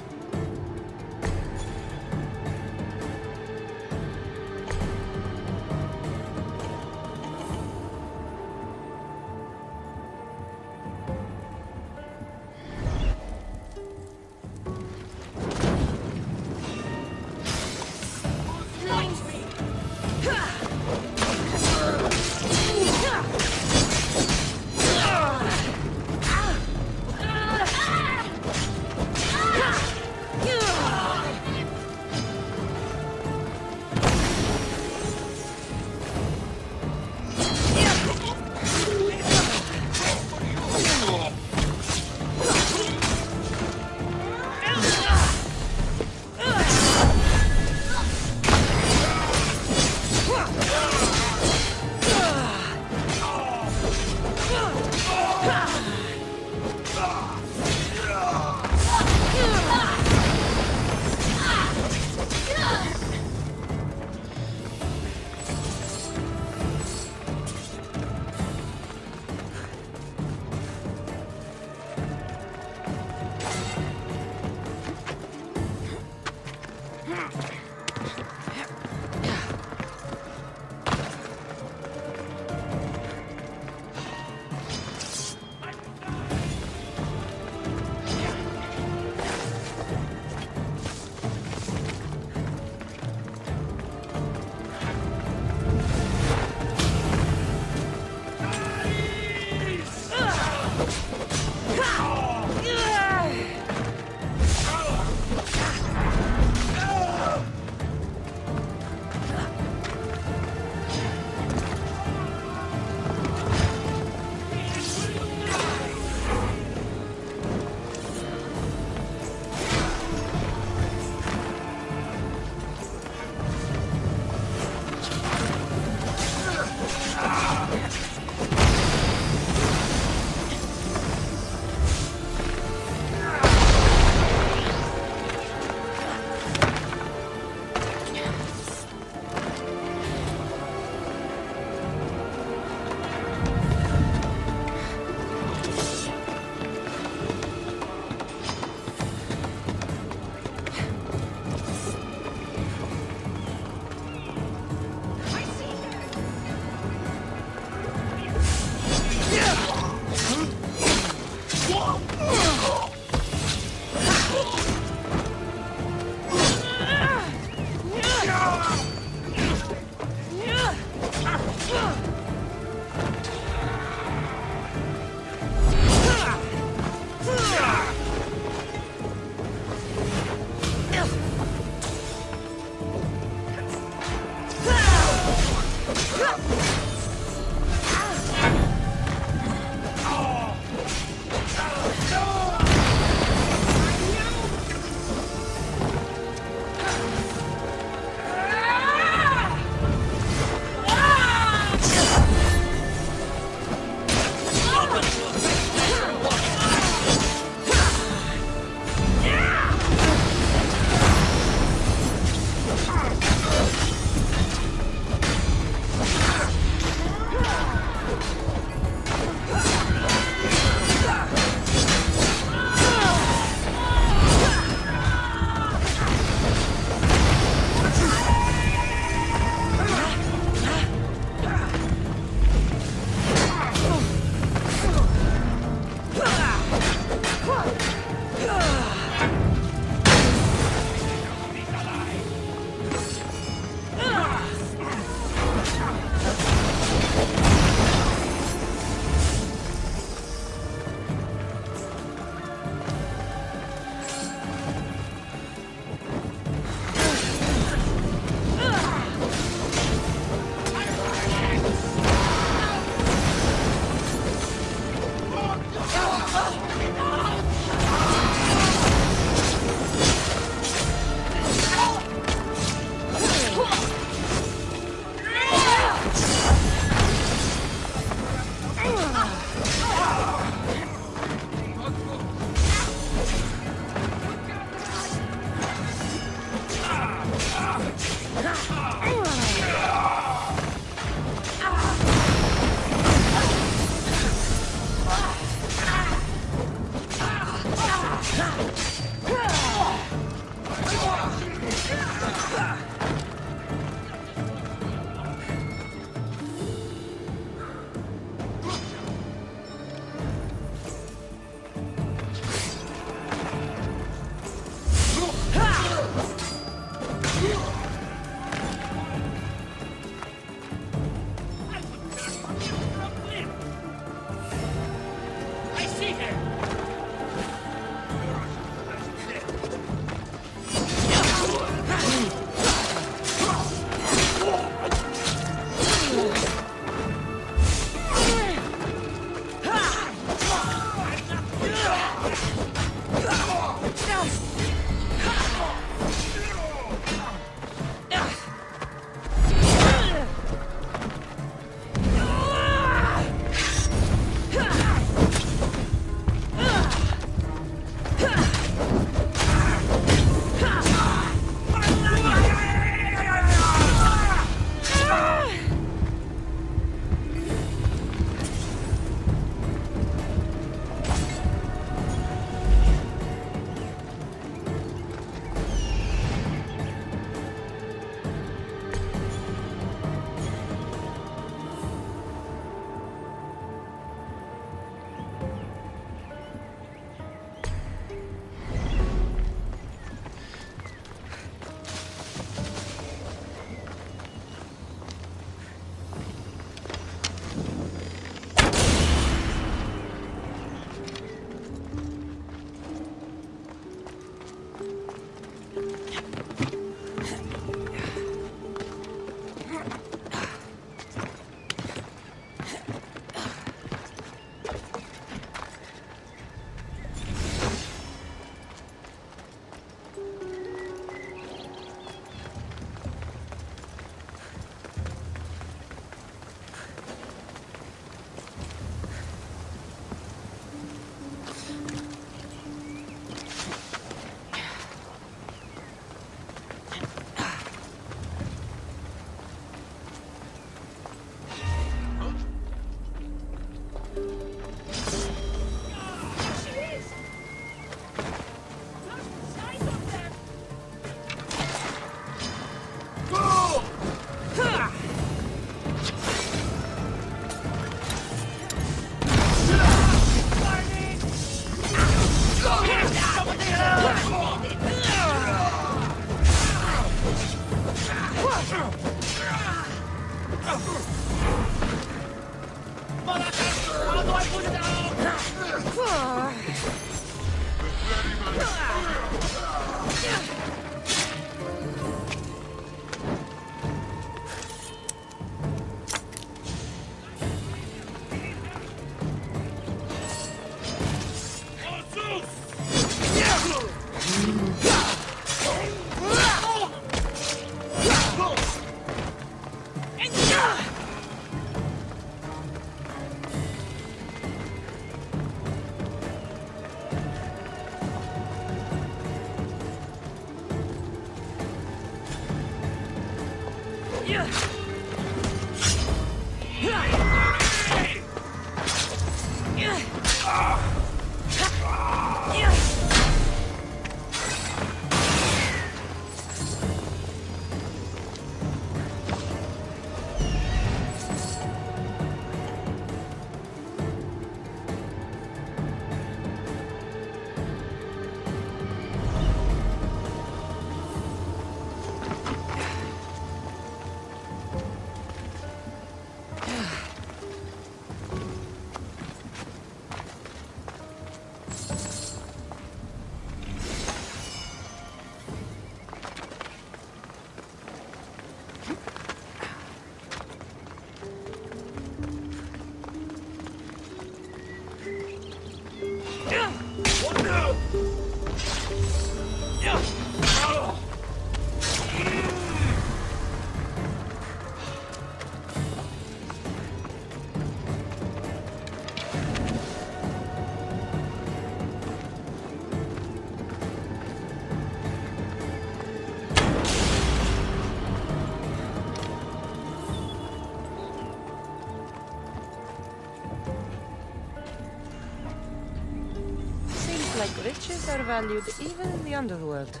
Like riches are valued even in the underworld.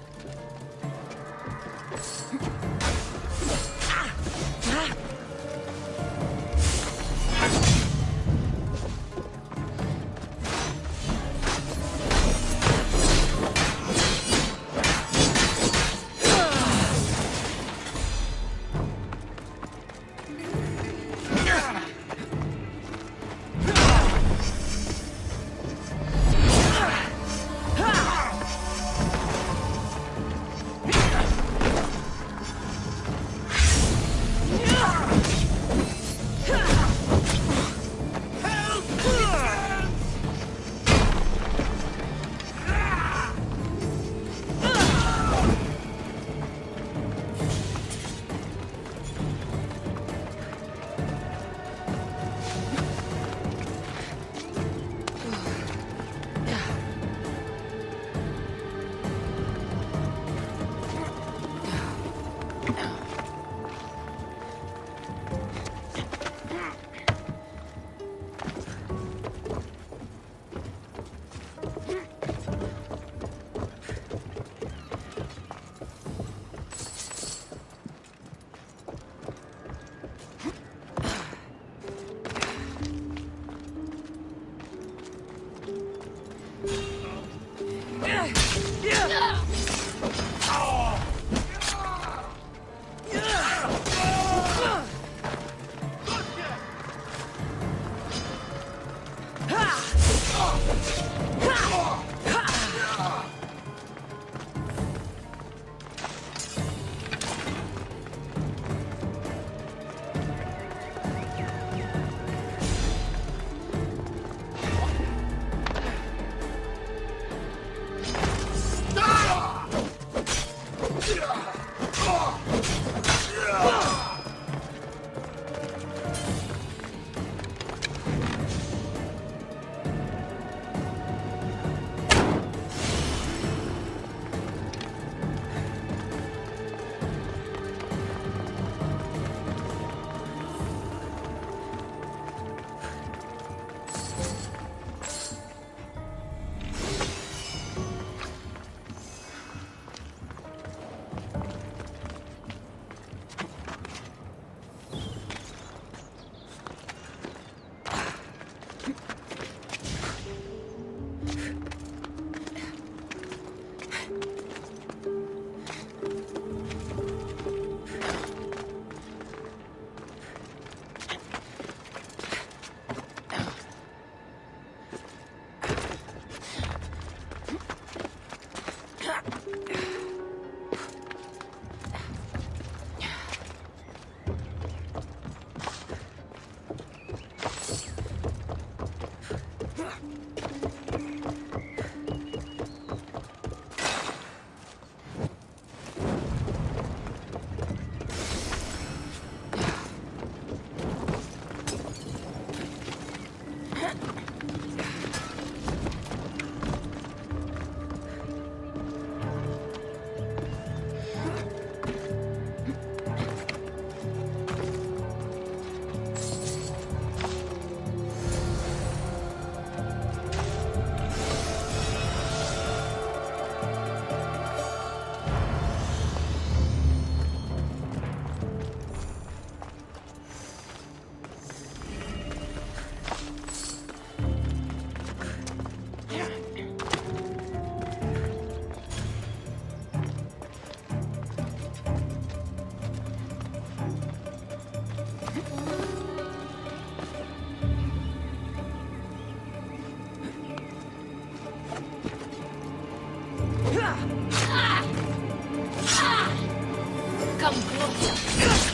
Come closer.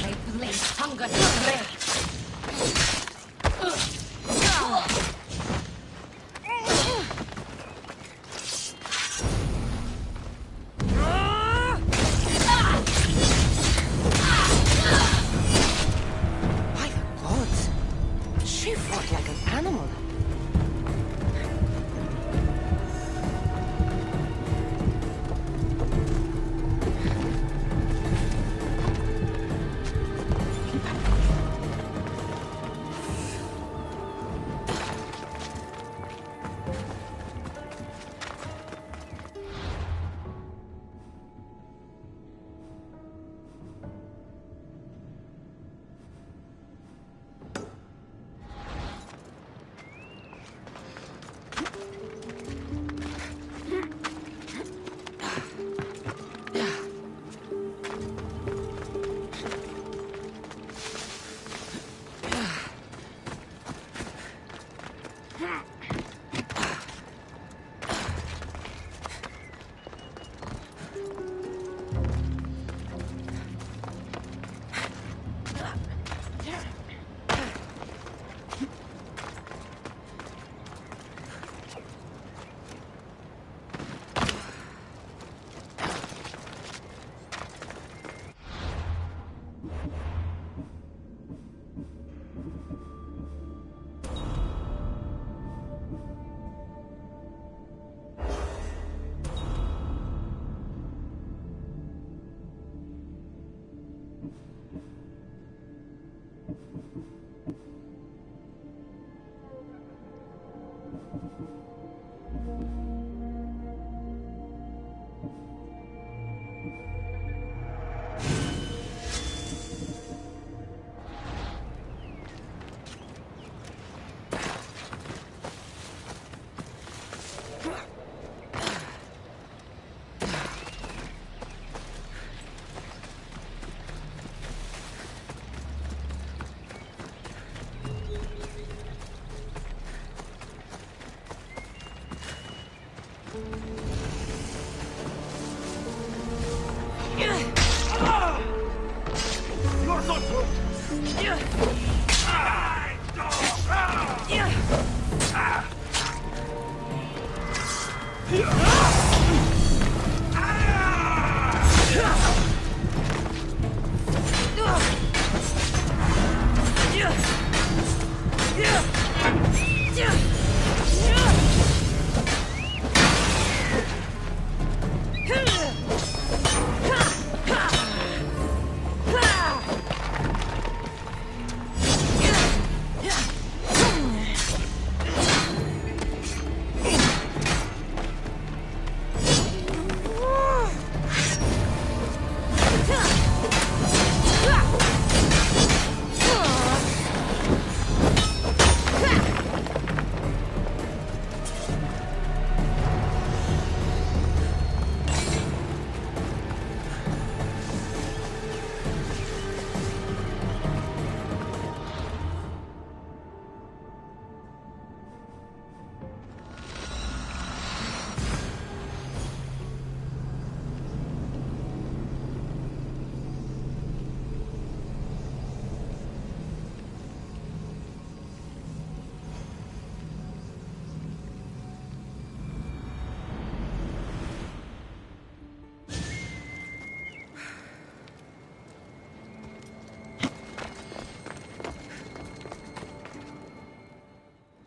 I place hunger to bread. By the gods! She fought like an animal.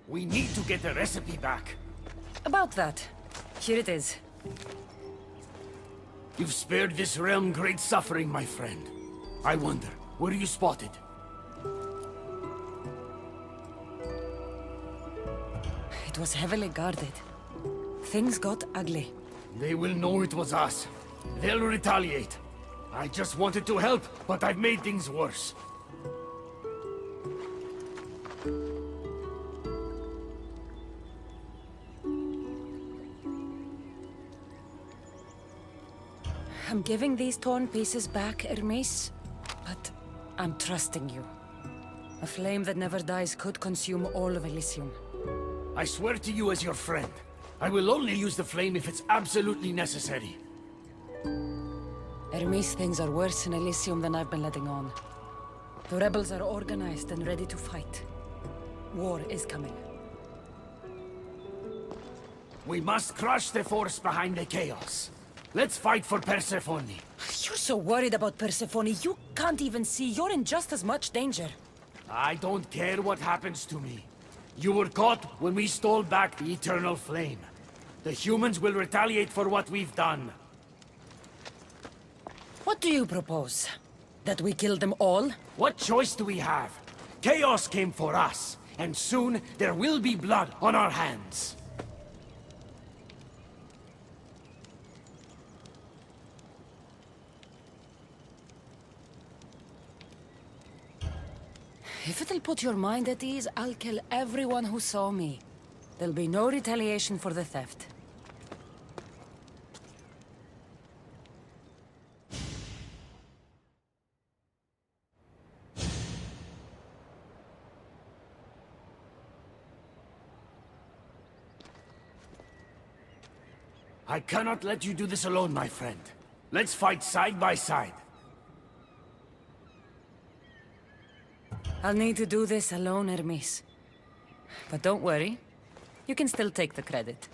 We need to get the recipe back. About that. Here it is. You've spared this realm great suffering, my friend. I wonder, were you spotted? It was heavily guarded. Things got ugly. They will know it was us. They'll retaliate. I just wanted to help, but I've made things worse. I'm giving these torn pieces back, Hermes, but I'm trusting you. A flame that never dies could consume all of Elysium. I swear to you as your friend, I will only use the flame if it's absolutely necessary. Hermes, things are worse in Elysium than I've been letting on. The rebels are organized and ready to fight. War is coming. We must crush the force behind the chaos. Let's fight for Persephone. You're so worried about Persephone, you can't even see you're in just as much danger. I don't care what happens to me. You were caught when we stole back the Eternal Flame. The humans will retaliate for what we've done. What do you propose? That we kill them all? What choice do we have? Chaos came for us, and soon there will be blood on our hands. If it'll put your mind at ease, I'll kill everyone who saw me. There'll be no retaliation for the theft. I cannot let you do this alone, my friend. Let's fight side by side. I'll need to do this alone, Hermes. But don't worry. You can still take the credit.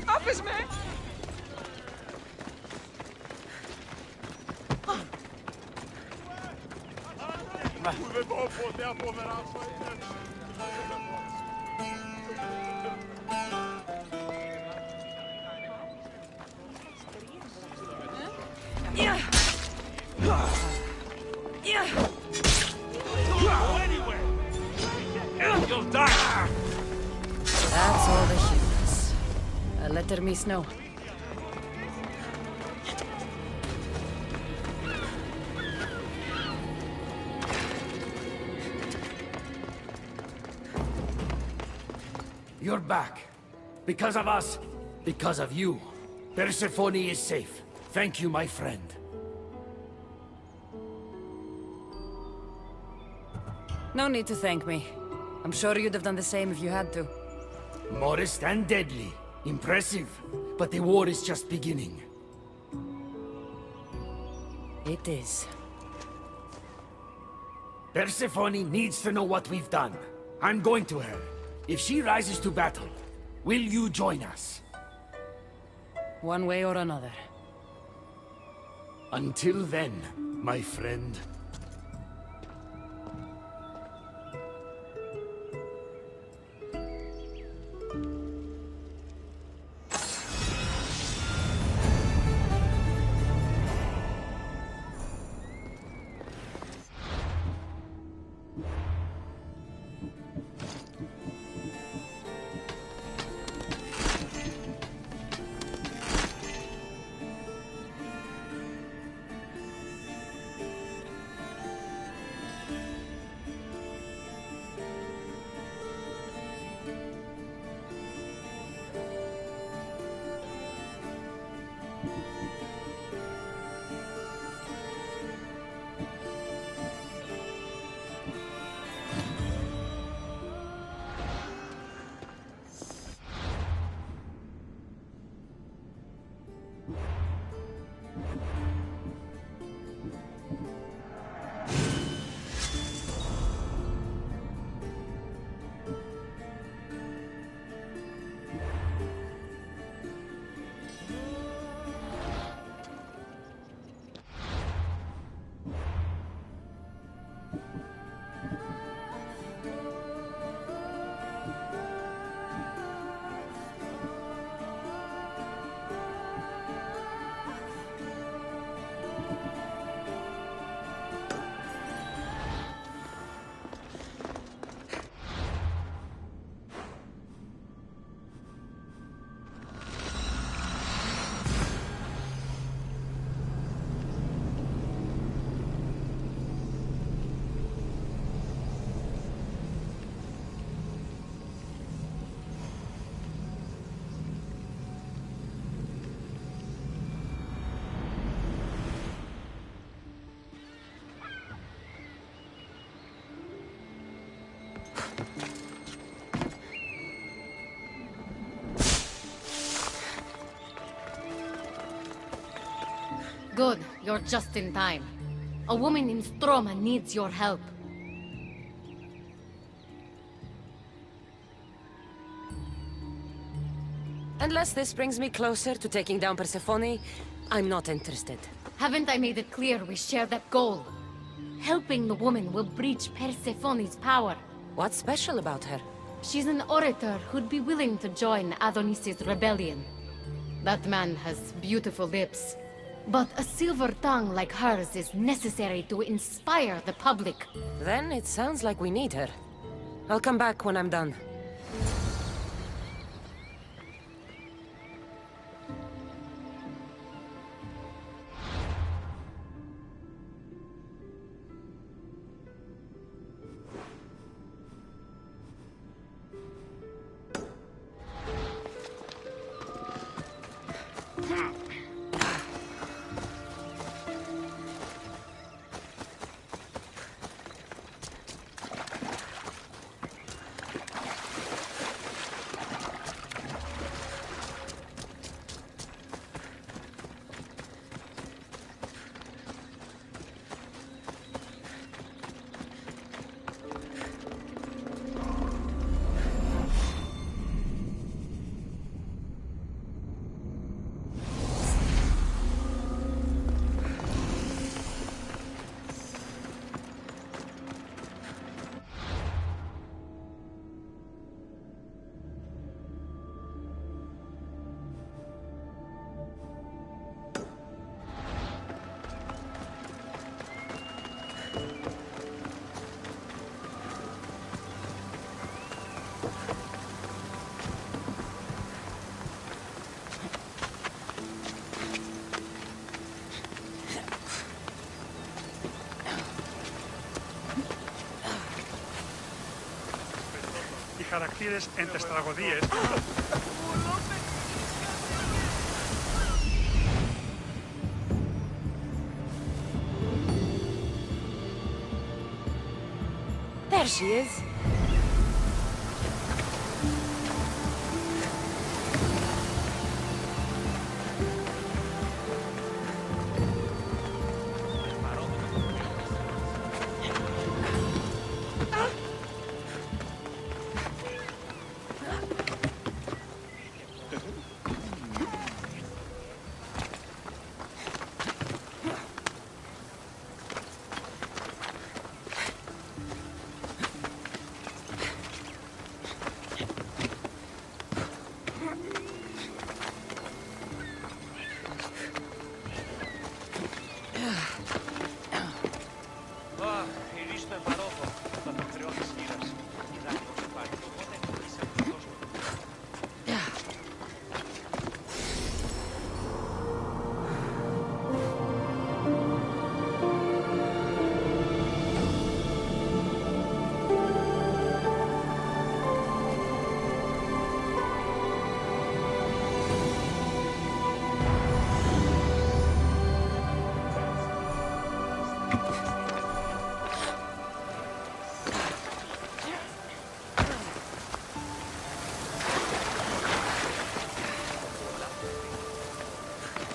Άφες με! Δεν μπορώ ποτέ από δράσω. You'll die! That's all the humans. I'll let Hermes know. You're back. Because of us, because of you. Persephone is safe. Thank you, my friend. No need to thank me. I'm sure you'd have done the same if you had to. Modest and deadly. Impressive. But the war is just beginning. It is. Persephone needs to know what we've done. I'm going to her. If she rises to battle, will you join us? One way or another. Until then, my friend. Good, you're just in time. A woman in Stroma needs your help. Unless this brings me closer to taking down Persephone, I'm not interested. Haven't I made it clear we share that goal? Helping the woman will breach Persephone's power. What's special about her? She's an orator who'd be willing to join Adonis's rebellion. That man has beautiful lips. But a silver tongue like hers is necessary to inspire the public. Then it sounds like we need her. I'll come back when I'm done. Χαρακτήρες εν τες τραγωδίες. There she is.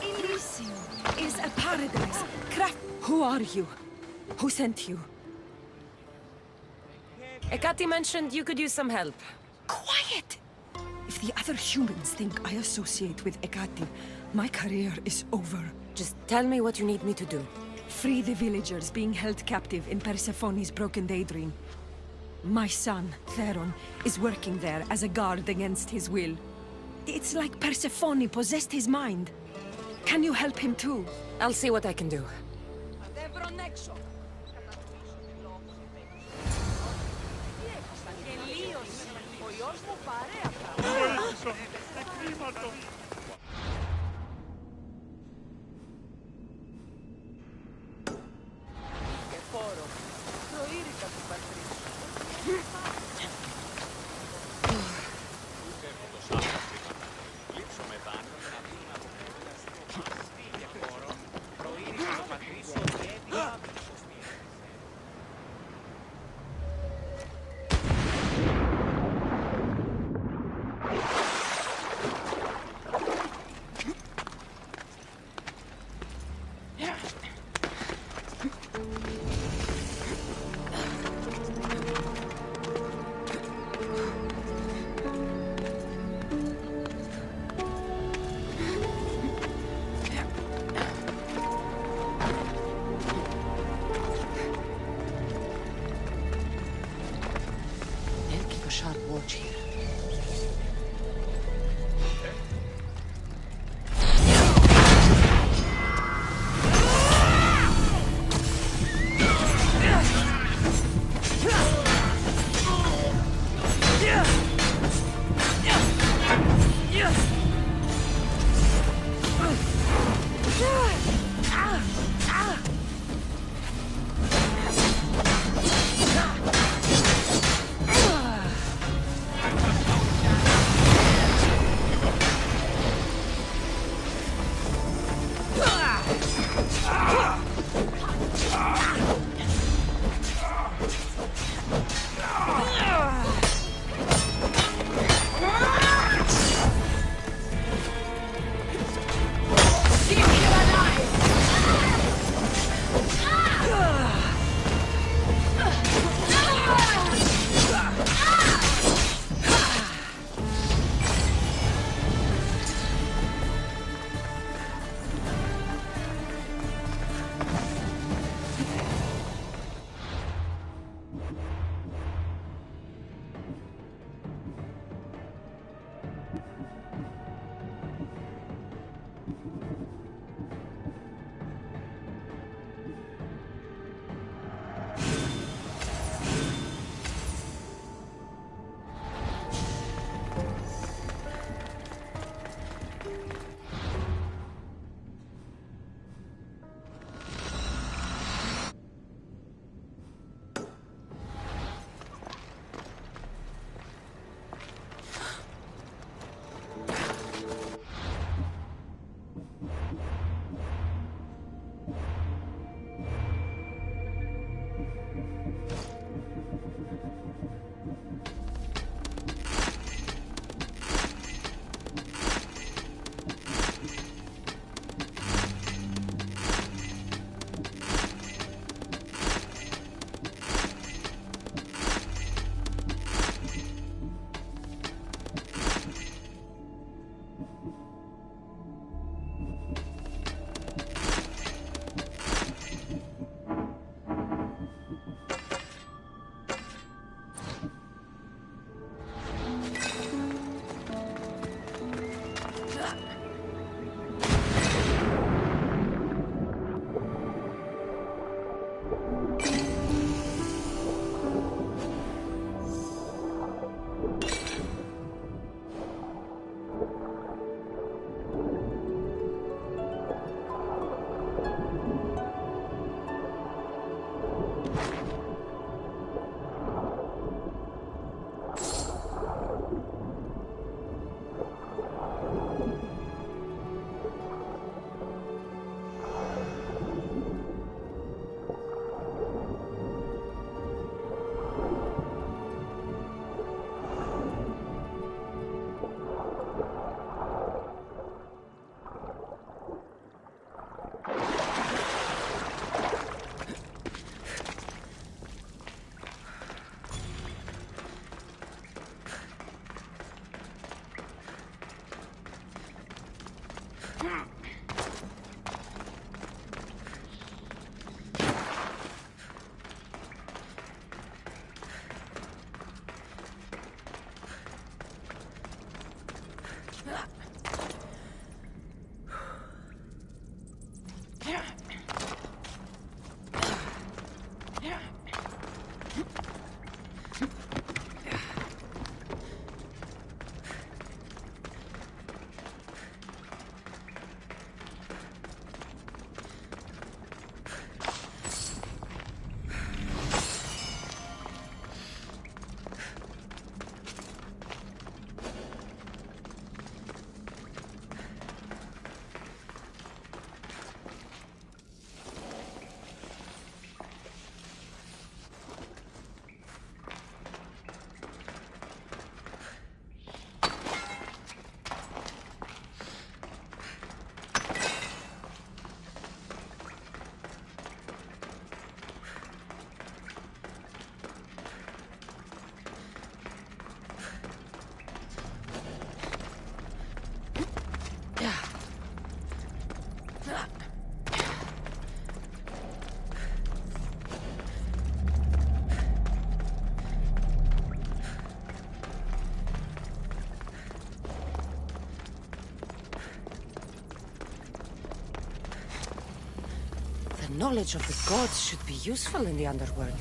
Elysium is a paradise. Who are you? Who sent you? Ekati mentioned you could use some help. Quiet! If the other humans think I associate with Ekati, my career is over. Just tell me what you need me to do. Free the villagers being held captive in Persephone's broken daydream. My son, Theron, is working there as a guard against his will. It's like Persephone possessed his mind. Can you help him too? I'll see what I can do. They'll keep a sharp watch here. knowledge of the gods should be useful in the underworld.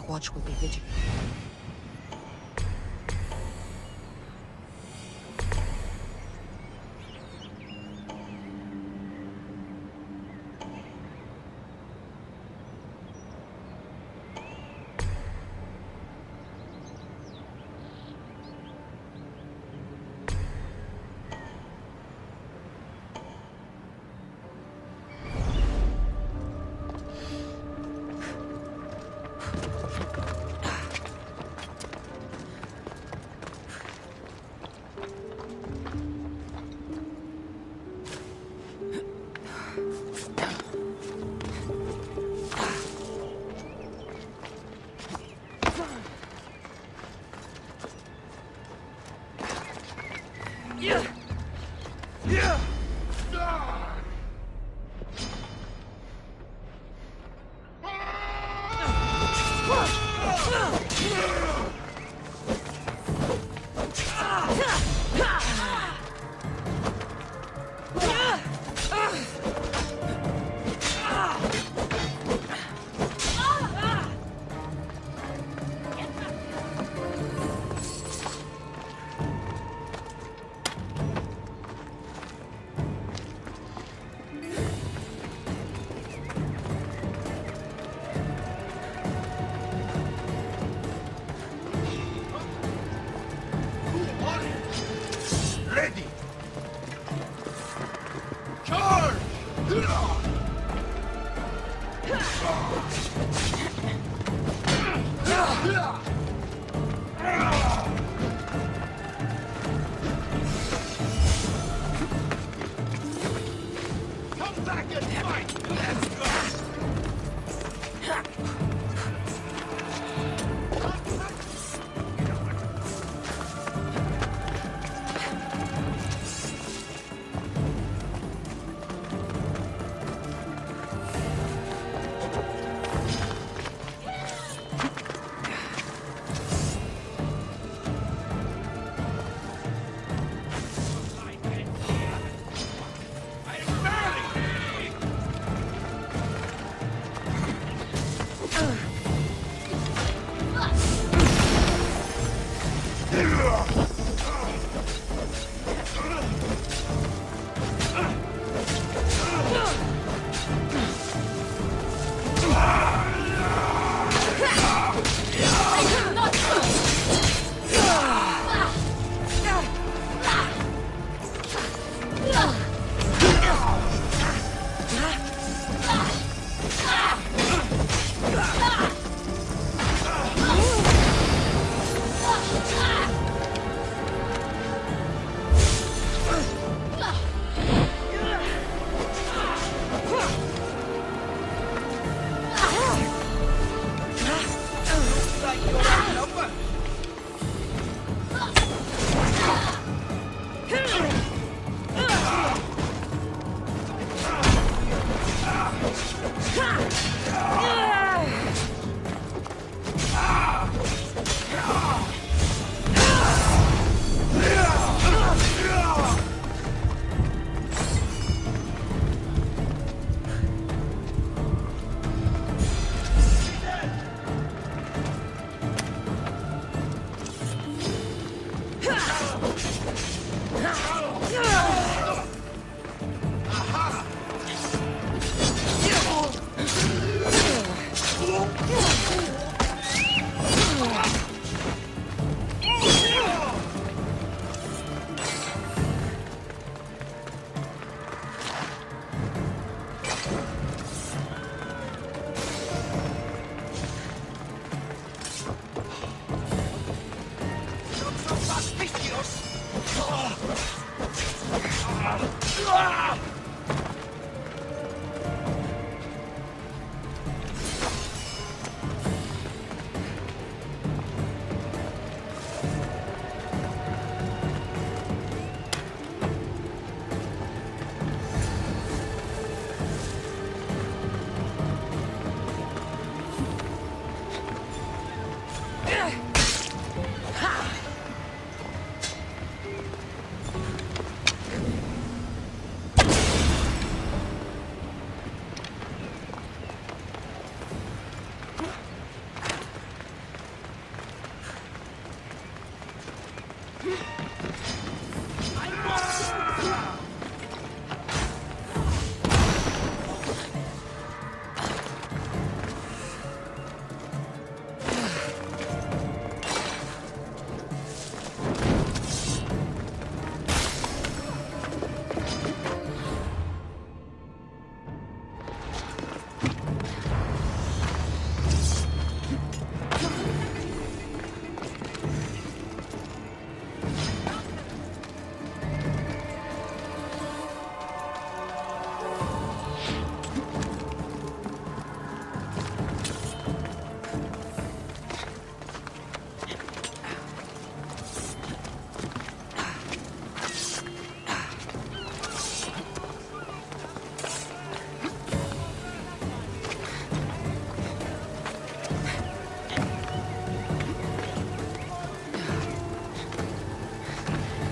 Watch will be vigilant.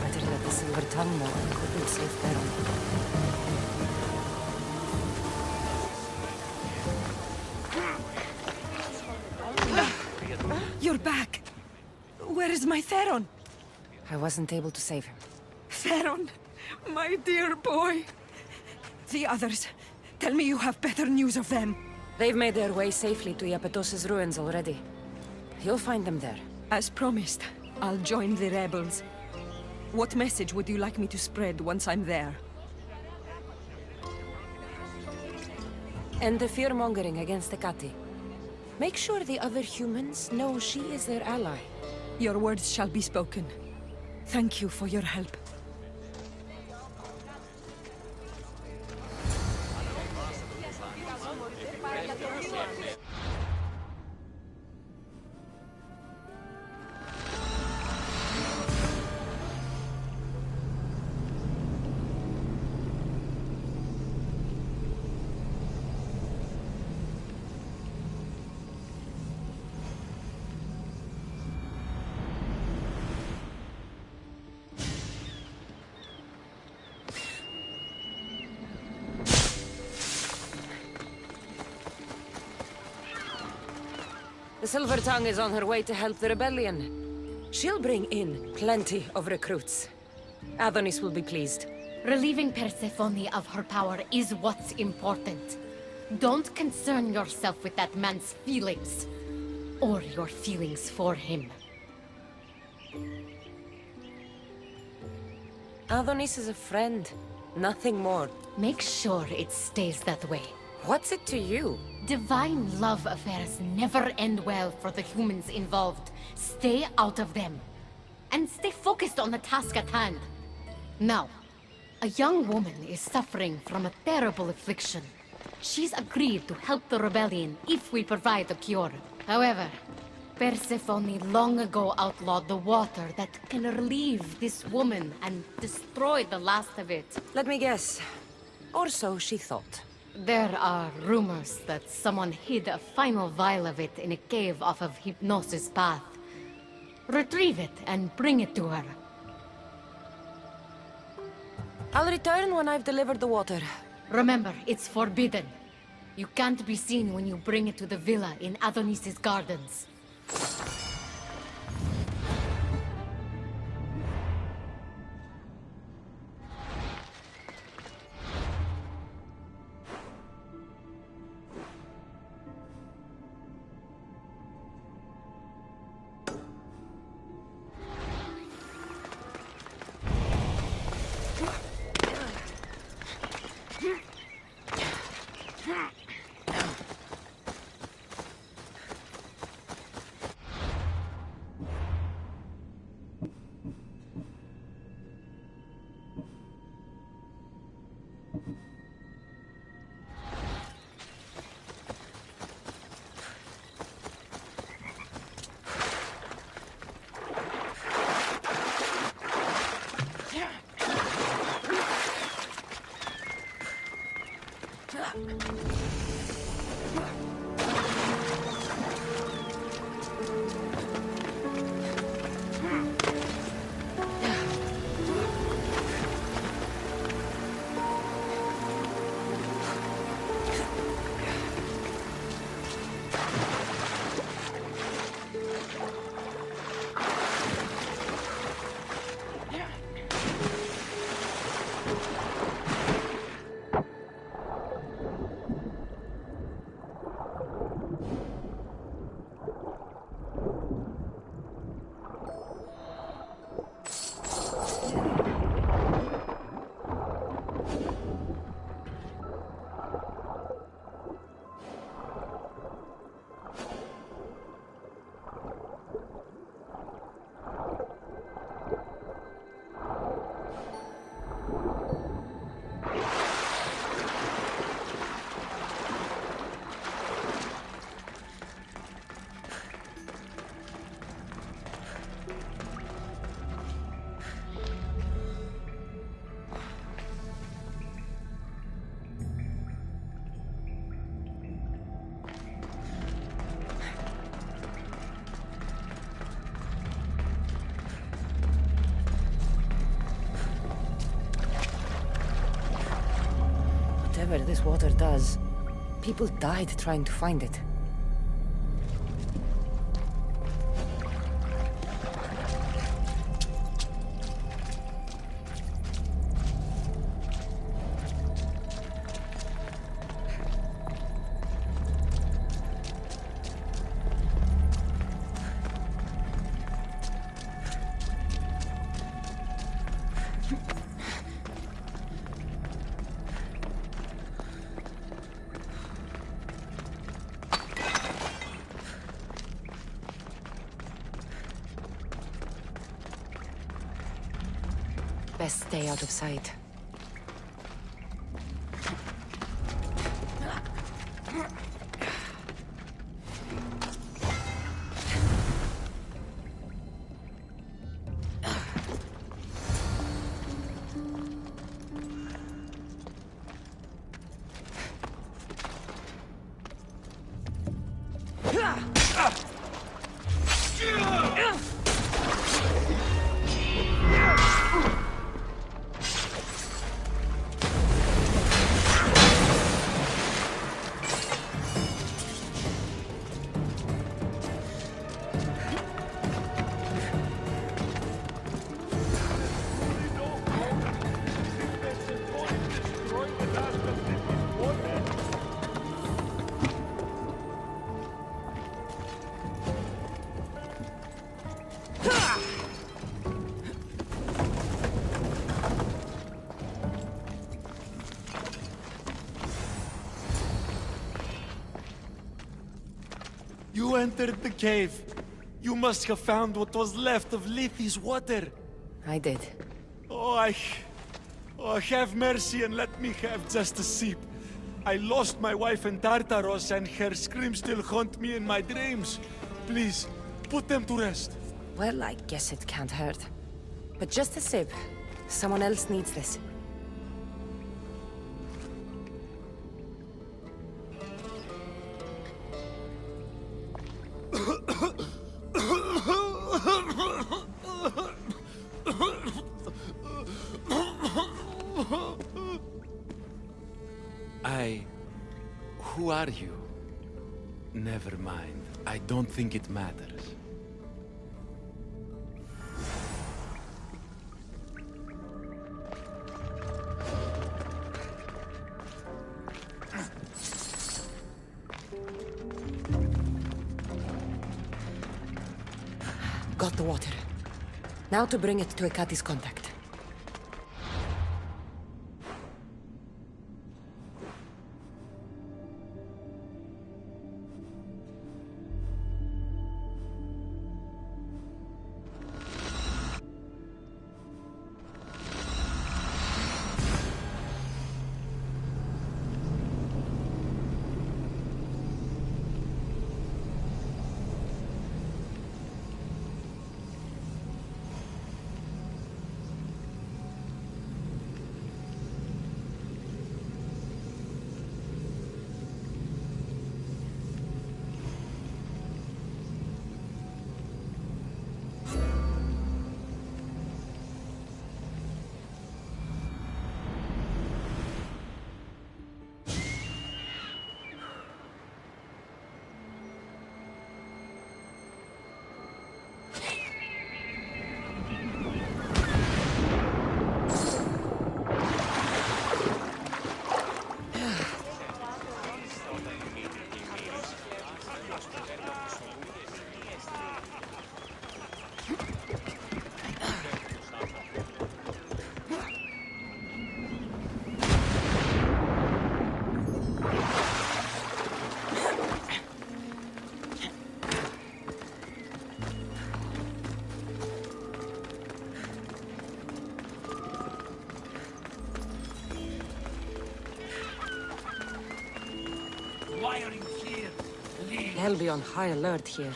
Better let the Silver Tongue know I couldn't save Theron. You're back! Where is my Theron? I wasn't able to save him. Theron! My dear boy! The others, tell me you have better news of them. They've made their way safely to Iapetos' ruins already. You'll find them there. As promised, I'll join the rebels. What message would you like me to spread once I'm there? End the fear-mongering against the Kati. Make sure the other humans know she is their ally. Your words shall be spoken. Thank you for your help. The Silver Tongue is on her way to help the rebellion. She'll bring in plenty of recruits. Adonis will be pleased. Relieving Persephone of her power is what's important. Don't concern yourself with that man's feelings. Or your feelings for him. Adonis is a friend, nothing more. Make sure it stays that way. What's it to you? Divine love affairs never end well for the humans involved. Stay out of them. And stay focused on the task at hand. Now, a young woman is suffering from a terrible affliction. She's agreed to help the rebellion if we provide a cure. However, Persephone long ago outlawed the water that can relieve this woman and destroy the last of it. Let me guess. Or so she thought. There are rumors that someone hid a final vial of it in a cave off of Hypnosis Path. Retrieve it and bring it to her. I'll return when I've delivered the water. Remember, it's forbidden. You can't be seen when you bring it to the villa in Adonis's gardens. Whatever this water does, people died trying to find it. Best stay out of sight. You entered the cave. You must have found what was left of Lethe's water. I did. Oh, have mercy and let me have just a sip. I lost my wife in Tartaros and her screams still haunt me in my dreams. Please, put them to rest. Well, I guess it can't hurt. But just a sip. Someone else needs this. Who are you? Never mind. I don't think it matters. Got the water. Now to bring it to Ekati's contact. They'll be on high alert here.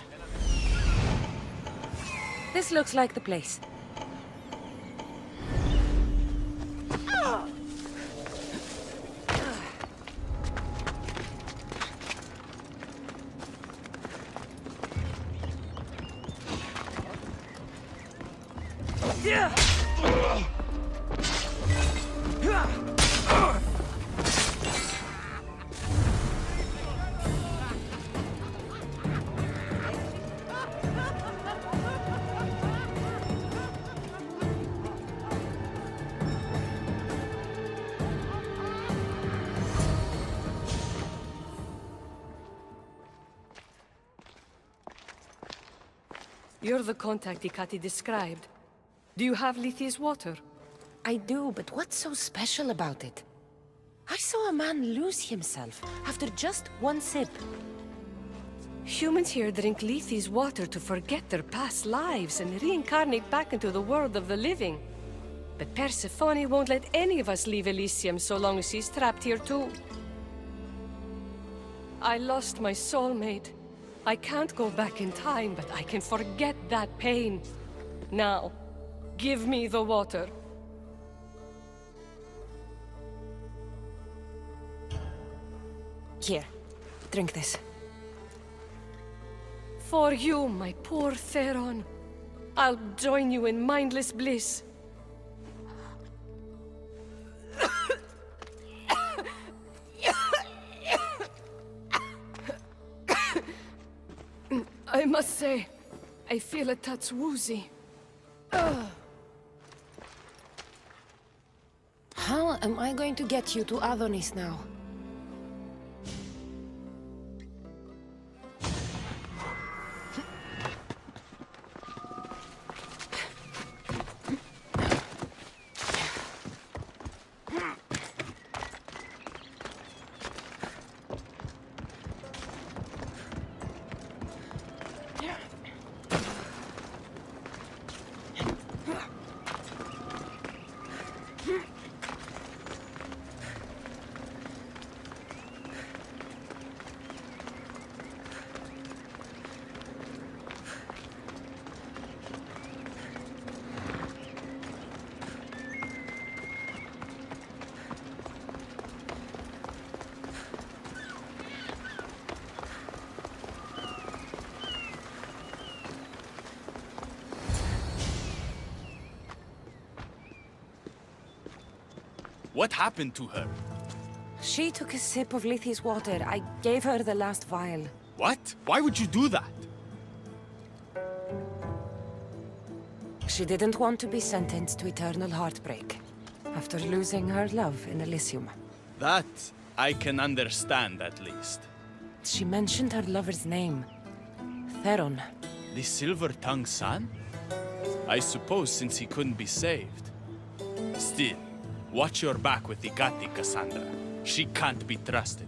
This looks like the place. You're the contact Ikati described. Do you have Lethe's water? I do, but what's so special about it? I saw a man lose himself after just one sip. Humans here drink Lethe's water to forget their past lives and reincarnate back into the world of the living. But Persephone won't let any of us leave Elysium so long as she's trapped here too. I lost my soulmate. I can't go back in time, but I can forget that pain. Now, give me the water. Here, drink this. For you, my poor Theron. I'll join you in mindless bliss. I must say, I feel a touch woozy. How am I going to get you to Adonis now? What happened to her? She took a sip of Lethe's water. I gave her the last vial. What? Why would you do that? She didn't want to be sentenced to eternal heartbreak after losing her love in Elysium. That I can understand, at least. She mentioned her lover's name. Theron. The Silver-Tongued Son? I suppose since he couldn't be saved. Still, watch your back with Ikati, Cassandra. She can't be trusted.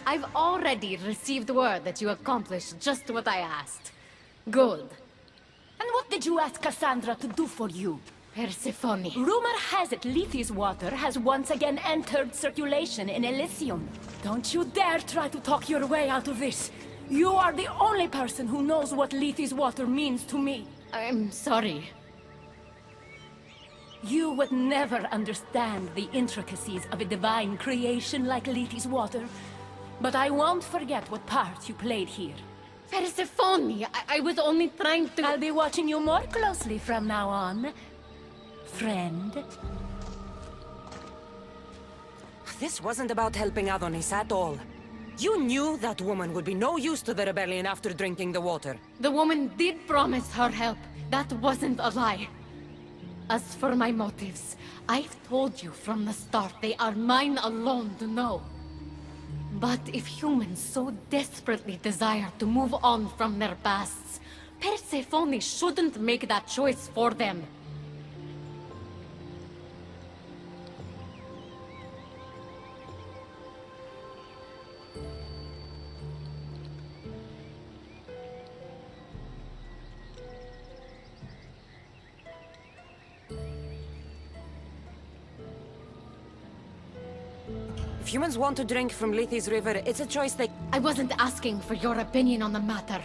I've already received word that you accomplished just what I asked. Good. And what did you ask Cassandra to do for you? Persephone. Rumor has it Lethe's water has once again entered circulation in Elysium. Don't you dare try to talk your way out of this. You are the only person who knows what Lethe's water means to me. I'm sorry. You would never understand the intricacies of a divine creation like Lethe's water. But I won't forget what part you played here. Persephone, I was only trying to... I'll be watching you more closely from now on, friend. This wasn't about helping Adonis at all. You knew that woman would be no use to the rebellion after drinking the water. The woman did promise her help. That wasn't a lie. As for my motives, I've told you from the start they are mine alone to know. But if humans so desperately desire to move on from their pasts, Persephone shouldn't make that choice for them. If humans want to drink from Lethe's river, it's a choice they... I wasn't asking for your opinion on the matter.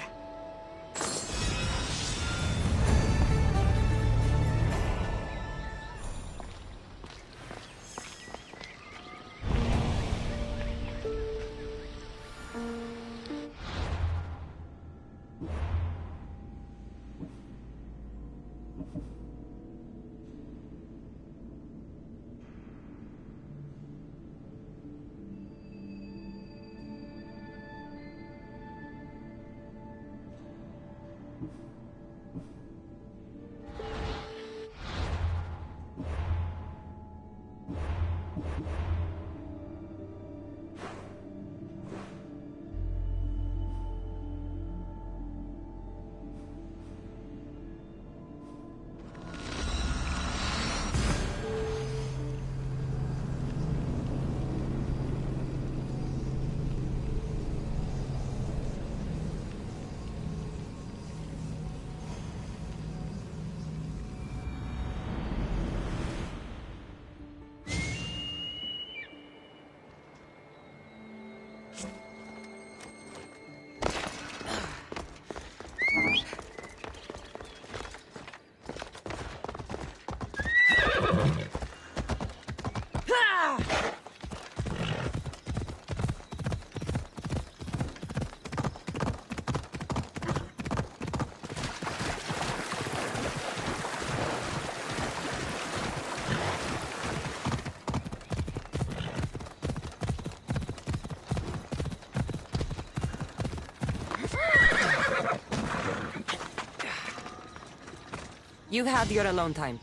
You've had your alone time.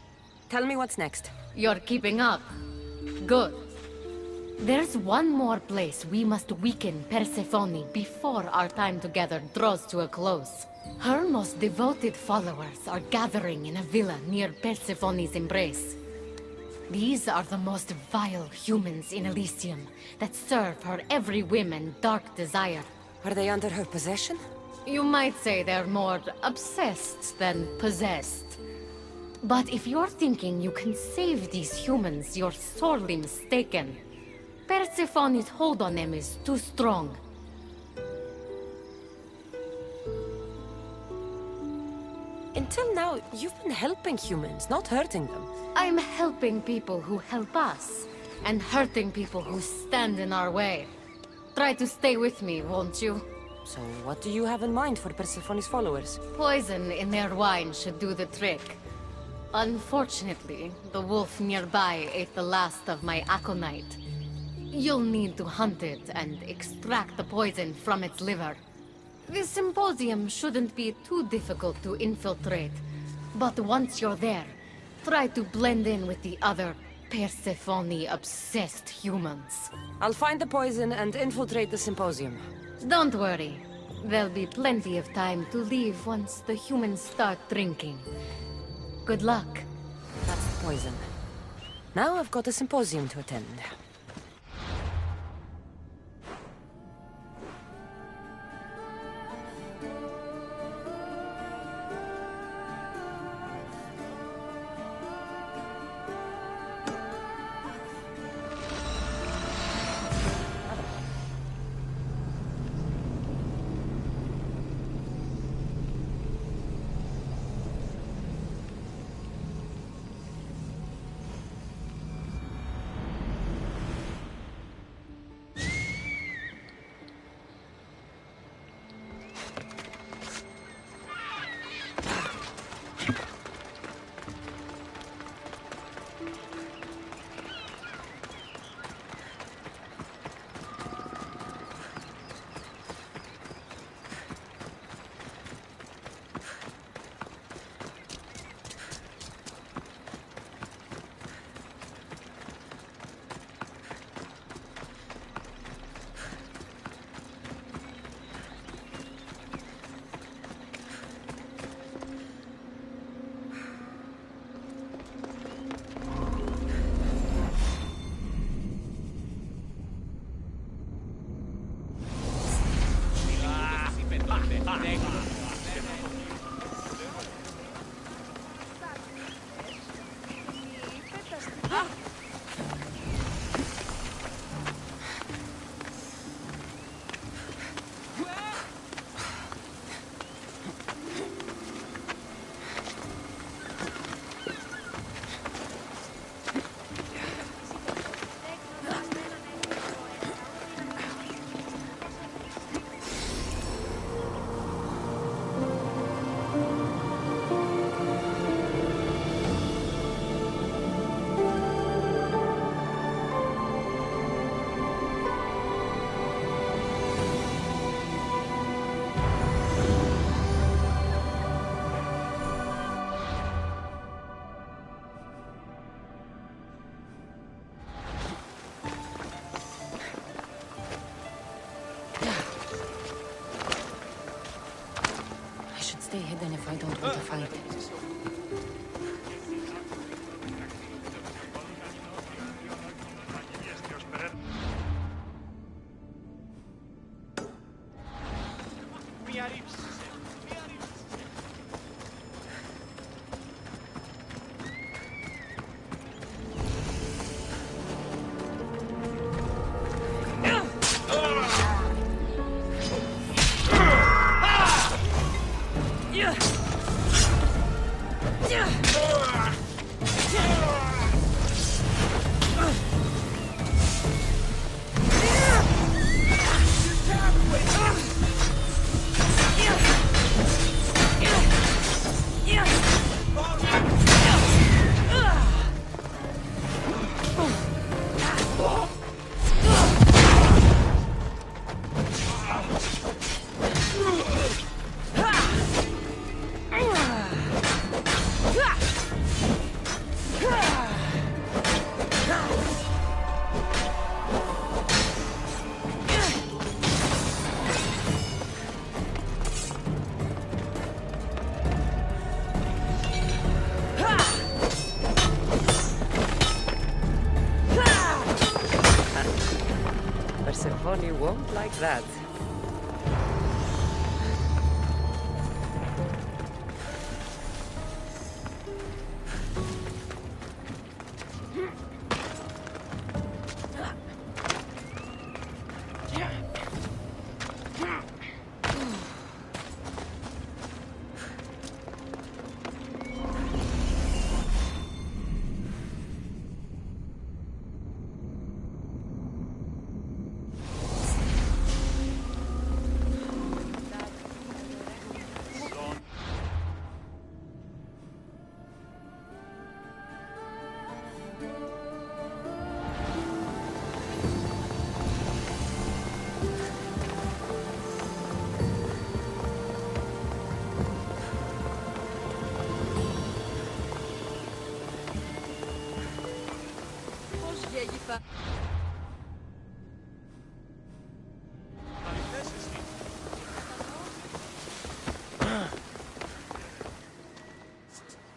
Tell me what's next. You're keeping up. Good. There's one more place we must weaken Persephone before our time together draws to a close. Her most devoted followers are gathering in a villa near Persephone's embrace. These are the most vile humans in Elysium that serve her every whim and dark desire. Are they under her possession? You might say they're more obsessed than possessed. But if you're thinking you can save these humans, you're sorely mistaken. Persephone's hold on them is too strong. Until now, you've been helping humans, not hurting them. I'm helping people who help us, and hurting people who stand in our way. Try to stay with me, won't you? So what do you have in mind for Persephone's followers? Poison in their wine should do the trick. Unfortunately, the wolf nearby ate the last of my aconite. You'll need to hunt it and extract the poison from its liver. The symposium shouldn't be too difficult to infiltrate, but once you're there, try to blend in with the other Persephone-obsessed humans. I'll find the poison and infiltrate the symposium. Don't worry. There'll be plenty of time to leave once the humans start drinking. Good luck. That's the poison. Now I've got a symposium to attend. fight. Persephone won't like that.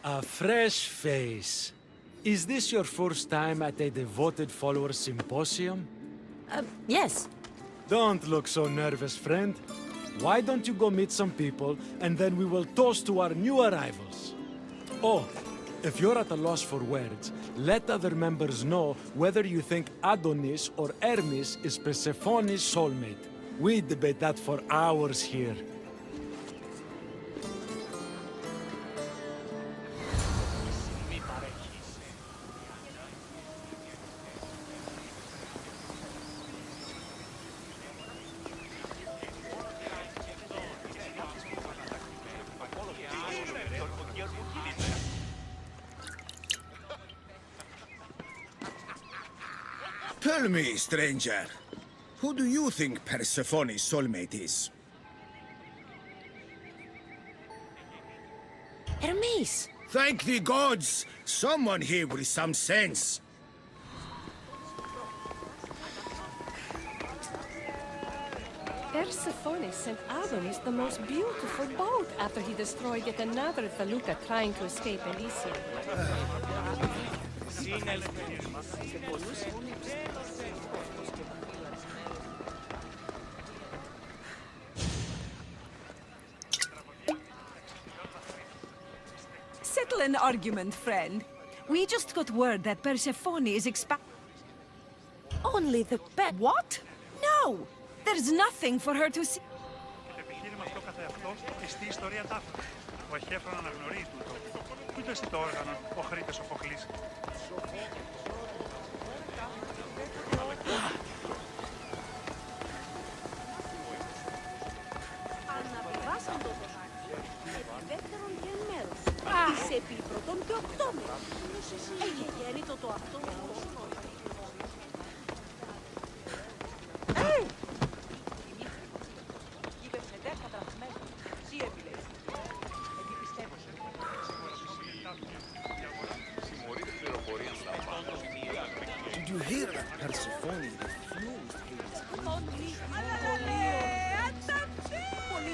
A fresh face. Is this your first time at a devoted follower symposium? Yes. Don't look so nervous, friend. Why don't you go meet some people, and then we will toast to our new arrivals? Oh, if you're at a loss for words, let other members know whether you think Adonis or Hermes is Persephone's soulmate. We debate that for hours here. Tell me, stranger, who do you think Persephone's soulmate is? Hermes! Thank the gods! Someone here with some sense. Persephone sent Adonis the most beautiful boat after he destroyed yet another felucca trying to escape Elysium. Settle an argument, friend. We just got word that Persephone is Only the bed. What? No! There's nothing for her to see. Το επιχείρημα αυτό καθεαυτό εστί ιστορία τάφων. Ο Εχέφρον αναγνωρίζει τούτο. Τούτο εστί το όργανο, ο Χρήτος Σοφοκλής. Αναβιβάσαν το δωμάτιο επί δεύτερον και εν μέρος. Της επί πρώτον και οκτώμερον. Εγεγέννητο το αυτό. Did you hear that Persephone refused Hades?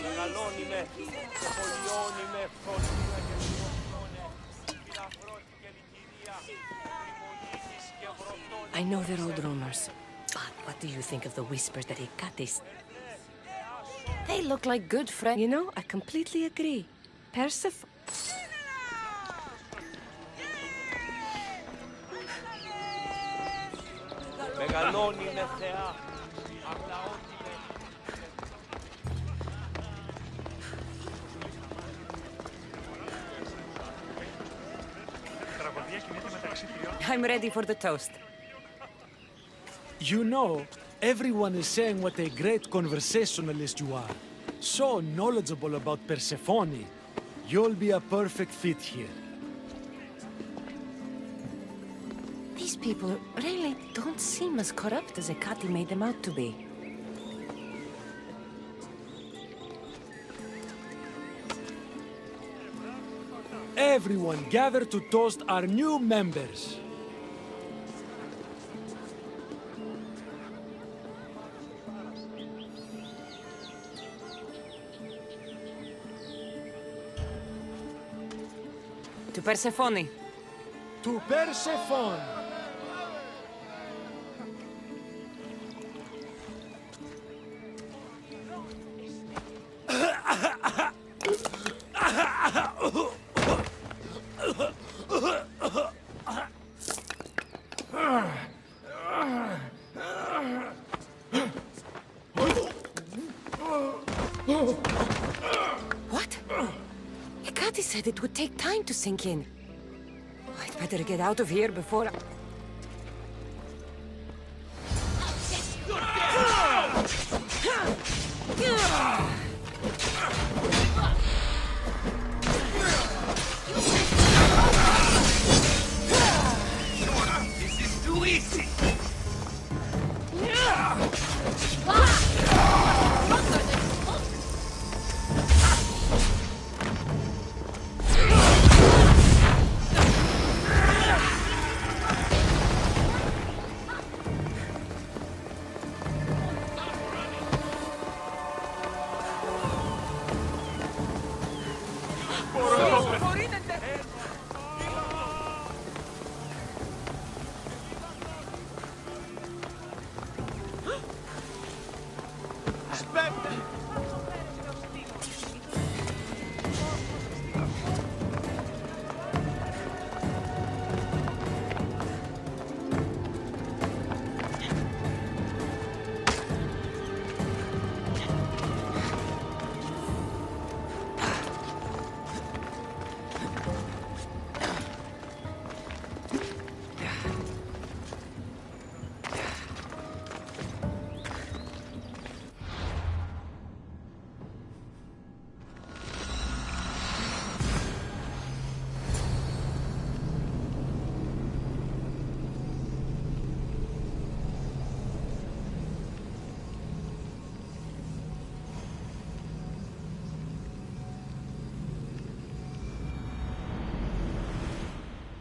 Μεγαλώνει με, πολιώνει με, φροντίδα και I know they're old rumors, but what do you think of the whispers that Hekatis... They look like good friends. You know, I completely agree. Perseph... Μεγαλώνει με θεά. Απλά ό,τι με... I'm ready for the toast. You know, everyone is saying what a great conversationalist you are. So knowledgeable about Persephone. You'll be a perfect fit here. These people really don't seem as corrupt as Hekati made them out to be. Everyone gather to toast our new members. To Persephone. To Persephone. What? Hekati said it would take time to sink in. I'd better get out of here before... This is too easy!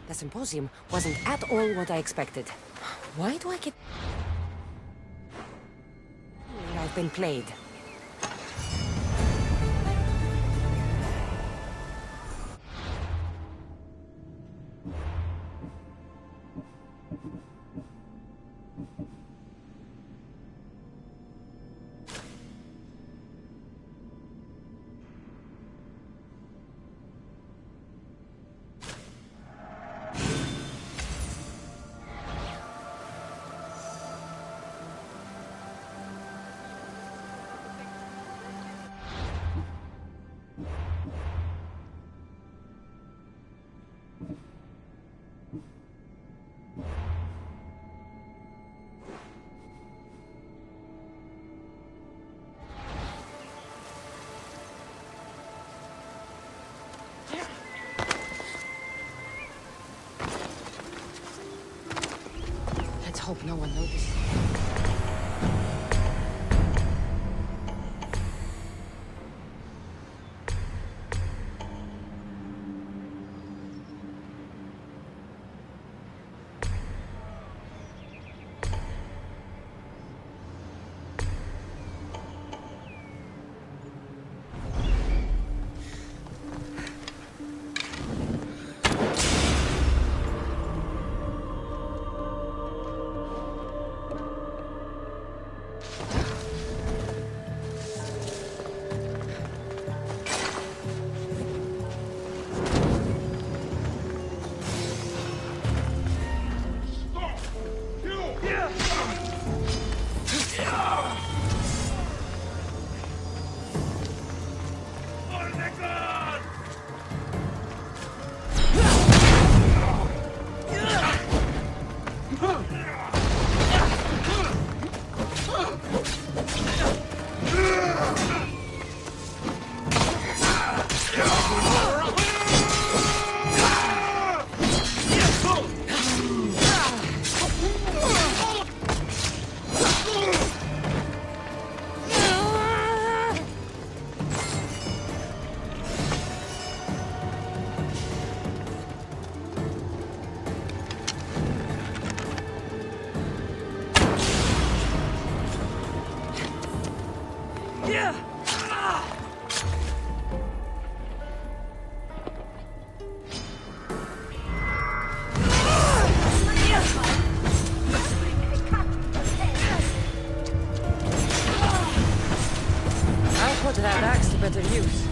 The symposium wasn't at all what I expected. Why do I get... I've been played. Let's hope no one notices. use.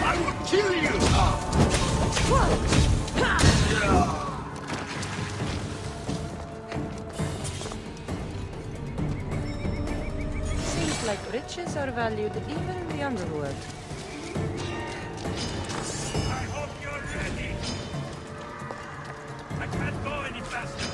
I will kill you! Seems like riches are valued even in the underworld. I hope you're ready. I can't go any faster.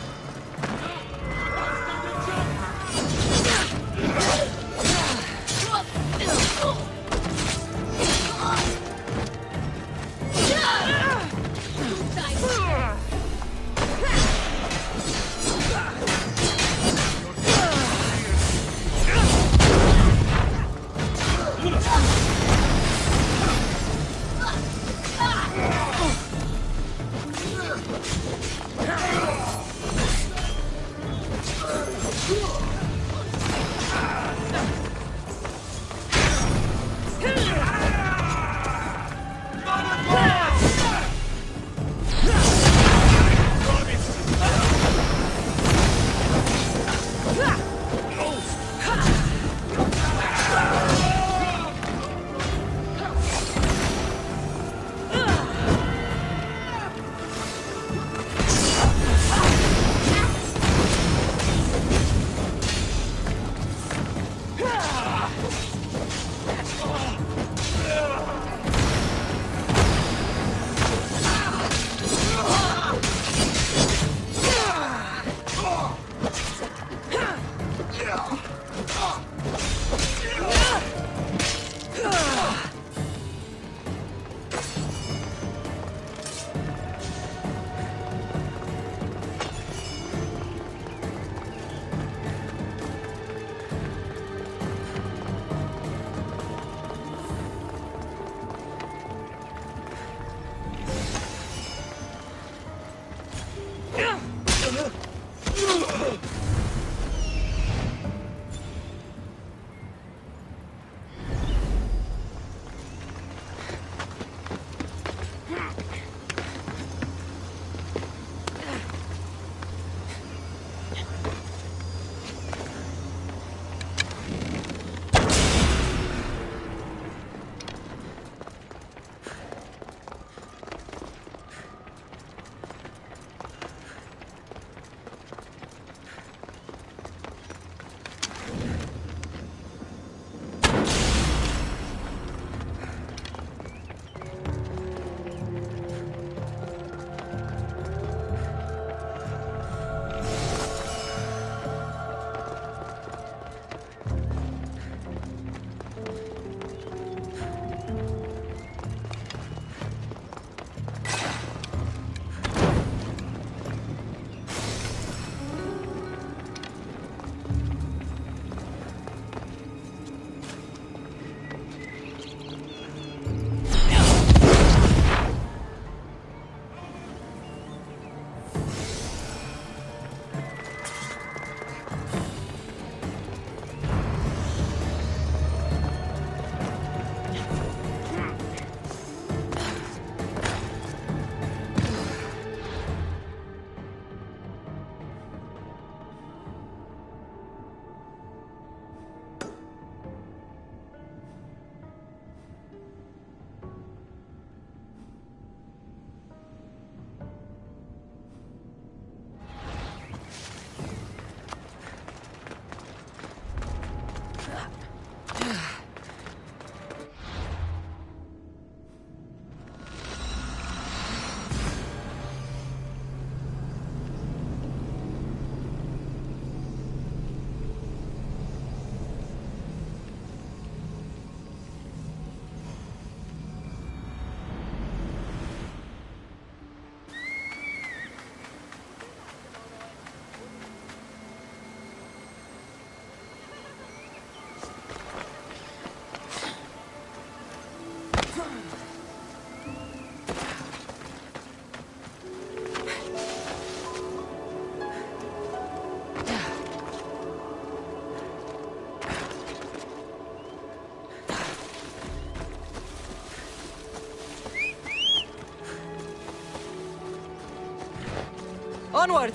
Onward!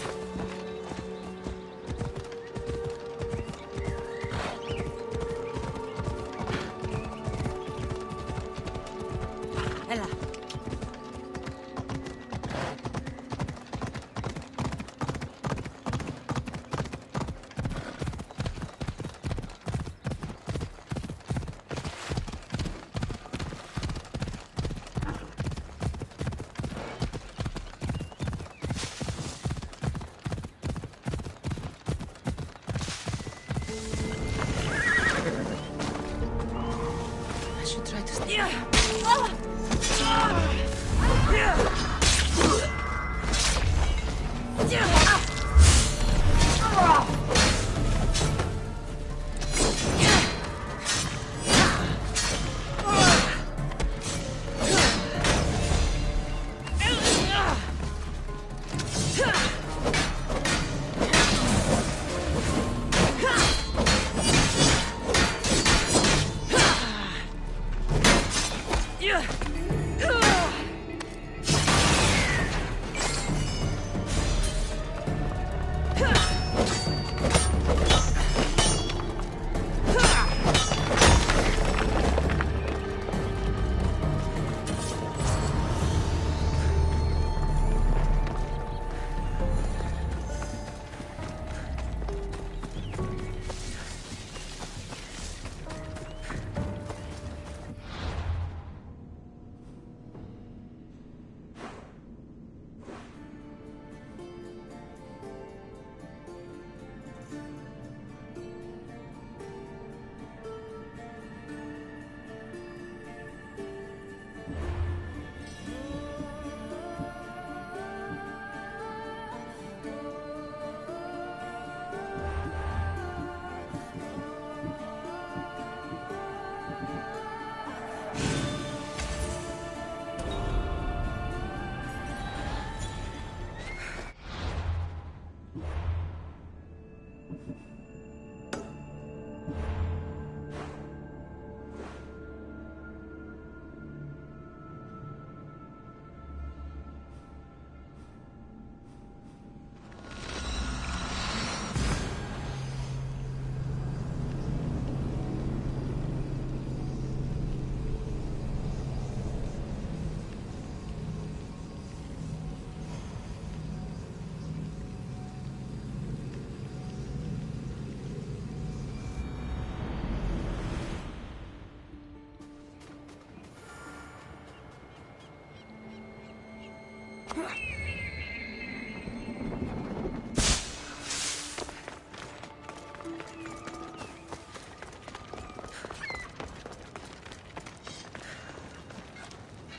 Ella. I should try to stay.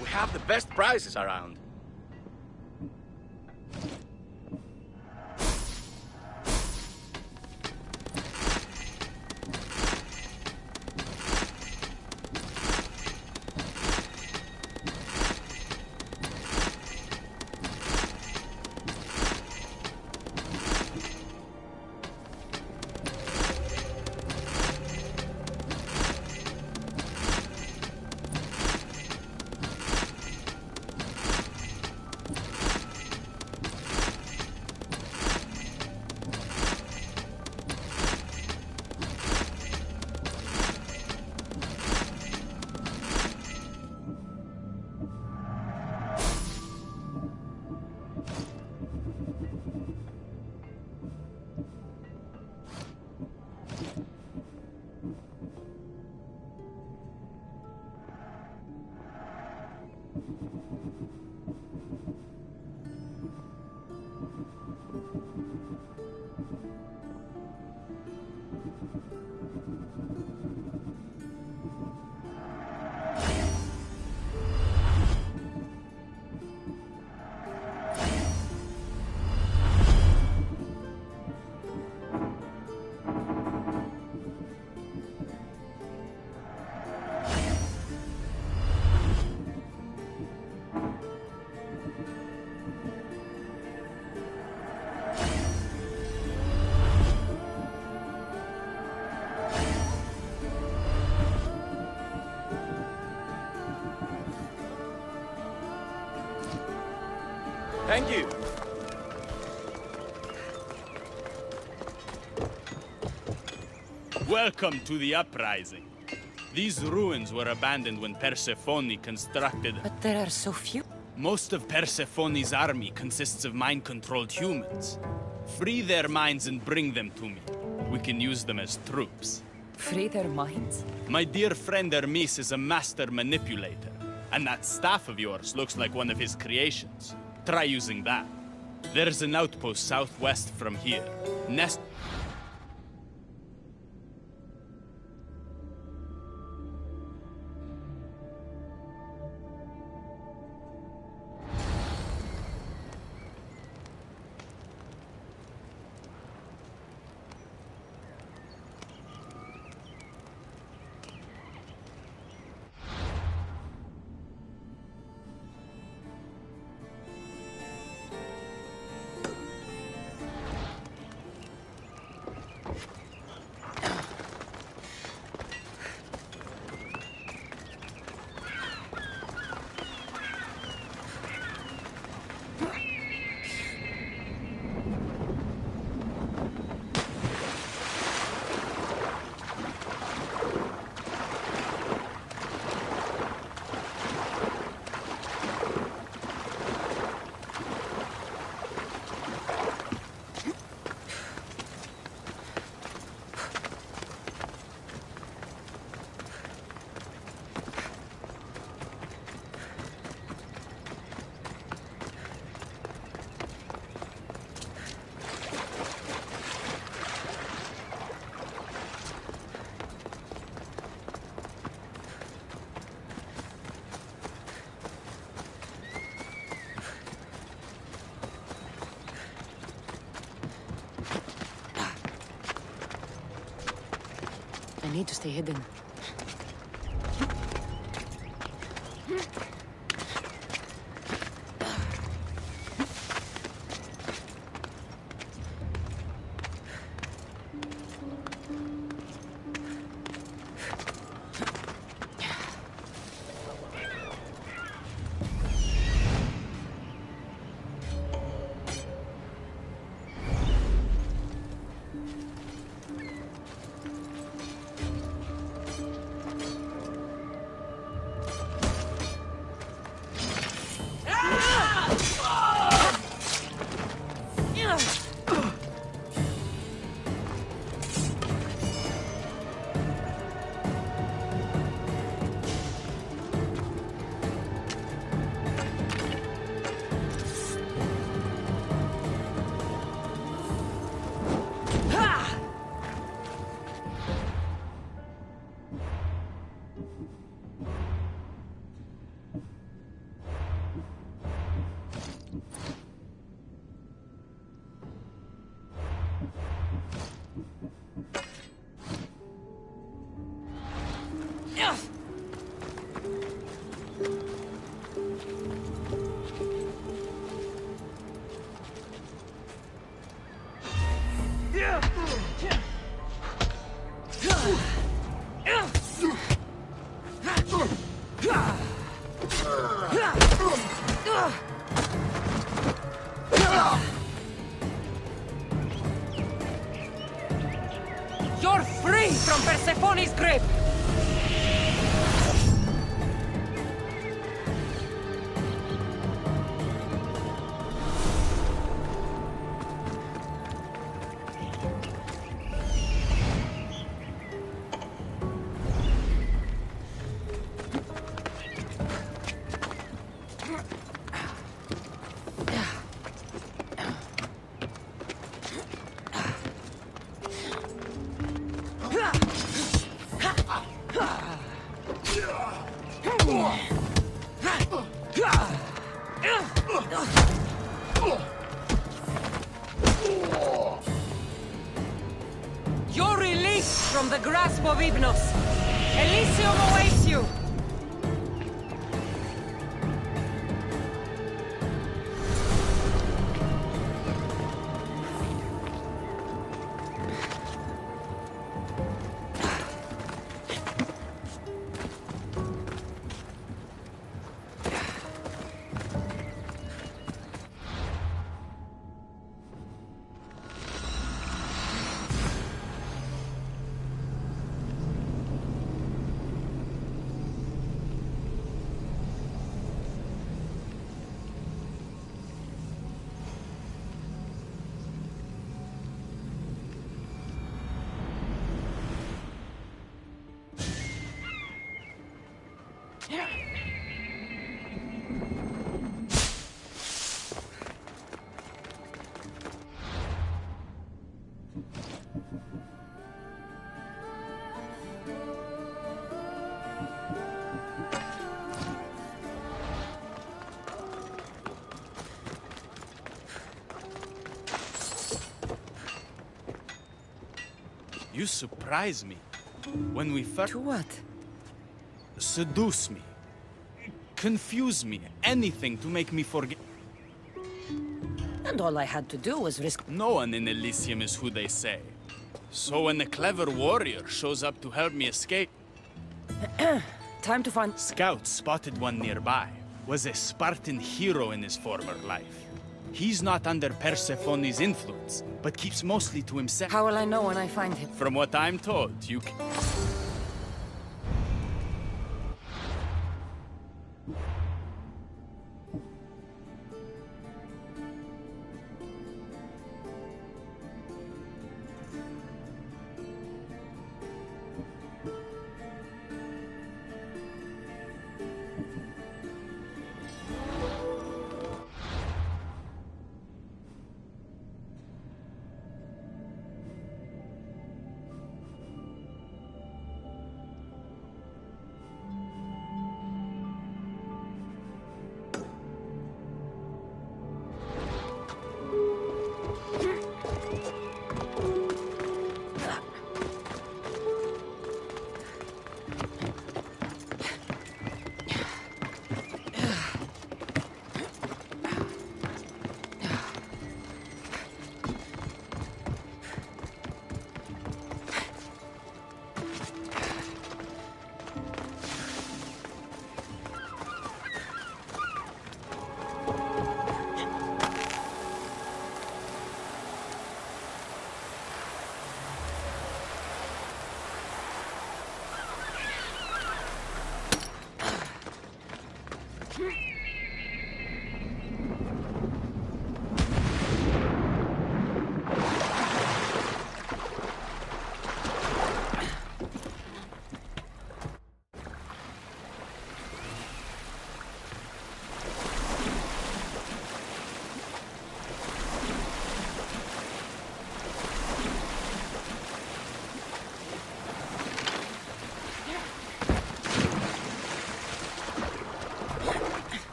We have the best prizes around. Thank you. Welcome to the uprising. These ruins were abandoned when Persephone constructed... But there are so few. Most of Persephone's army consists of mind-controlled humans. Free their minds and bring them to me. We can use them as troops. Free their minds? My dear friend Hermes is a master manipulator. And that staff of yours looks like one of his creations. Try using that. There's an outpost southwest from here. I need to stay hidden. You're free from Persephone's grip! You're released from the grasp of Hypnos. Elysium awaits you! You surprise me. When we first... To what? Seduce me. Confuse me. Anything to make me forget. And all I had to do was risk... No one in Elysium is who they say. So when a clever warrior shows up to help me escape... Time to find... Scouts spotted one nearby. Was a Spartan hero in his former life. He's not under Persephone's influence, but keeps mostly to himself. How will I know when I find him? From what I'm told, you can...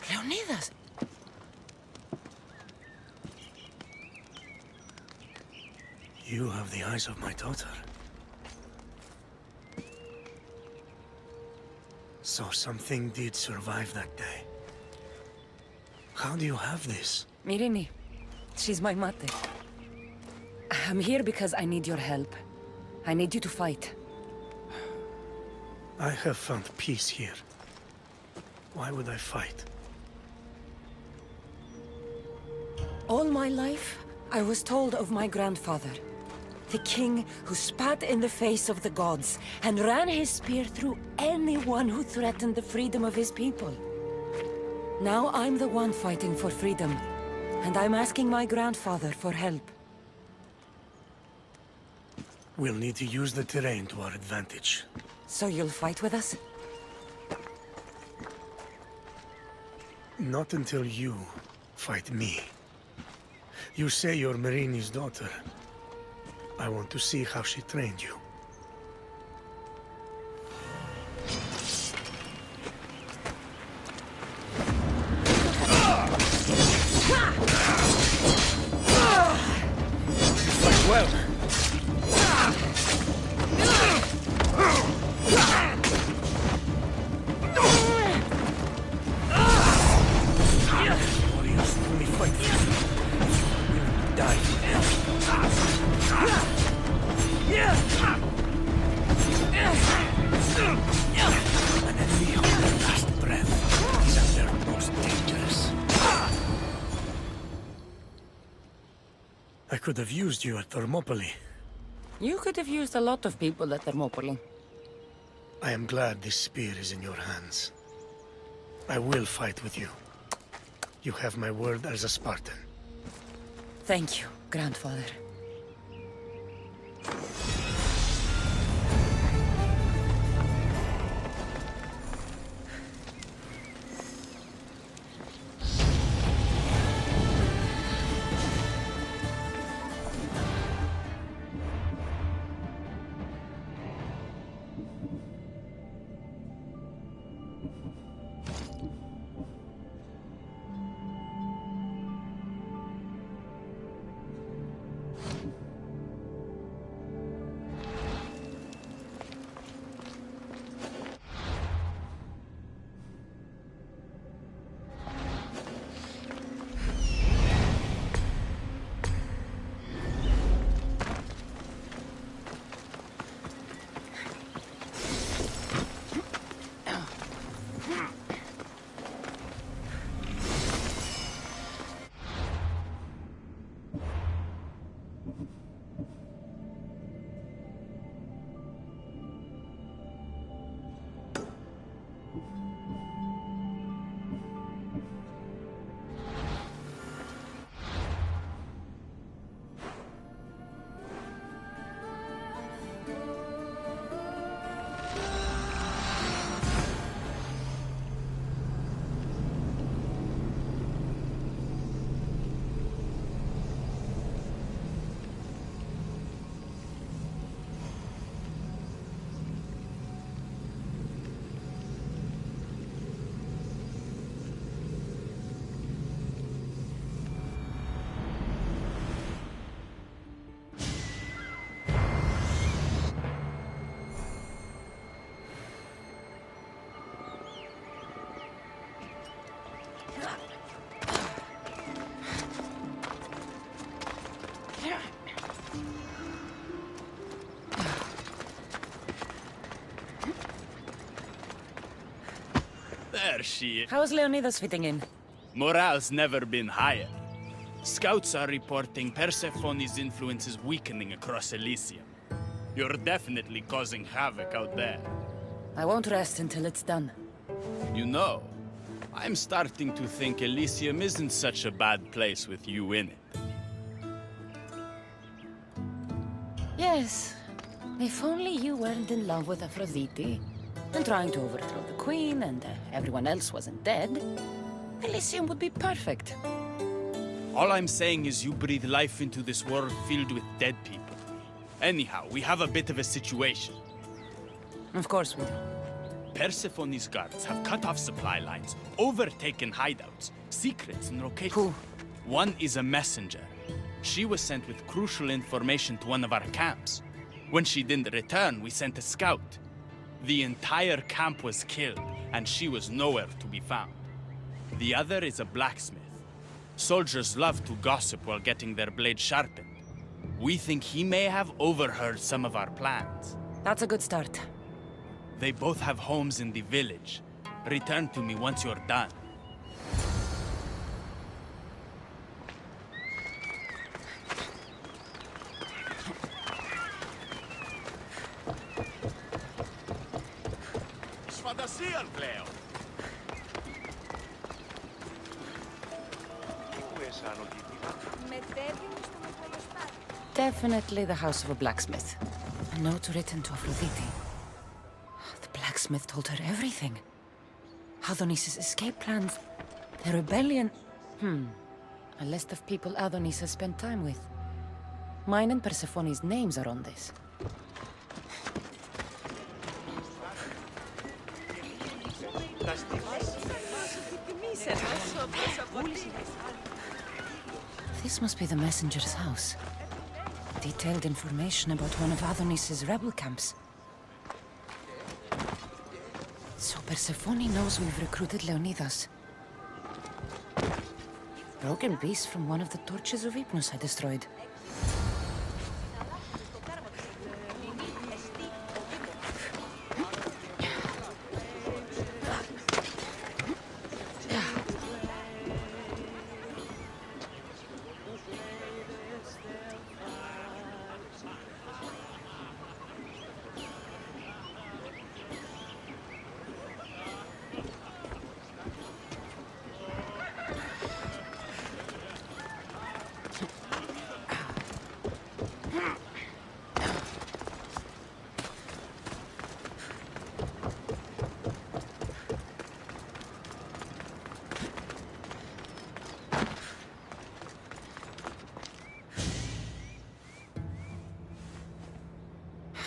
Leonidas! You have the eyes of my daughter. So something did survive that day. How do you have this? Mirini. She's my mate. I'm here because I need your help. I need you to fight. I have found peace here. Why would I fight? All my life, I was told of my grandfather. The king who spat in the face of the gods and ran his spear through anyone who threatened the freedom of his people. Now I'm the one fighting for freedom, and I'm asking my grandfather for help. We'll need to use the terrain to our advantage. So you'll fight with us? Not until you fight me. You say you're Marini's daughter. I want to see how she trained you. Fight well. Warriors only fight for die. An enemy on their last breath is at their most dangerous. I could have used you at Thermopylae. You could have used a lot of people at Thermopylae. I am glad this spear is in your hands. I will fight with you. You have my word as a Spartan. Thank you, grandfather. There she is. How's Leonidas fitting in? Morale's never been higher. Scouts are reporting Persephone's influence is weakening across Elysium. You're definitely causing havoc out there. I won't rest until it's done. You know, I'm starting to think Elysium isn't such a bad place with you in it. Yes. If only you weren't in love with Aphrodite, and trying to overthrow the queen, and everyone else wasn't dead, Elysium would be perfect. All I'm saying is you breathe life into this world filled with dead people. Anyhow, we have a bit of a situation. Of course we do. Persephone's guards have cut off supply lines, overtaken hideouts, secrets and locations. Who? One is a messenger. She was sent with crucial information to one of our camps. When she didn't return, we sent a scout. The entire camp was killed, and she was nowhere to be found. The other is a blacksmith. Soldiers love to gossip while getting their blades sharpened. We think he may have overheard some of our plans. That's a good start. They both have homes in the village. Return to me once you're done. Σφαντασίαν πλέον. Definitely the house of a blacksmith. A note written to Aphrodite. The blacksmith told her everything. Adonis' escape plans, the rebellion. A list of people Adonis has spent time with. Mine and Persephone's names are on this. This must be the messenger's house. Detailed information about one of Adonis' rebel camps. So Persephone knows we've recruited Leonidas. Broken beast from one of the torches of Hypnos I destroyed.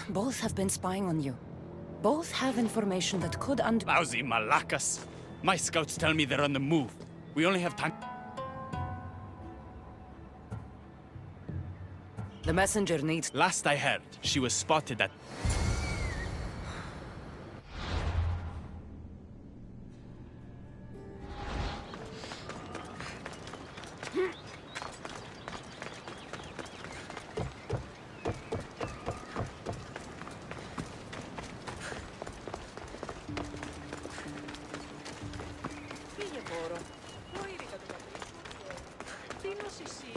Both have been spying on you. Both have information that could Lousy Malakas! My scouts tell me they're on the move. We only have time. The messenger needs... Last I heard, she was spotted at... Πήγε πόρο. Πού είναι η κατοκατρίσου. Τι νοσησί.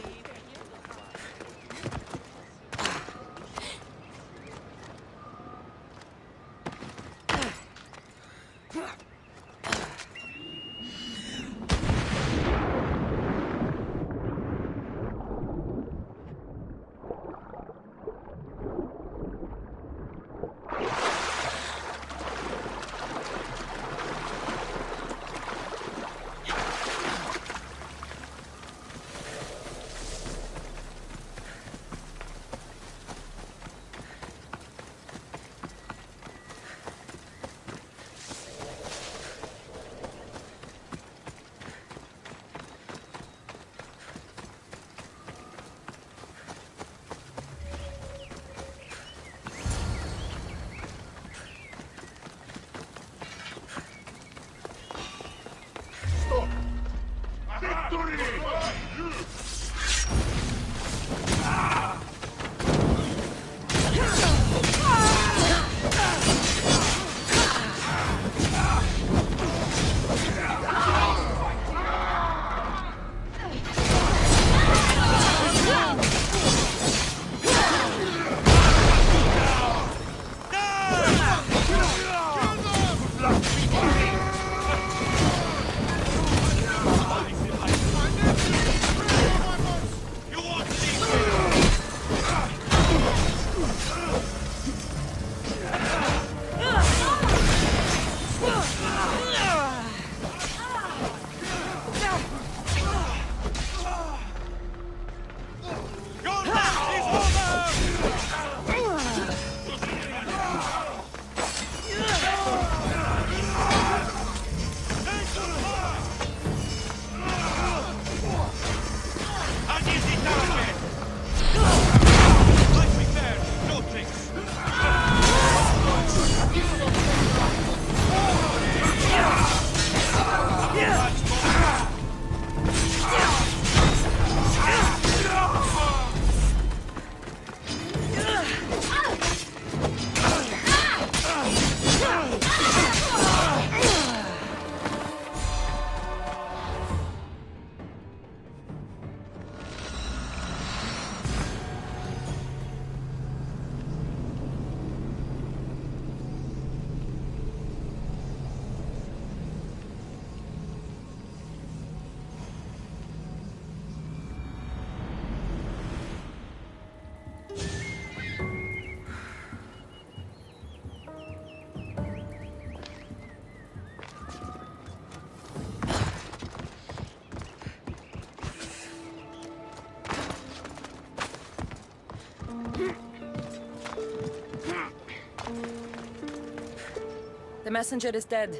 The messenger is dead.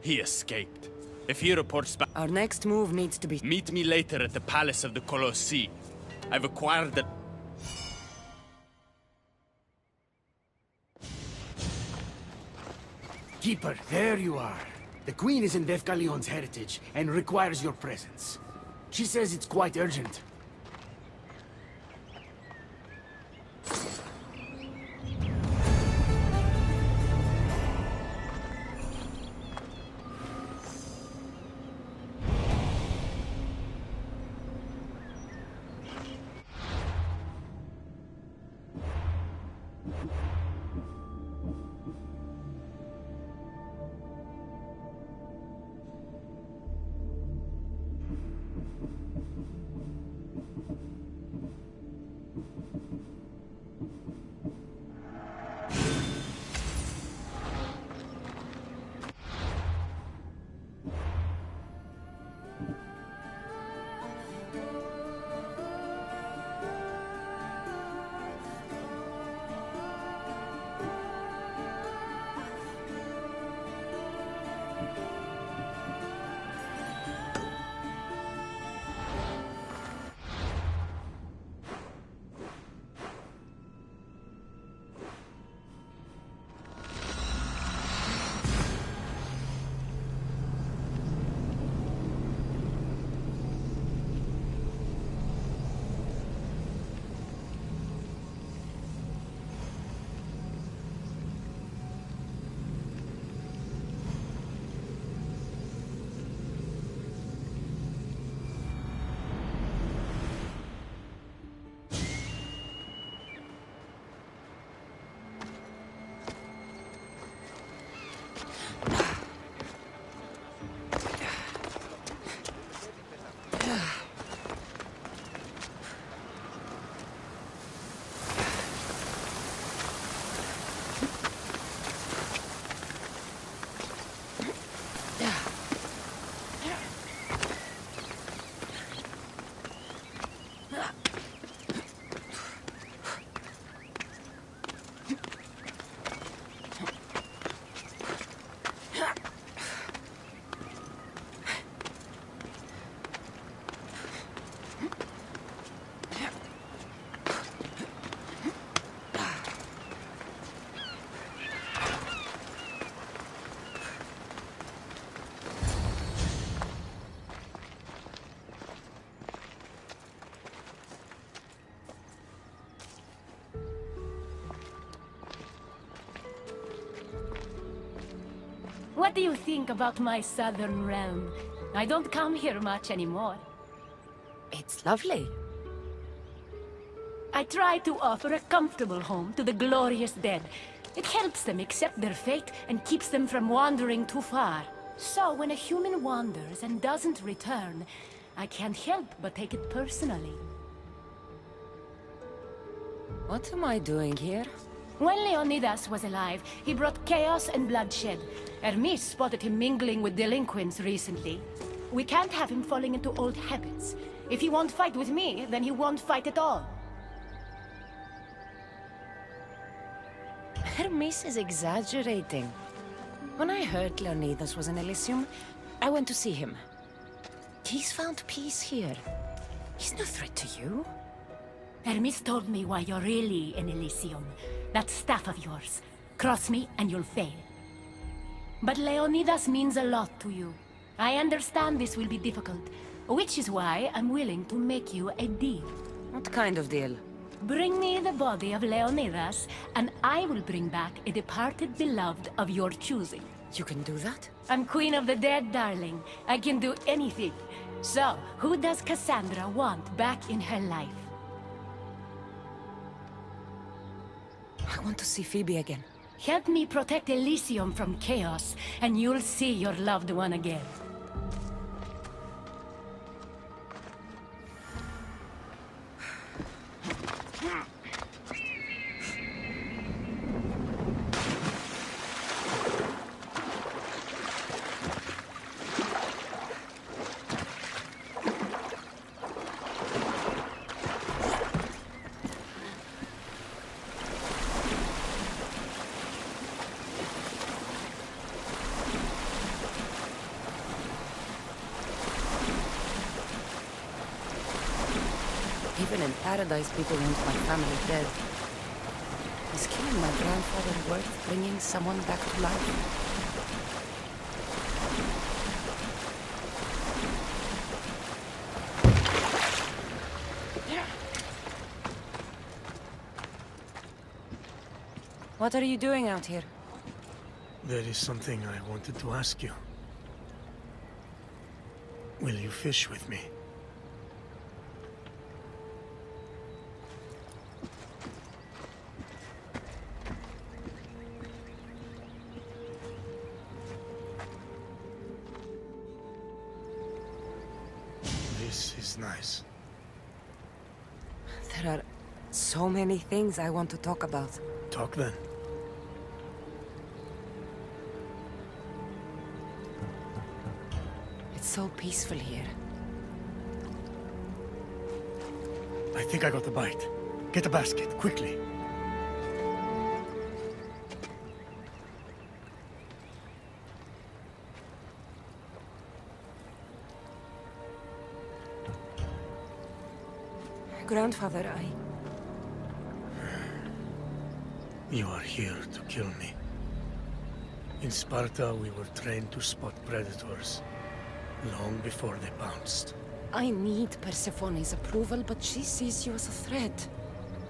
He escaped. If he reports back... Our next move needs to be... Meet me later at the Palace of the Colossi. I've acquired the... Keeper, there you are. The Queen is in Vefkalion's heritage and requires your presence. She says it's quite urgent. What do you think about my southern realm? I don't come here much anymore. It's lovely. I try to offer a comfortable home to the glorious dead. It helps them accept their fate and keeps them from wandering too far. So when a human wanders and doesn't return, I can't help but take it personally. What am I doing here? When Leonidas was alive, he brought chaos and bloodshed. Hermes spotted him mingling with delinquents recently. We can't have him falling into old habits. If he won't fight with me, then he won't fight at all. Hermes is exaggerating. When I heard Leonidas was in Elysium, I went to see him. He's found peace here. He's no threat to you. Hermes told me why you're really in Elysium. That staff of yours. Cross me and you'll fail. But Leonidas means a lot to you. I understand this will be difficult, which is why I'm willing to make you a deal. What kind of deal? Bring me the body of Leonidas, and I will bring back a departed beloved of your choosing. You can do that? I'm queen of the dead, darling. I can do anything. So, who does Cassandra want back in her life? I want to see Phoebe again. Help me protect Elysium from chaos, and you'll see your loved one again. Even in paradise, people want my family dead. Is killing my grandfather worth bringing someone back to life? What are you doing out here? There is something I wanted to ask you. Will you fish with me? This is nice. There are so many things I want to talk about. Talk then. It's so peaceful here. I think I got a bite. Get a basket, quickly. Grandfather, You are here to kill me. In Sparta, we were trained to spot predators, long before they pounced. I need Persephone's approval, but she sees you as a threat.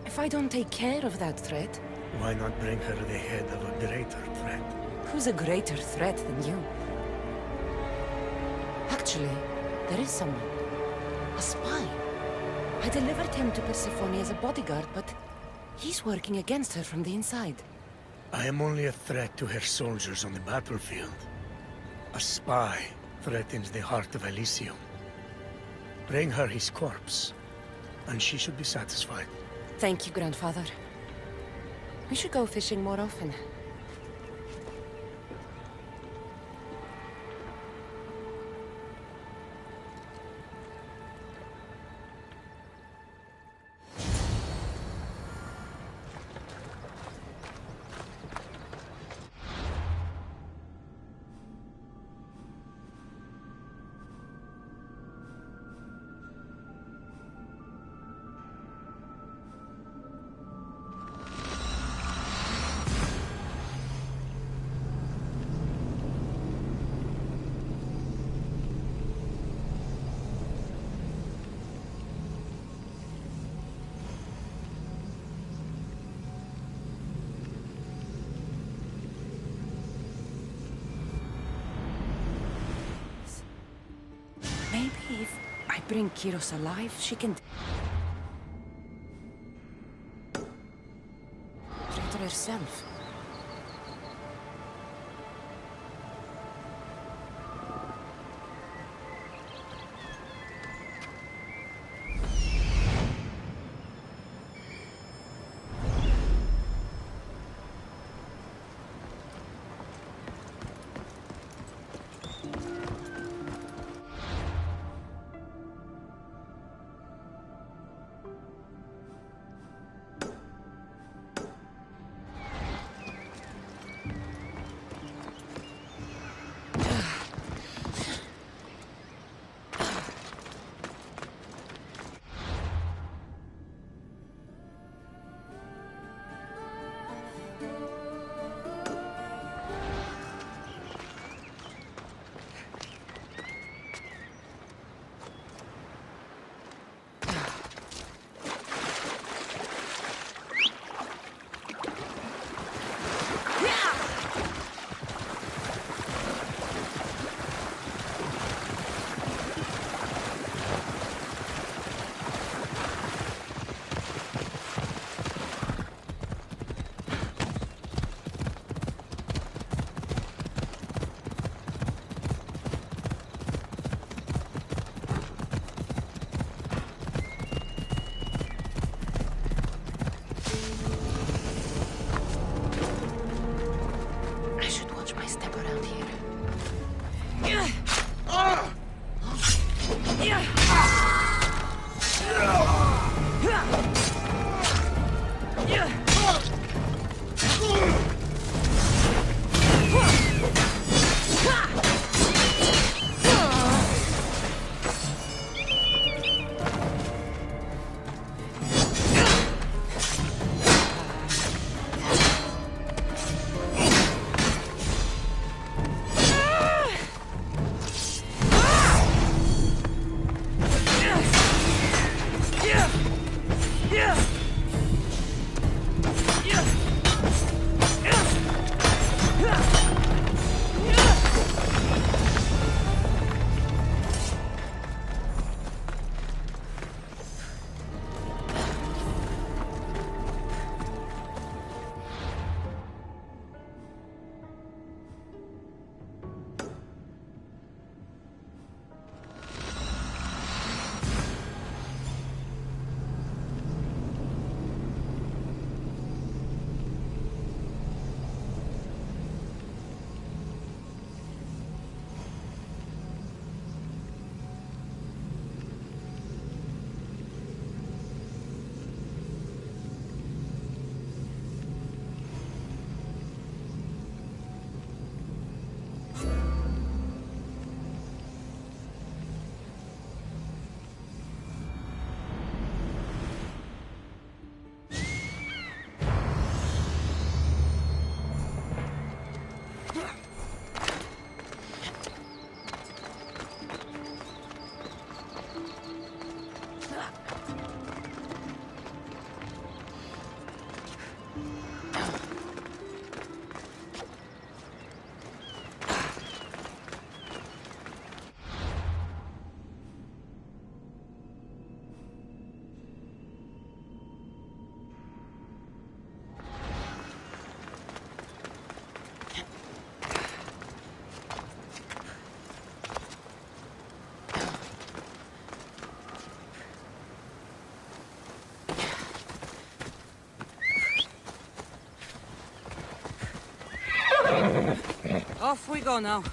If I don't take care of that threat... Why not bring her the head of a greater threat? Who's a greater threat than you? Actually, there is someone. A spy. I delivered him to Persephone as a bodyguard, but he's working against her from the inside. I am only a threat to her soldiers on the battlefield. A spy threatens the heart of Elysium. Bring her his corpse, and she should be satisfied. Thank you, Grandfather. We should go fishing more often. bring Kyros alive, she can... Traitor herself. Off we go now.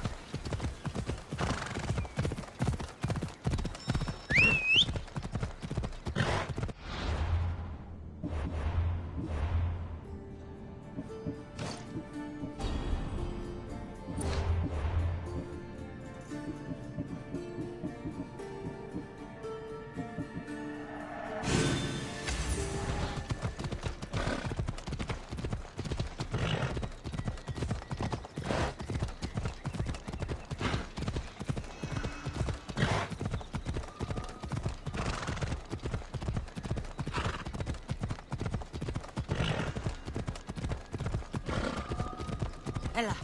Ella.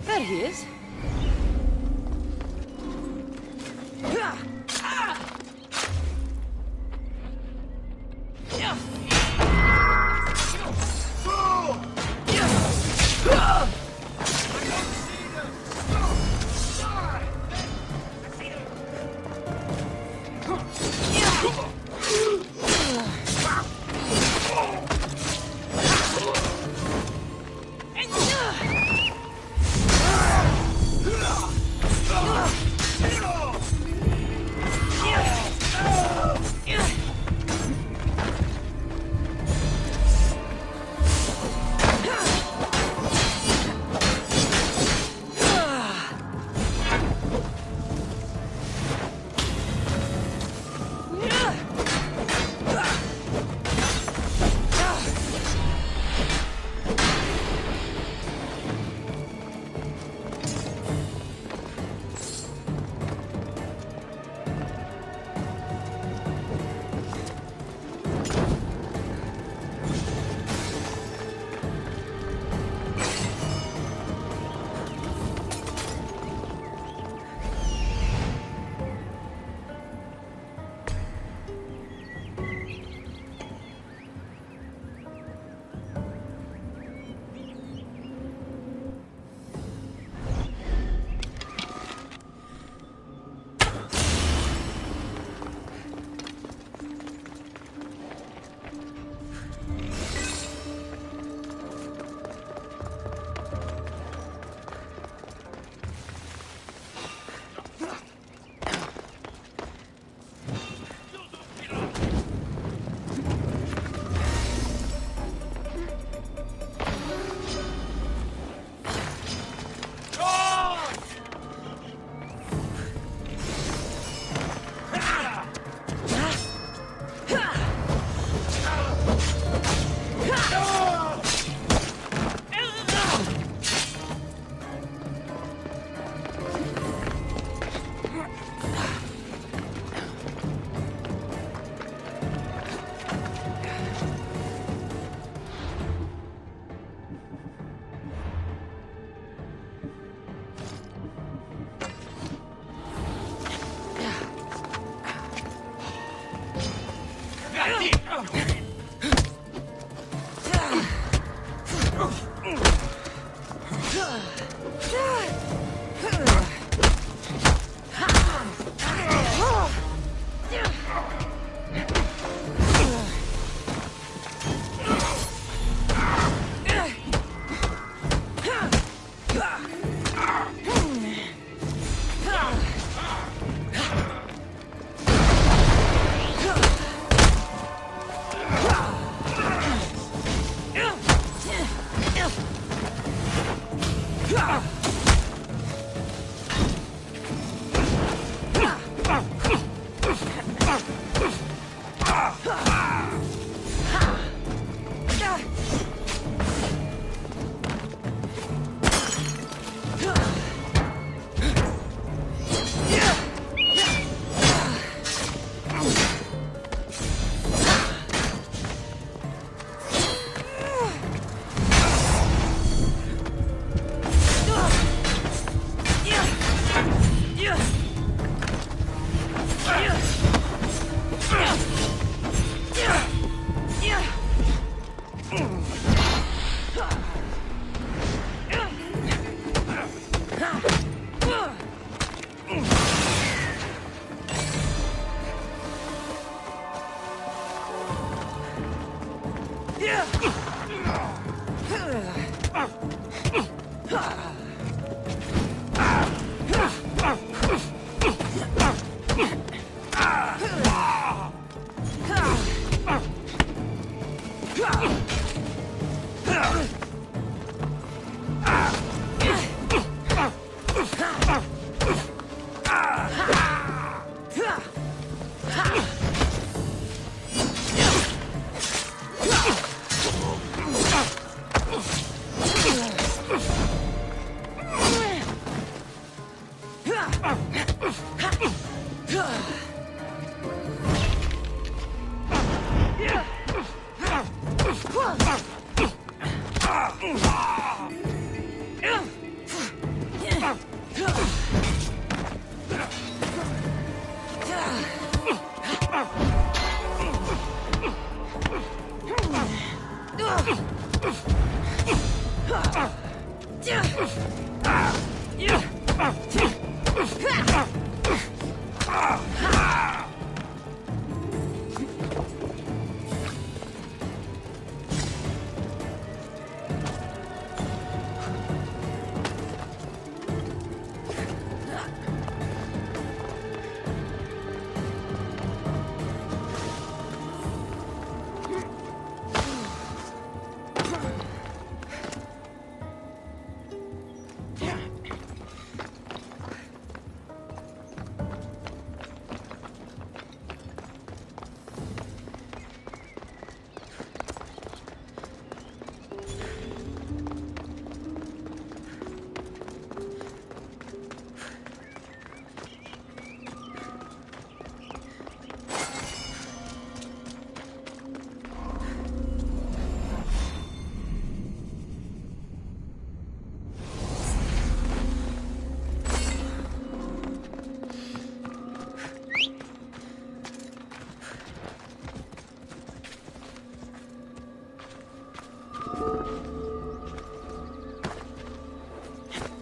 There he is.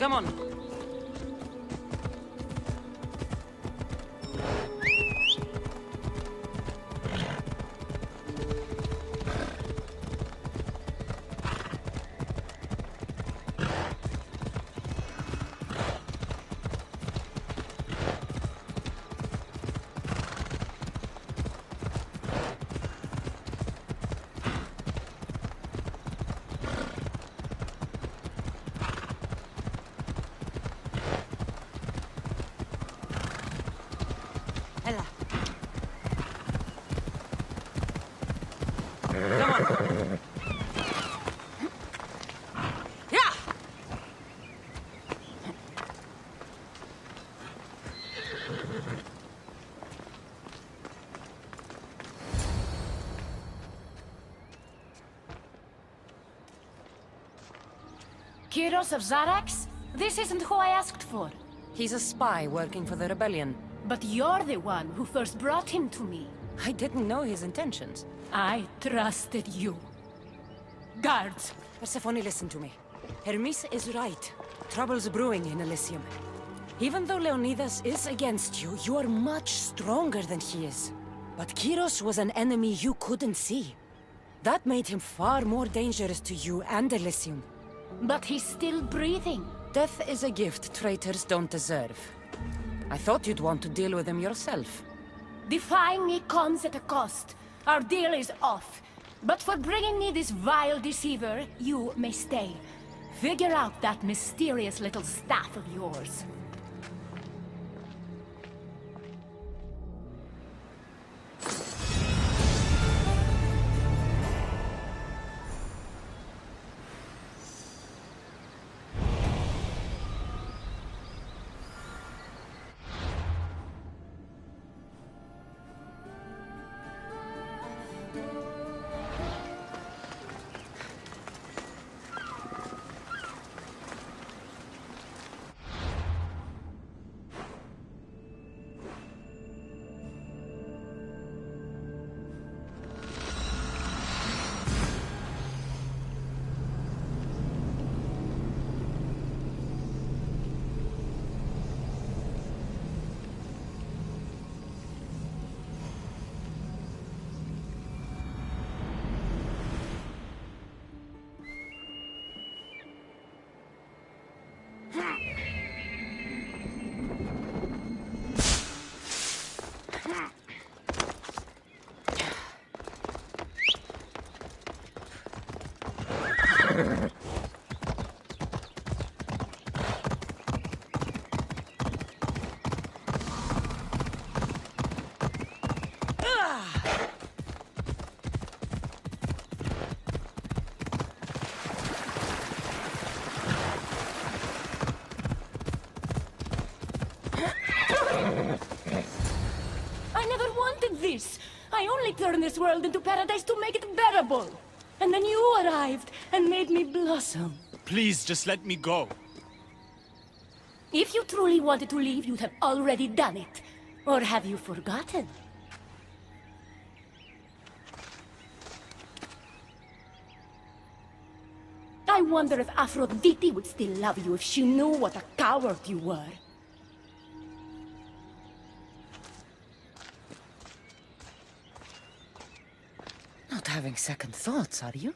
Come on. Kyros of Zarax? This isn't who I asked for. He's a spy working for the rebellion. But you're the one who first brought him to me. I didn't know his intentions. I trusted you. Guards! Persephone, listen to me. Hermes is right. Trouble's brewing in Elysium. Even though Leonidas is against you, you are much stronger than he is. But Kyros was an enemy you couldn't see. That made him far more dangerous to you and Elysium. But he's still breathing. Death is a gift traitors don't deserve. I thought you'd want to deal with him yourself. Defying me comes at a cost. Our deal is off. But for bringing me this vile deceiver, you may stay. Figure out that mysterious little staff of yours. I only turned this world into paradise to make it bearable. And then you arrived and made me blossom. Please, just let me go. If you truly wanted to leave, you'd have already done it. Or have you forgotten? I wonder if Aphrodite would still love you if she knew what a coward you were. Not having second thoughts, are you?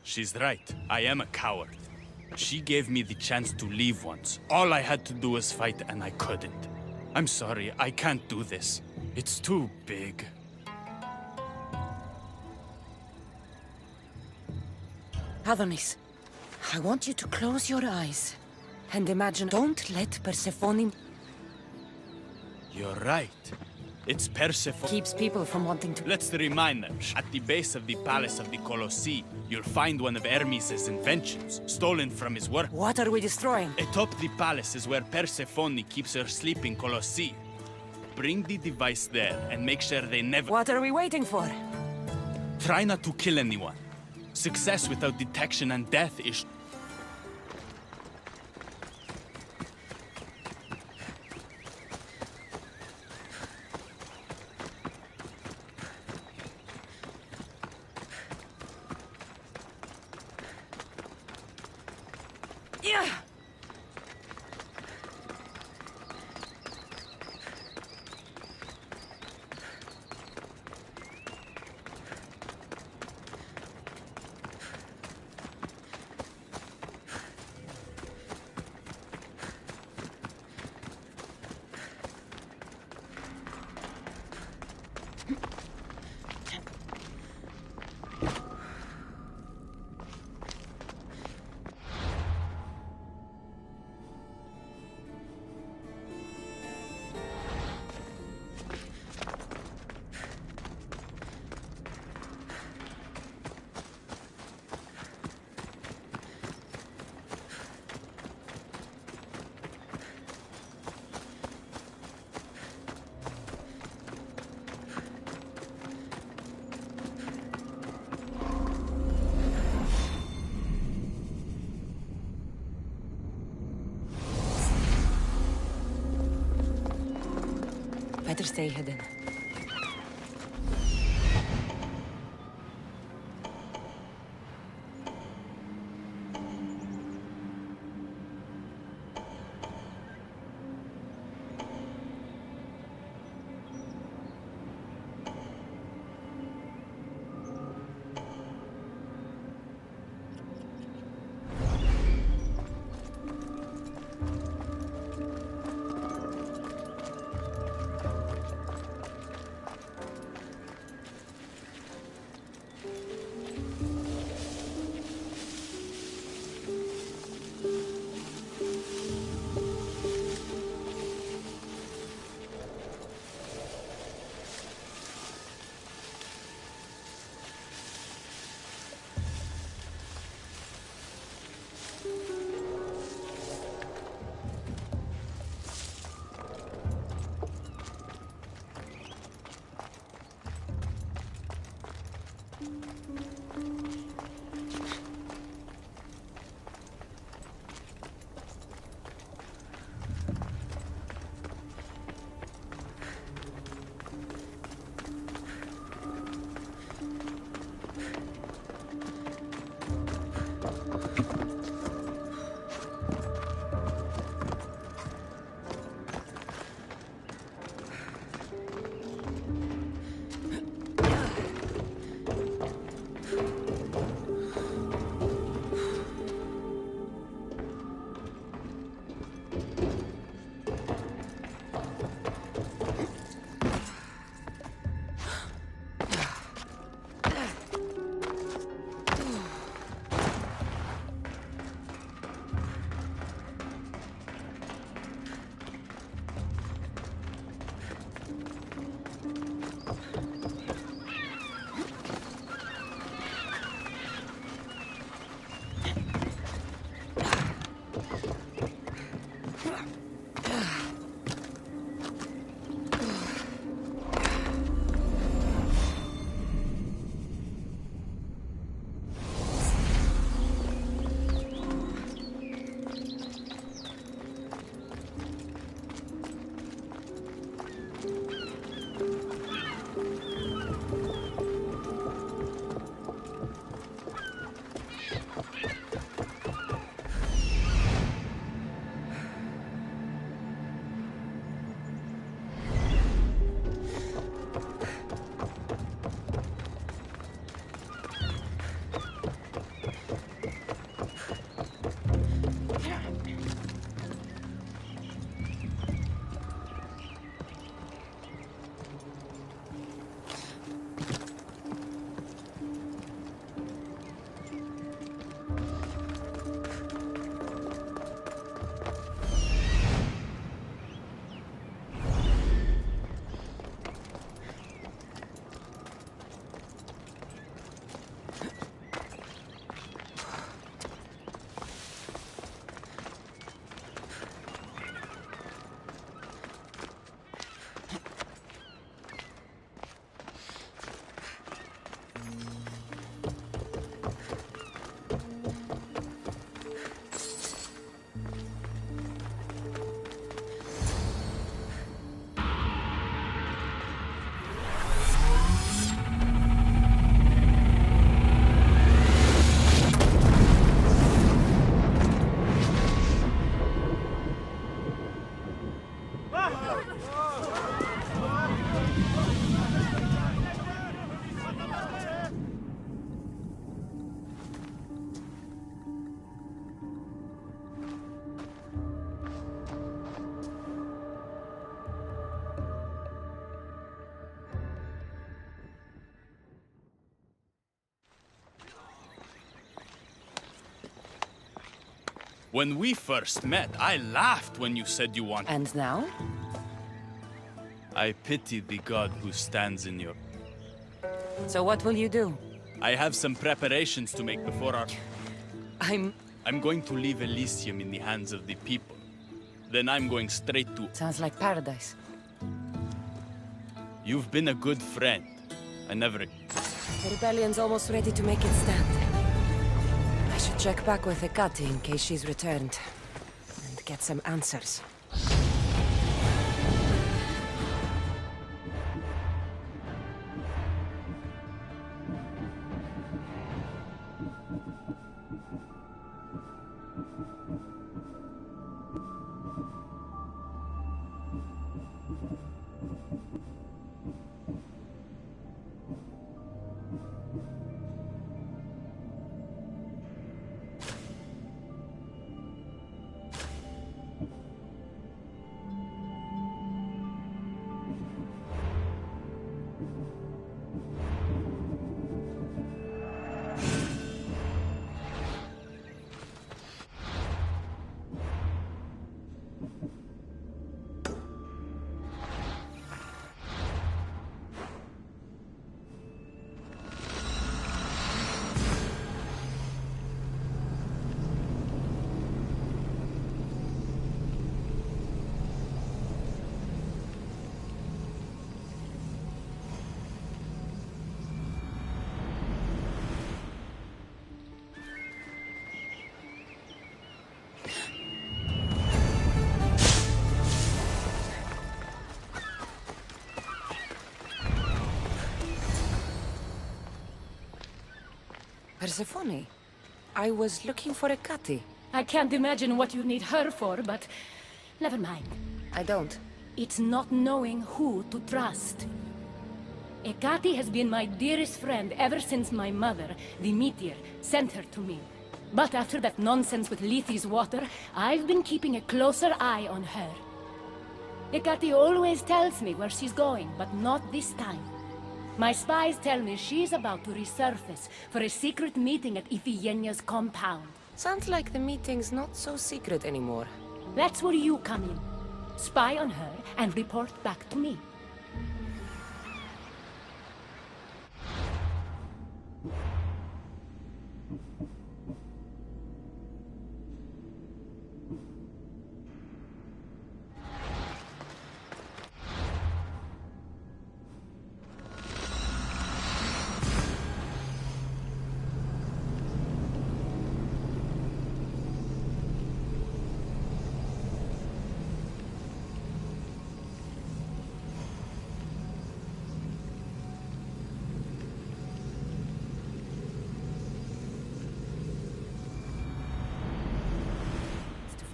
She's right. I am a coward. She gave me the chance to leave once. All I had to do was fight, and I couldn't. I'm sorry, I can't do this. It's too big. Adonis, I want you to close your eyes and imagine. Don't let Persephone. You're right. It's Persephone. Keeps people from wanting to. Let's remind them. At the base of the palace of the Colossi, you'll find one of Hermes' inventions, stolen from his work. What are we destroying? Atop the palace is where Persephone keeps her sleeping Colossi. Bring the device there and make sure they never... What are we waiting for? Try not to kill anyone. Success without detection and death is... Yeah. Better stay hidden. When we first met, I laughed when you said you wanted... And now? I pity the god who stands in your... So what will you do? I have some preparations to make before our... I'm going to leave Elysium in the hands of the people. Then I'm going straight to... Sounds like paradise. You've been a good friend. I never... The rebellion's almost ready to make its stand. I should check back with Hecate in case she's returned. And get some answers. Persephone, I was looking for Hecate. I can't imagine what you need her for, but never mind. I don't. It's not knowing who to trust. Hecate has been my dearest friend ever since my mother, the meteor, sent her to me. But after that nonsense with Lethe's water, I've been keeping a closer eye on her. Hecate always tells me where she's going, but not this time. My spies tell me she's about to resurface for a secret meeting at Iphigenia's compound. Sounds like the meeting's not so secret anymore. That's where you come in. Spy on her and report back to me.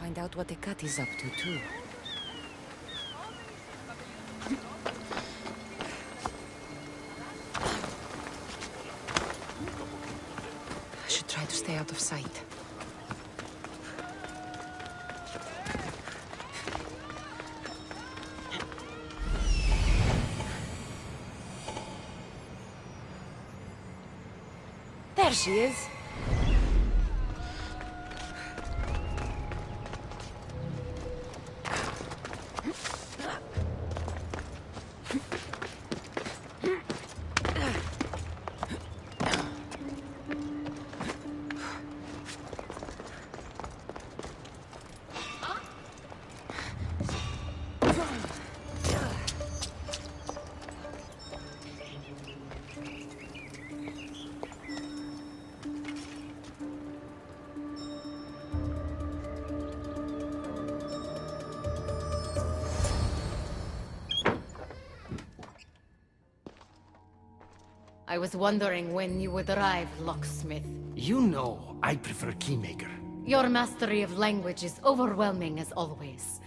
find out what Hecati's up to, too. I should try to stay out of sight. There she is. I was wondering when you would arrive, locksmith. You know, I prefer Keymaker. Your mastery of language is overwhelming as always.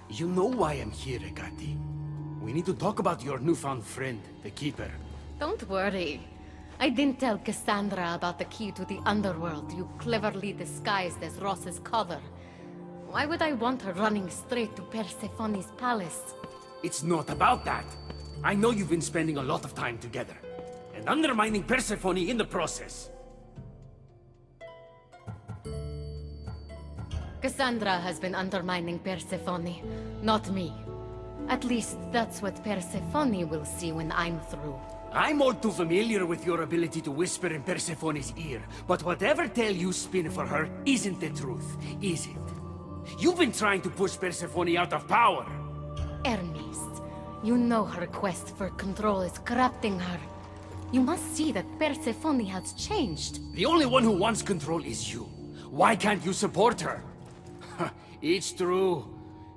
You know why I'm here, Hecate. We need to talk about your newfound friend, the Keeper. Don't worry. I didn't tell Cassandra about the key to the underworld you cleverly disguised as Ross's cover. Why would I want her running straight to Persephone's palace? It's not about that. I know you've been spending a lot of time together, and undermining Persephone in the process. Cassandra has been undermining Persephone, not me. At least that's what Persephone will see when I'm through. I'm all too familiar with your ability to whisper in Persephone's ear, but whatever tale you spin for her isn't the truth, is it? You've been trying to push Persephone out of power. Hermes, you know her quest for control is corrupting her. You must see that Persephone has changed. The only one who wants control is you. Why can't you support her? It's true.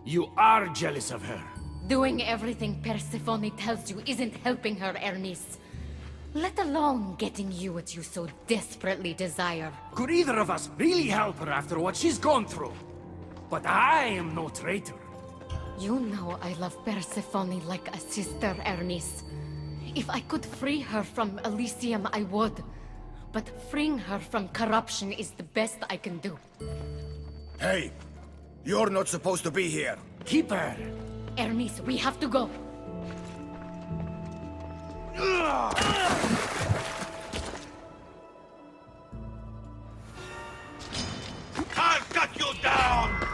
You are jealous of her. Doing everything Persephone tells you isn't helping her, Hermes. Let alone getting you what you so desperately desire. Could either of us really help her after what she's gone through? But I am no traitor. You know I love Persephone like a sister, Hermes. If I could free her from Elysium, I would. But freeing her from corruption is the best I can do. Hey! You're not supposed to be here! Keeper! Hermes, we have to go! I'll cut you down!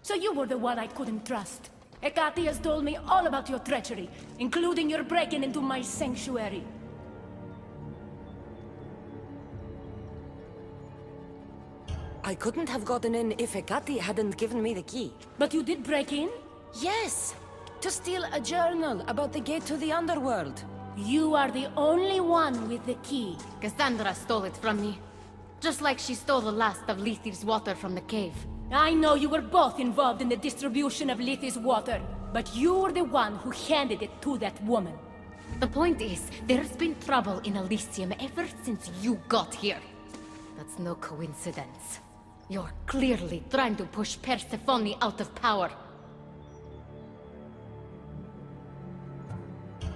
So you were the one I couldn't trust. Hecate has told me all about your treachery, including your breaking into my sanctuary. I couldn't have gotten in if Hecate hadn't given me the key. But you did break in? Yes! To steal a journal about the gate to the underworld. You are the only one with the key. Cassandra stole it from me. Just like she stole the last of Lethi's water from the cave. I know you were both involved in the distribution of Lethi's water, but you were the one who handed it to that woman. The point is, there's been trouble in Elysium ever since you got here. That's no coincidence. You're clearly trying to push Persephone out of power.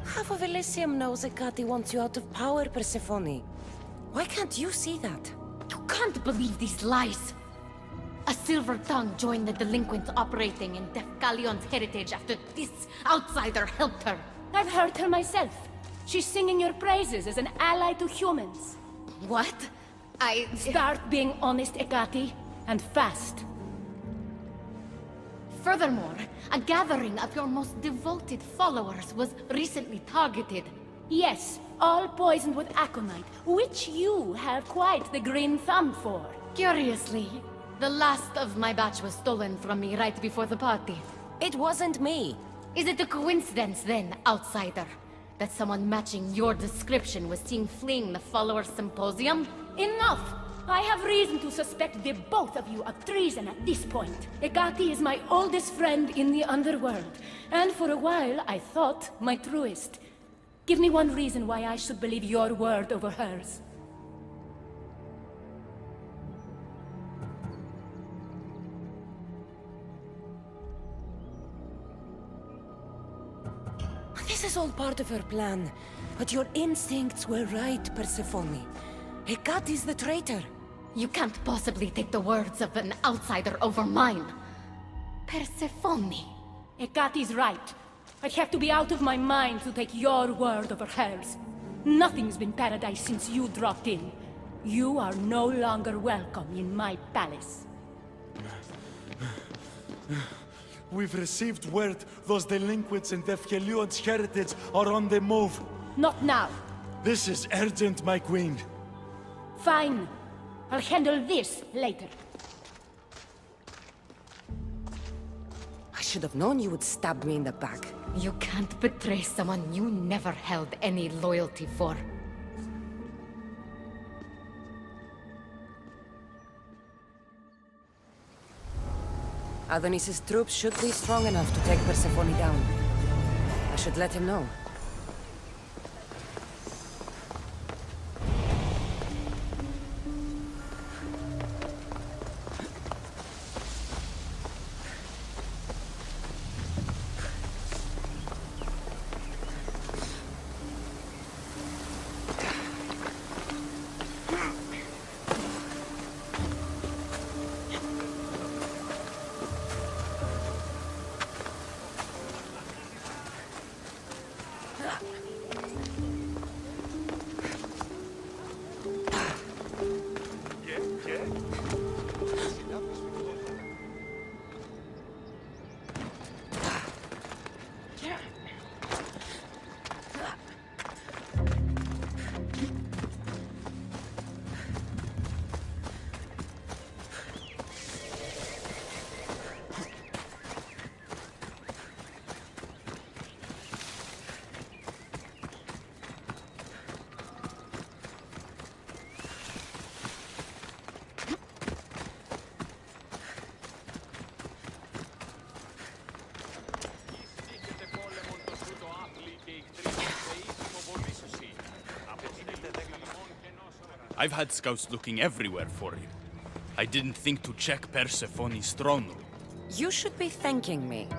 Half of Elysium knows Hecate wants you out of power, Persephone. Why can't you see that? You can't believe these lies! A silver tongue joined the delinquents operating in Defcalion's heritage after this outsider helped her. I've heard her myself. She's singing your praises as an ally to humans. What? Start being honest, Hecate, and fast. Furthermore, a gathering of your most devoted followers was recently targeted. Yes, all poisoned with aconite, which you have quite the green thumb for. Curiously, the last of my batch was stolen from me right before the party. It wasn't me. Is it a coincidence then, outsider, that someone matching your description was seen fleeing the followers' symposium? Enough! I have reason to suspect the both of you of treason at this point. Hecate is my oldest friend in the underworld, and for a while I thought my truest. Give me one reason why I should believe your word over hers. This is all part of her plan. But your instincts were right, Persephone. Hecate's the traitor. You can't possibly take the words of an outsider over mine. Persephone. Hecate's right. I'd have to be out of my mind to take your word over hers. Nothing's been paradise since you dropped in. You are no longer welcome in my palace. We've received word those delinquents in Defkelion's heritage are on the move. Not now. This is urgent, my queen. Fine. I'll handle this later. I should have known you would stab me in the back. You can't betray someone you never held any loyalty for. Adonis's troops should be strong enough to take Persephone down. I should let him know. I've had scouts looking everywhere for you. I didn't think to check Persephone's throne room. You should be thanking me.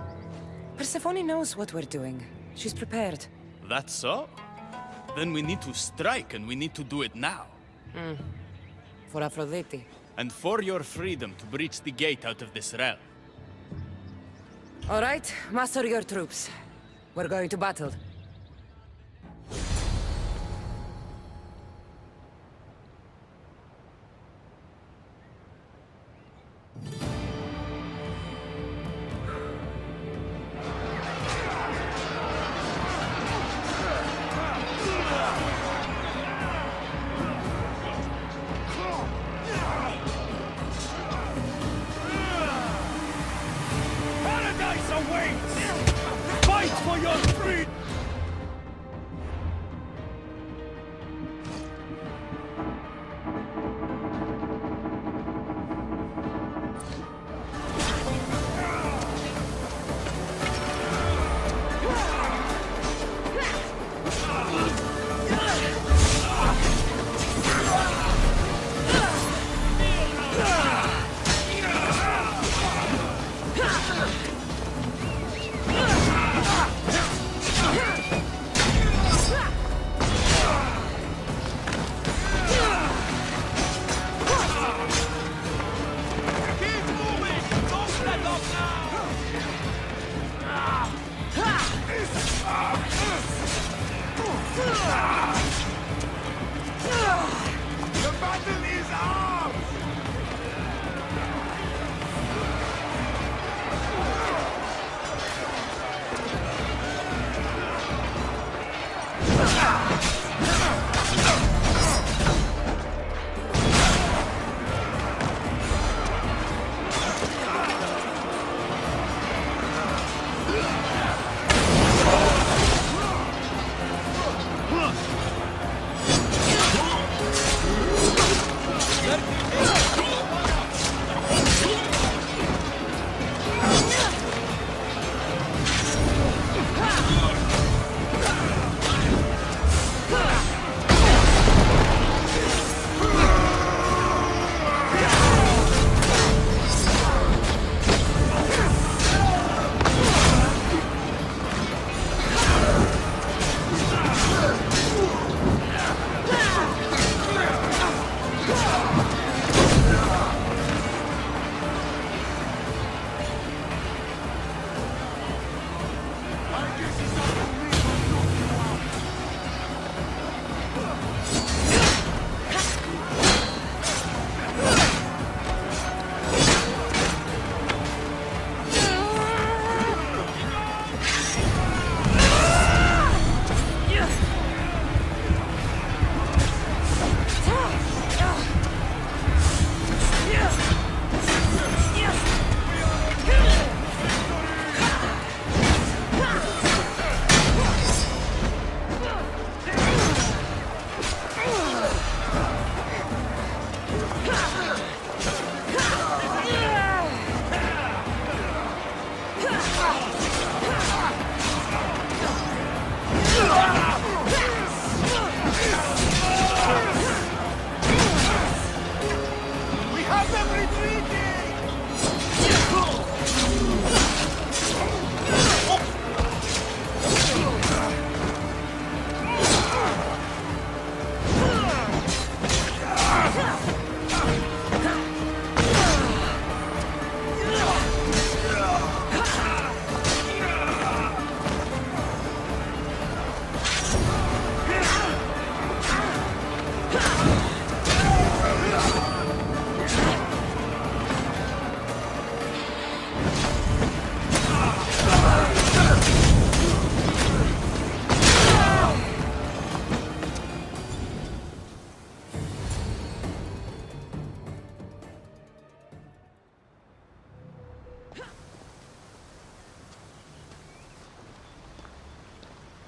Persephone knows what we're doing. She's prepared. That's so? Then we need to strike, and we need to do it now. For Aphrodite. And for your freedom to breach the gate out of this realm. All right, muster your troops. We're going to battle. Paradise awaits! Fight for your freedom!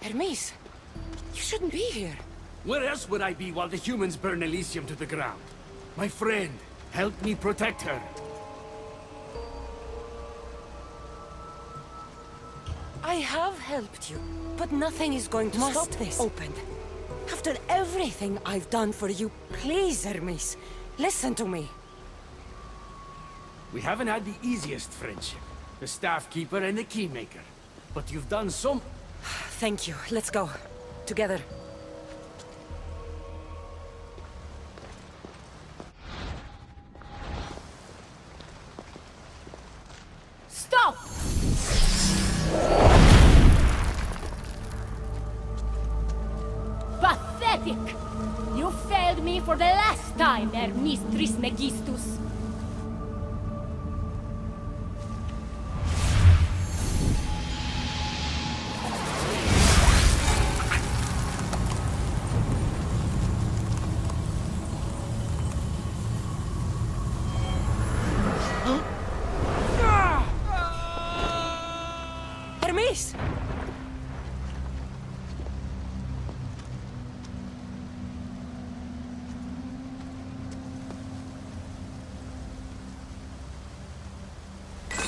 Hermes, you shouldn't be here. Where else would I be while the humans burn Elysium to the ground? My friend, help me protect her. I have helped you, but nothing is going to stop this. Open. After everything I've done for you, please, Hermes, listen to me. We haven't had the easiest friendship. The staff keeper and the keymaker. But you've done so... Thank you. Let's go. Together. Stop! Pathetic! You failed me for the last time, Hermes Trismegistus. Hermes!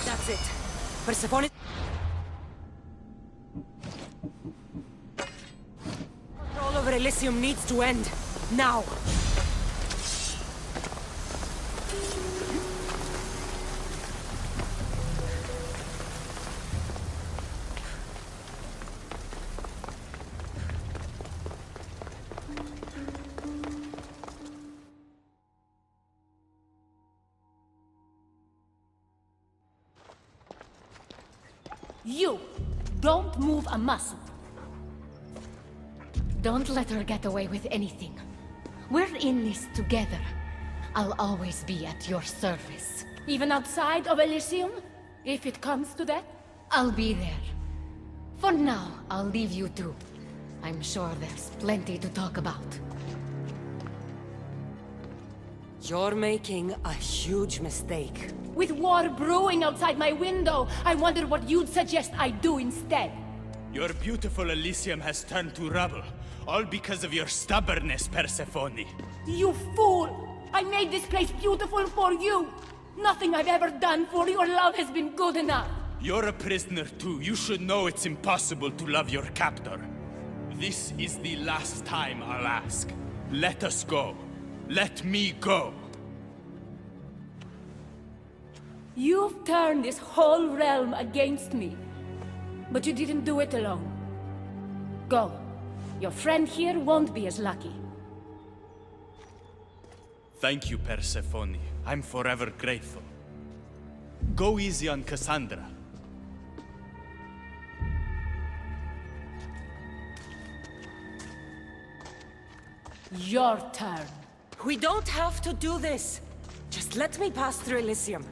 That's it. Persephone... Control over Elysium needs to end. Now! You! Don't move a muscle. Don't let her get away with anything. We're in this together. I'll always be at your service. Even outside of Elysium? If it comes to that? I'll be there. For now, I'll leave you two. I'm sure there's plenty to talk about. You're making a huge mistake. With war brewing outside my window, I wonder what you'd suggest I do instead. Your beautiful Elysium has turned to rubble, all because of your stubbornness, Persephone. You fool! I made this place beautiful for you! Nothing I've ever done for your love has been good enough! You're a prisoner too. You should know it's impossible to love your captor. This is the last time I'll ask. Let us go. Let me go. You've turned this whole realm against me. But you didn't do it alone. Go. Your friend here won't be as lucky. Thank you, Persephone. I'm forever grateful. Go easy on Cassandra. Your turn. We don't have to do this. Just let me pass through Elysium.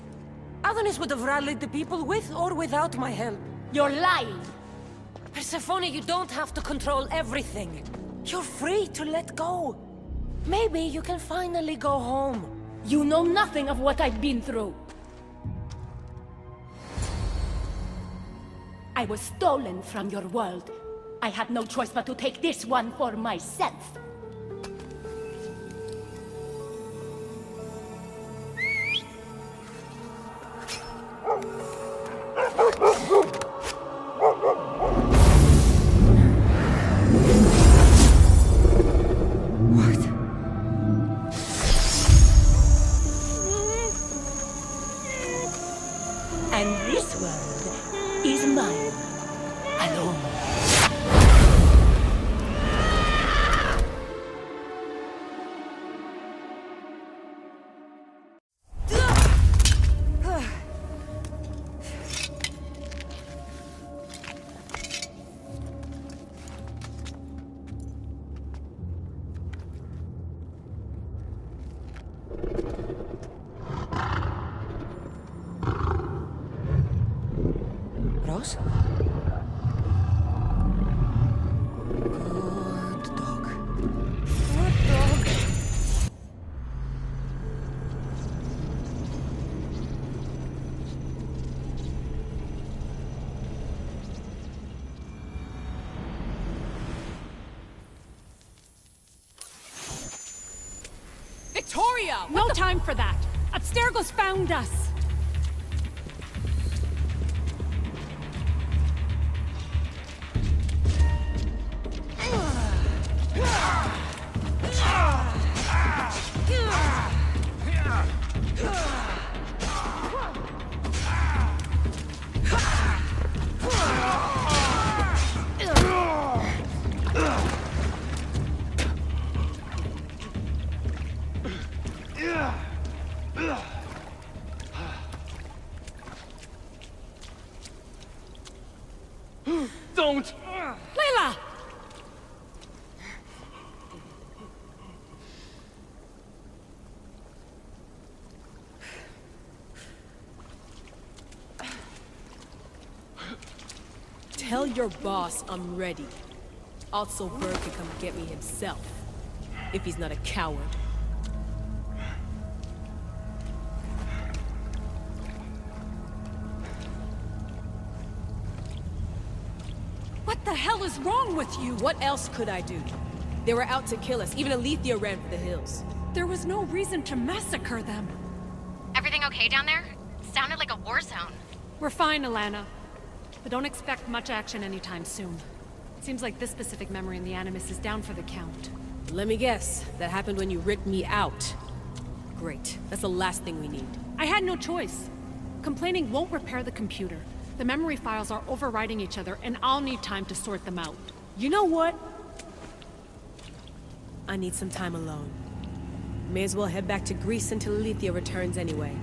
Adonis would have rallied the people with or without my help. You're lying! Persephone, you don't have to control everything. You're free to let go. Maybe you can finally go home. You know nothing of what I've been through. I was stolen from your world. I had no choice but to take this one for myself. And this world is mine, alone. Rose? Good dog. Good dog. Victoria! No time for that! Abstergo's found us! Don't! Layla! Tell your boss I'm ready. Also, Bird can come get me himself. If he's not a coward. What the hell is wrong with you? What else could I do? They were out to kill us. Even Elysia ran for the hills. There was no reason to massacre them. Everything okay down there? Sounded like a war zone. We're fine, Alana. But don't expect much action anytime soon. Seems like this specific memory in the Animus is down for the count. Let me guess. That happened when you ripped me out. Great. That's the last thing we need. I had no choice. Complaining won't repair the computer. The memory files are overriding each other, and I'll need time to sort them out. You know what? I need some time alone. May as well head back to Greece until Elysia returns anyway.